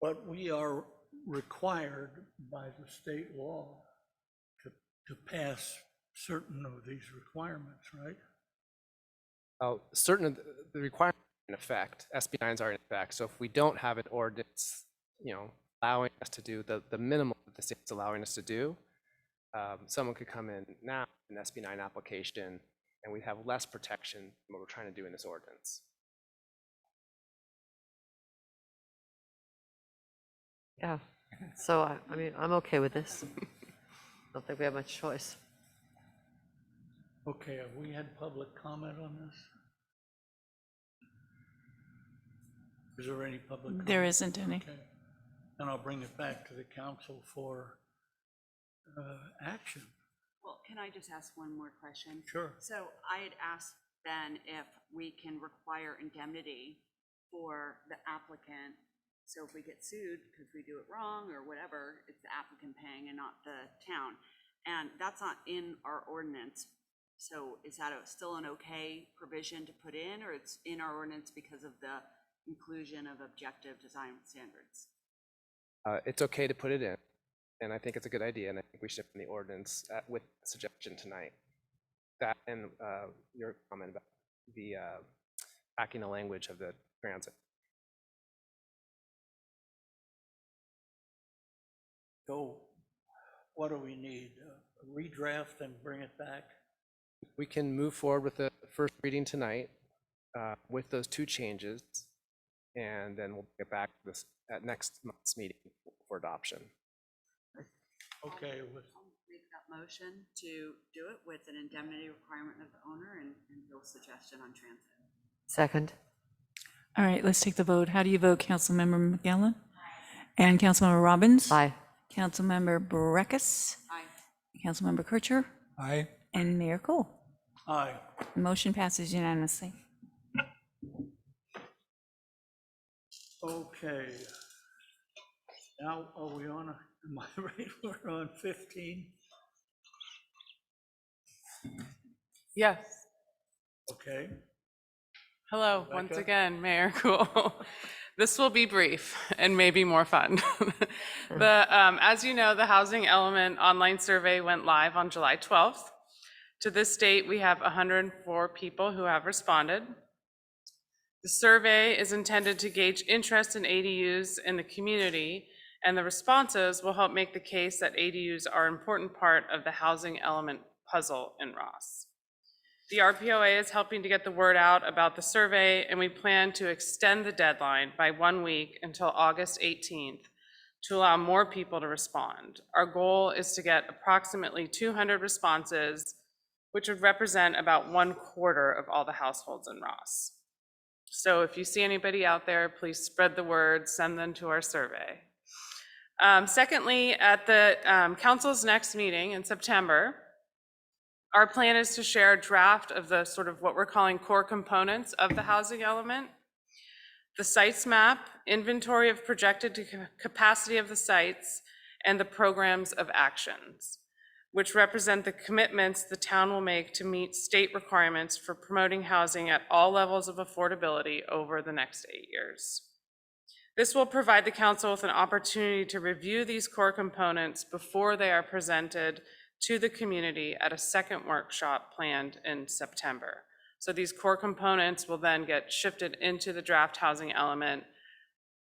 But we are required by the state law to pass certain of these requirements, right? Certain of the requirements are in effect, SB 9s are in effect. So if we don't have an ordinance, allowing us to do the minimum that the state's allowing us to do, someone could come in now, an SB 9 application, and we have less protection than what we're trying to do in this ordinance. Yeah, so I'm okay with this. Don't think we have much choice. Okay, have we had public comment on this? Is there any public comment? There isn't any. Okay. And I'll bring it back to the council for action. Well, can I just ask one more question? Sure. So I had asked Ben if we can require indemnity for the applicant. So if we get sued because we do it wrong or whatever, it's the applicant paying and not the town. And that's not in our ordinance. So is that still an okay provision to put in, or it's in our ordinance because of the inclusion of objective design standards? It's okay to put it in, and I think it's a good idea, and I think we should put in the ordinance with suggestion tonight. That and your comment about the backing the language of the transit. So what do we need? A redraft and bring it back? We can move forward with the first reading tonight with those two changes, and then we'll get back to this at next month's meeting for adoption. Okay. I'll make that motion to do it with an indemnity requirement of the owner and Bill's suggestion on transit. Second. All right, let's take the vote. How do you vote, Councilmember McGowan? And Councilmember Robbins? Aye. Councilmember Breckus? Aye. Councilmember Kircher? Aye. And Mayor Cole? Aye. The motion passes unanimously. Okay. Now, are we on, am I right? We're on 15? Yes. Okay. Hello, once Rebecca? again, Mayor Cool. This will be brief and maybe more fun. As you know, the Housing Element online survey went live on July 12th. To this date, we have 104 people who have responded. The survey is intended to gauge interest in ADUs in the community, and the responses will help make the case that ADUs are an important part of the housing element puzzle in Ross. The RPOA is helping to get the word out about the survey, and we plan to extend the deadline by 1 week until August 18th to allow more people to respond. Our goal is to get approximately 200 responses, which would represent about 1/4 of all the households in Ross. So if you see anybody out there, please spread the word, send them to our survey. Secondly, at the council's next meeting in September, our plan is to share a draft of the sort of what we're calling core components of the housing element, the sites map, inventory of projected capacity of the sites, and the programs of actions, which represent the commitments the town will make to meet state requirements for promoting housing at all levels of affordability over the next 8 years. This will provide the council with an opportunity to review these core components before they are presented to the community at a second workshop planned in September. So these core components will then get shifted into the draft housing element.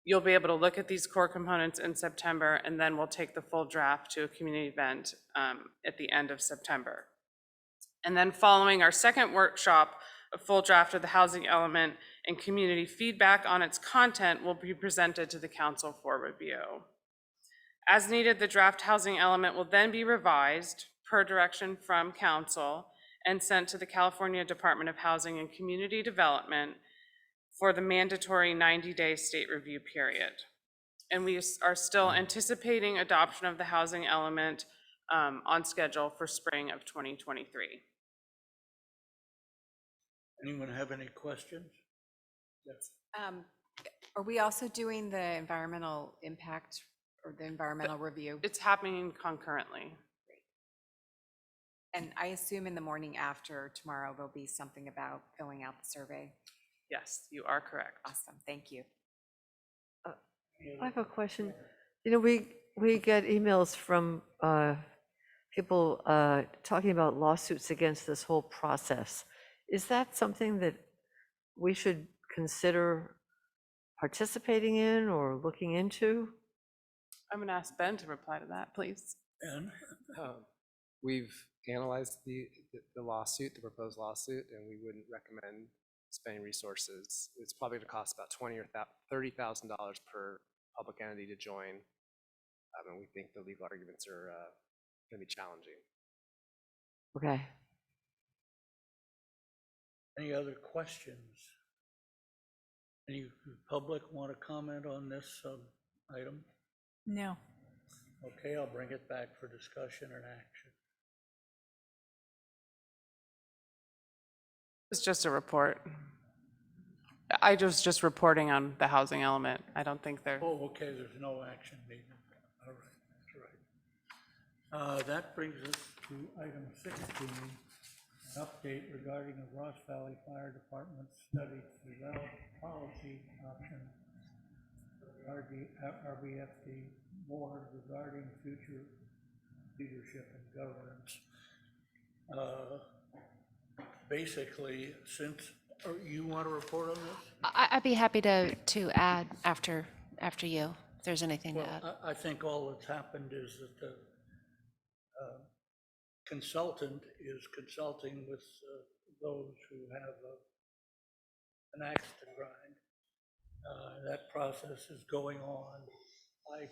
You'll be able to look at these core components in September, and then we'll take the full draft to a community event at the end of September. And then following our second workshop, a full draft of the housing element and community feedback on its content will be presented to the council for review. As needed, the draft housing element will then be revised per direction from council and sent to the California Department of Housing and Community Development for the mandatory 90-day state review period. And we are still anticipating adoption of the housing element on schedule for spring of 2023. Anyone have any questions? Yes. Are we also doing the environmental impact or the environmental review? It's happening concurrently. And I assume in the morning after tomorrow, there'll be something about filling out the survey. Yes, you are correct. Awesome, thank you. I have a question. You know, we get emails from people talking about lawsuits against this whole process. Is that something that we should consider participating in or looking into? I'm going to ask Ben to reply to that, please. Ben? We've analyzed the lawsuit, the proposed lawsuit, and we wouldn't recommend spending resources. It's probably going to cost about $20,000 or $30,000 per public entity to join, and we think the legal arguments are going to be challenging. Okay. Any other questions? Any public want to comment on this item? No. Okay, I'll bring it back for discussion and action. It's just a report. I was just reporting on the housing element. I don't think there. Oh, okay, there's no action needed. All right, that's right. That brings us to item 16, an update regarding the Ross Valley Fire Department study to develop policy options for the RBFD board regarding future leadership and governance. Basically, since, or you want to report on this? I'd be happy to add after you, if there's anything to add. Well, I think all that's happened is that the consultant is consulting with those who have an axe to grind. That process is going on. I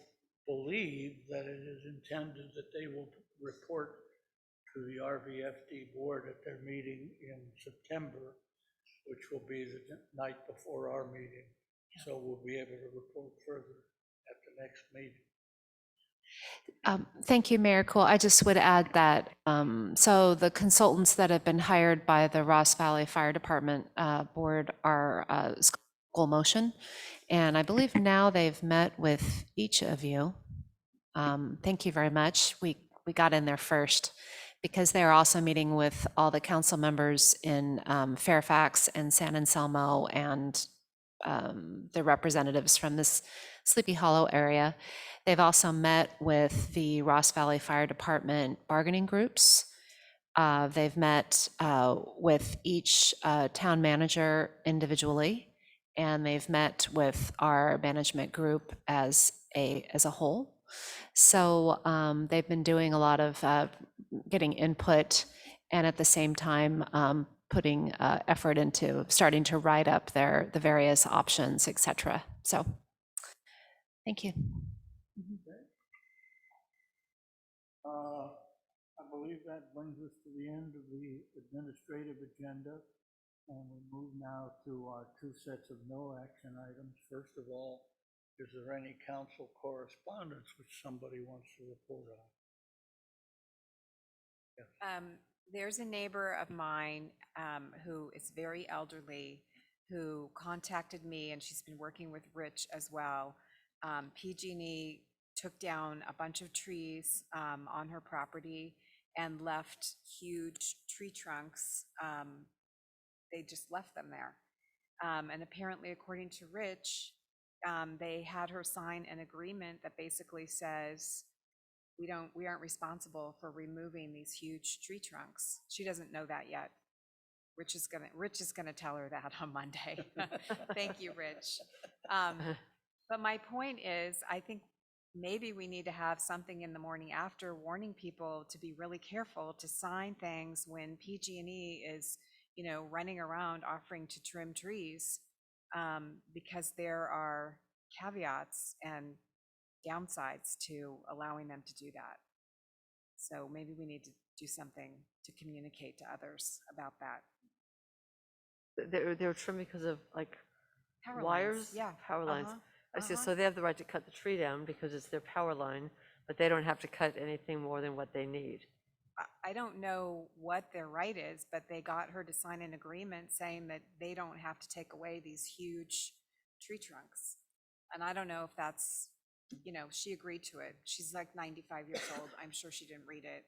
believe that it is intended that they will report to the RVFD board at their meeting in September, which will be the night before our meeting. So we'll be able to report further at the next meeting. Thank you, Mayor Cool. I just would add that, so the consultants that have been hired by the Ross Valley Fire Department Board are School Motion, and I believe now they've met with each of you. Thank you very much. We got in there first because they're also meeting with all the council members in Fairfax and San Anselmo and the representatives from this Sleepy Hollow area. They've also met with the Ross Valley Fire Department bargaining groups. They've met with each town manager individually, and they've met with our management group as a whole. So they've been doing a lot of getting input, and at the same time putting effort into starting to write up the various options, et cetera. So thank you. I believe that brings us to the end of the administrative agenda, and we move now to our two sets of no action items. First of all, is there any council correspondence which somebody wants to report on? Yes. There's a neighbor of mine who is very elderly, who contacted me, and she's been working with Rich as well. PG&E took down a bunch of trees on her property and left huge tree trunks. They just left them there. And apparently, according to Rich, they had her sign an agreement that basically says, we aren't responsible for removing these huge tree trunks. She doesn't know that yet. Rich is gonna tell her that on Monday. Thank you, Rich. But my point is, I think maybe we need to have something in the morning after warning people to be really careful to sign things when PG&E is, running around offering to trim trees, because there are caveats and downsides to allowing them to do that. So maybe we need to do something to communicate to others about that. They were trimmed because of like Power lines, wires? yeah. Power lines. I see, uh-huh. so they have the right to cut the tree down because it's their power line, but they don't have to cut anything more than what they need. I don't know what their right is, but they got her to sign an agreement saying that they don't have to take away these huge tree trunks. And I don't know if that's, she agreed to it. She's like 95 years old. I'm sure she didn't read it.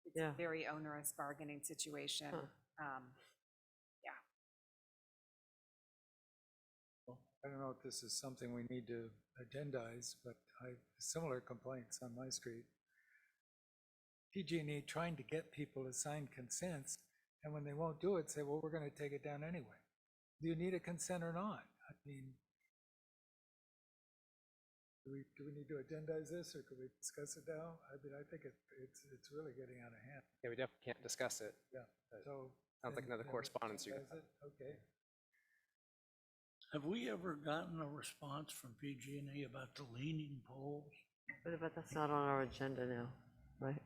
It's Yeah. a very onerous bargaining situation. Yeah. I don't know if this is something we need to agendize, but I have similar complaints on my street. PG&E trying to get people to sign consents, and when they won't do it, say, well, we're going to take it down anyway. Do you need a consent or not? I mean, do we need to agendize this, or could we discuss it now? I mean, I think it's really getting out of hand. Yeah, we definitely can't discuss it. Yeah. So Sounds like another correspondence you got. Okay. Have we ever gotten a response from PG&E about the leaning poles? But that's not on our agenda now, right?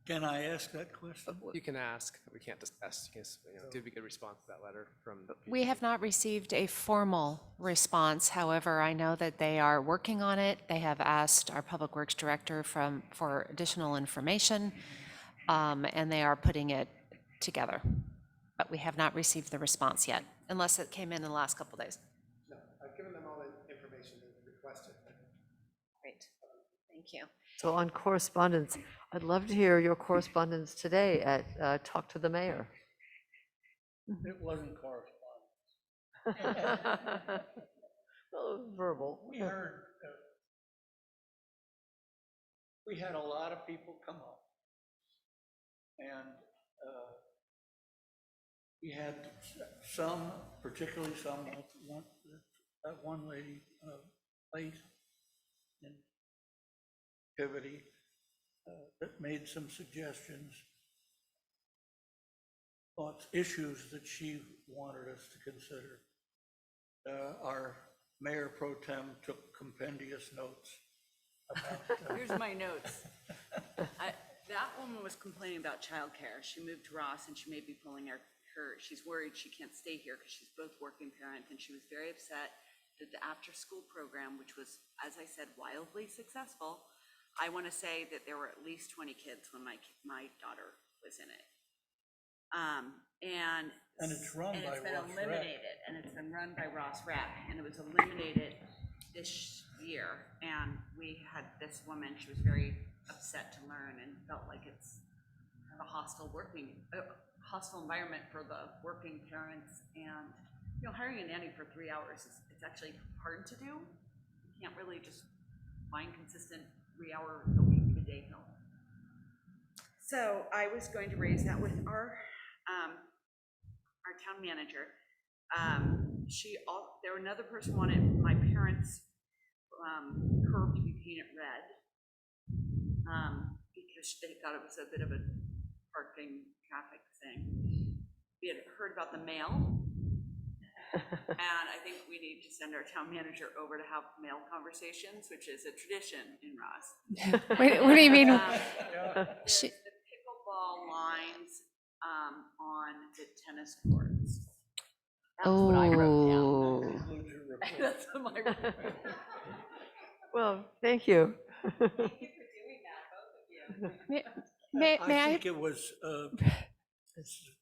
Can I ask that question? You can ask, we can't discuss. You can, did we get a response to that letter from? We have not received a formal response. However, I know that they are working on it. They have asked our Public Works Director for additional information, and they are putting it together. But we have not received the response yet, unless it came in the last couple days. No, I've given them all the information they requested. Great, thank you. So on correspondence, I'd love to hear your correspondence today at Talk to the Mayor. It wasn't correspondence. Well, verbal. We heard, we had a lot of people come up. And we had some, particularly some, that one lady, late in activity, that made some suggestions, thoughts, issues that she wanted us to consider. Our Mayor Pro Tem took compendious notes about. Here's my notes. That woman was complaining about childcare. She moved to Ross and she may be pulling her, she's worried she can't stay here because she's both working parent, and she was very upset that the after-school program, which was, as I said, wildly successful. I want to say that there were at least 20 kids when my daughter was in it. And it's run by been Ross Rec. eliminated, and it's been run by Ross Rec, and it was eliminated this year. And we had this woman, she was very upset to learn and felt like it's kind of a hostile environment for the working parents. And hiring a nanny for 3 hours it's actually hard to do. You can't really just find consistent 3-hour a week midday help. So I was going to raise that with our town manager. There another person wanted my parents' curb to be painted red because they thought it was a bit of a parking traffic thing. We had heard about the mail. And I think we need to send our town manager over to have mail conversations, which is a tradition in Ross. What do you mean? The pickleball lines on the tennis courts. That's what I wrote down. That's what I wrote down. Well, thank you. Thank you for doing that, both of you. May I I? think it was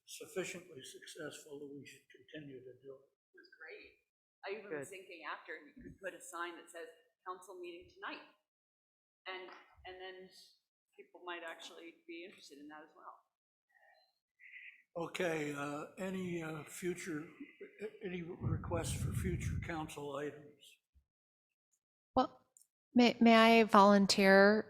sufficiently successful that we should continue to do it. It was great. I even was thinking after you could put a sign that says council meeting tonight. And then people might actually be interested in that as well. Okay, any requests for future council items? Well, may I volunteer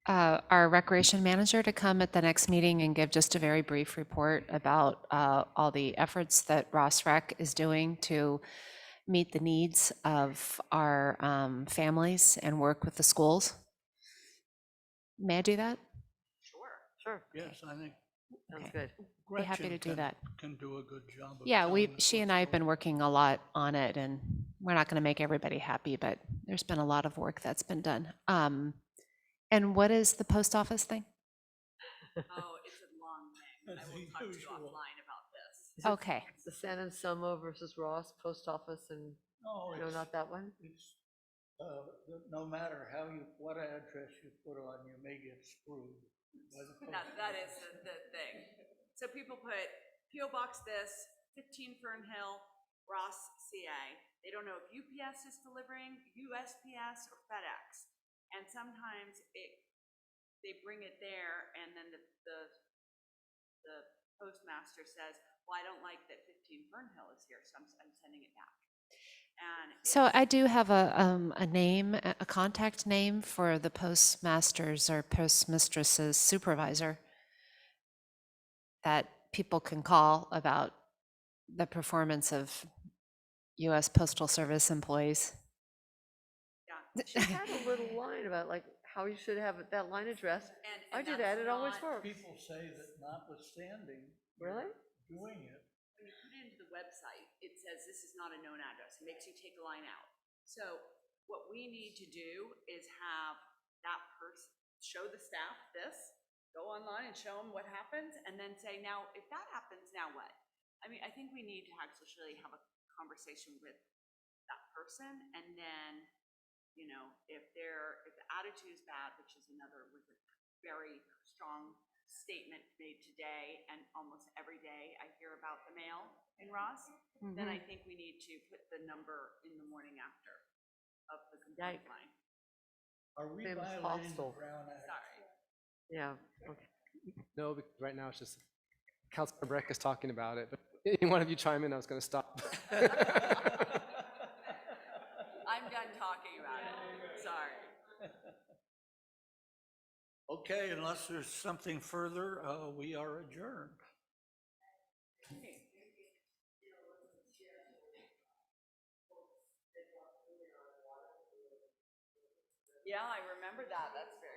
our recreation manager to come at the next meeting and give just a very brief report about all the efforts that Ross Rec is doing to meet the needs of our families and work with the schools? May I do that? Sure. Yes, I think Sounds good. Be happy to do that. can do a good job of Yeah, telling us she and what's I have been working a lot on it, and we're not going to make everybody happy, but there's been a lot of work that's been done. And what is the post office thing? Oh, it's a long thing. I will talk to you usual. offline about this. Okay. The San Anselmo versus Ross post office and, No, no, not that one? it's, no matter what address you put on, you may get screwed. by the post That is the thing. So people put P.O. Box this, 15 Fern Hill, Ross, CA. They don't know if UPS is delivering, USPS, or FedEx. And sometimes they bring it there, and then the postmaster says, well, I don't like that 15 Fern Hill is here, so I'm sending it back. And So I do have a name, a contact name for the postmaster's or postmistress's supervisor that people can call about the performance of U.S. Postal Service employees. She had a little line about like how you should have that line address. I do that, it always works. People say that notwithstanding. Really? Doing it. when you put it into the website, it says this is not a known address. It makes you take a line out. So what we need to do is have that person show the staff this, go online and show them what happens and then say, now, if that happens, now what? I mean, I think we need to actually have a conversation with that person and then, you know, if the attitude is bad, which is was a very strong statement made today, and almost every day I hear about the mail in Ross, then I think we need to put the number in the morning after of the complaint Yike. line. Are we Seems violating the hostile. Brown Act? Sorry. Yeah, okay. No, because right now it's just Councilmember Breck is talking about it, but any one of you chime in, I was going to stop. I'm done talking about it. Sorry. Okay, unless there's something further, we are adjourned. Yeah, I remember that. That's very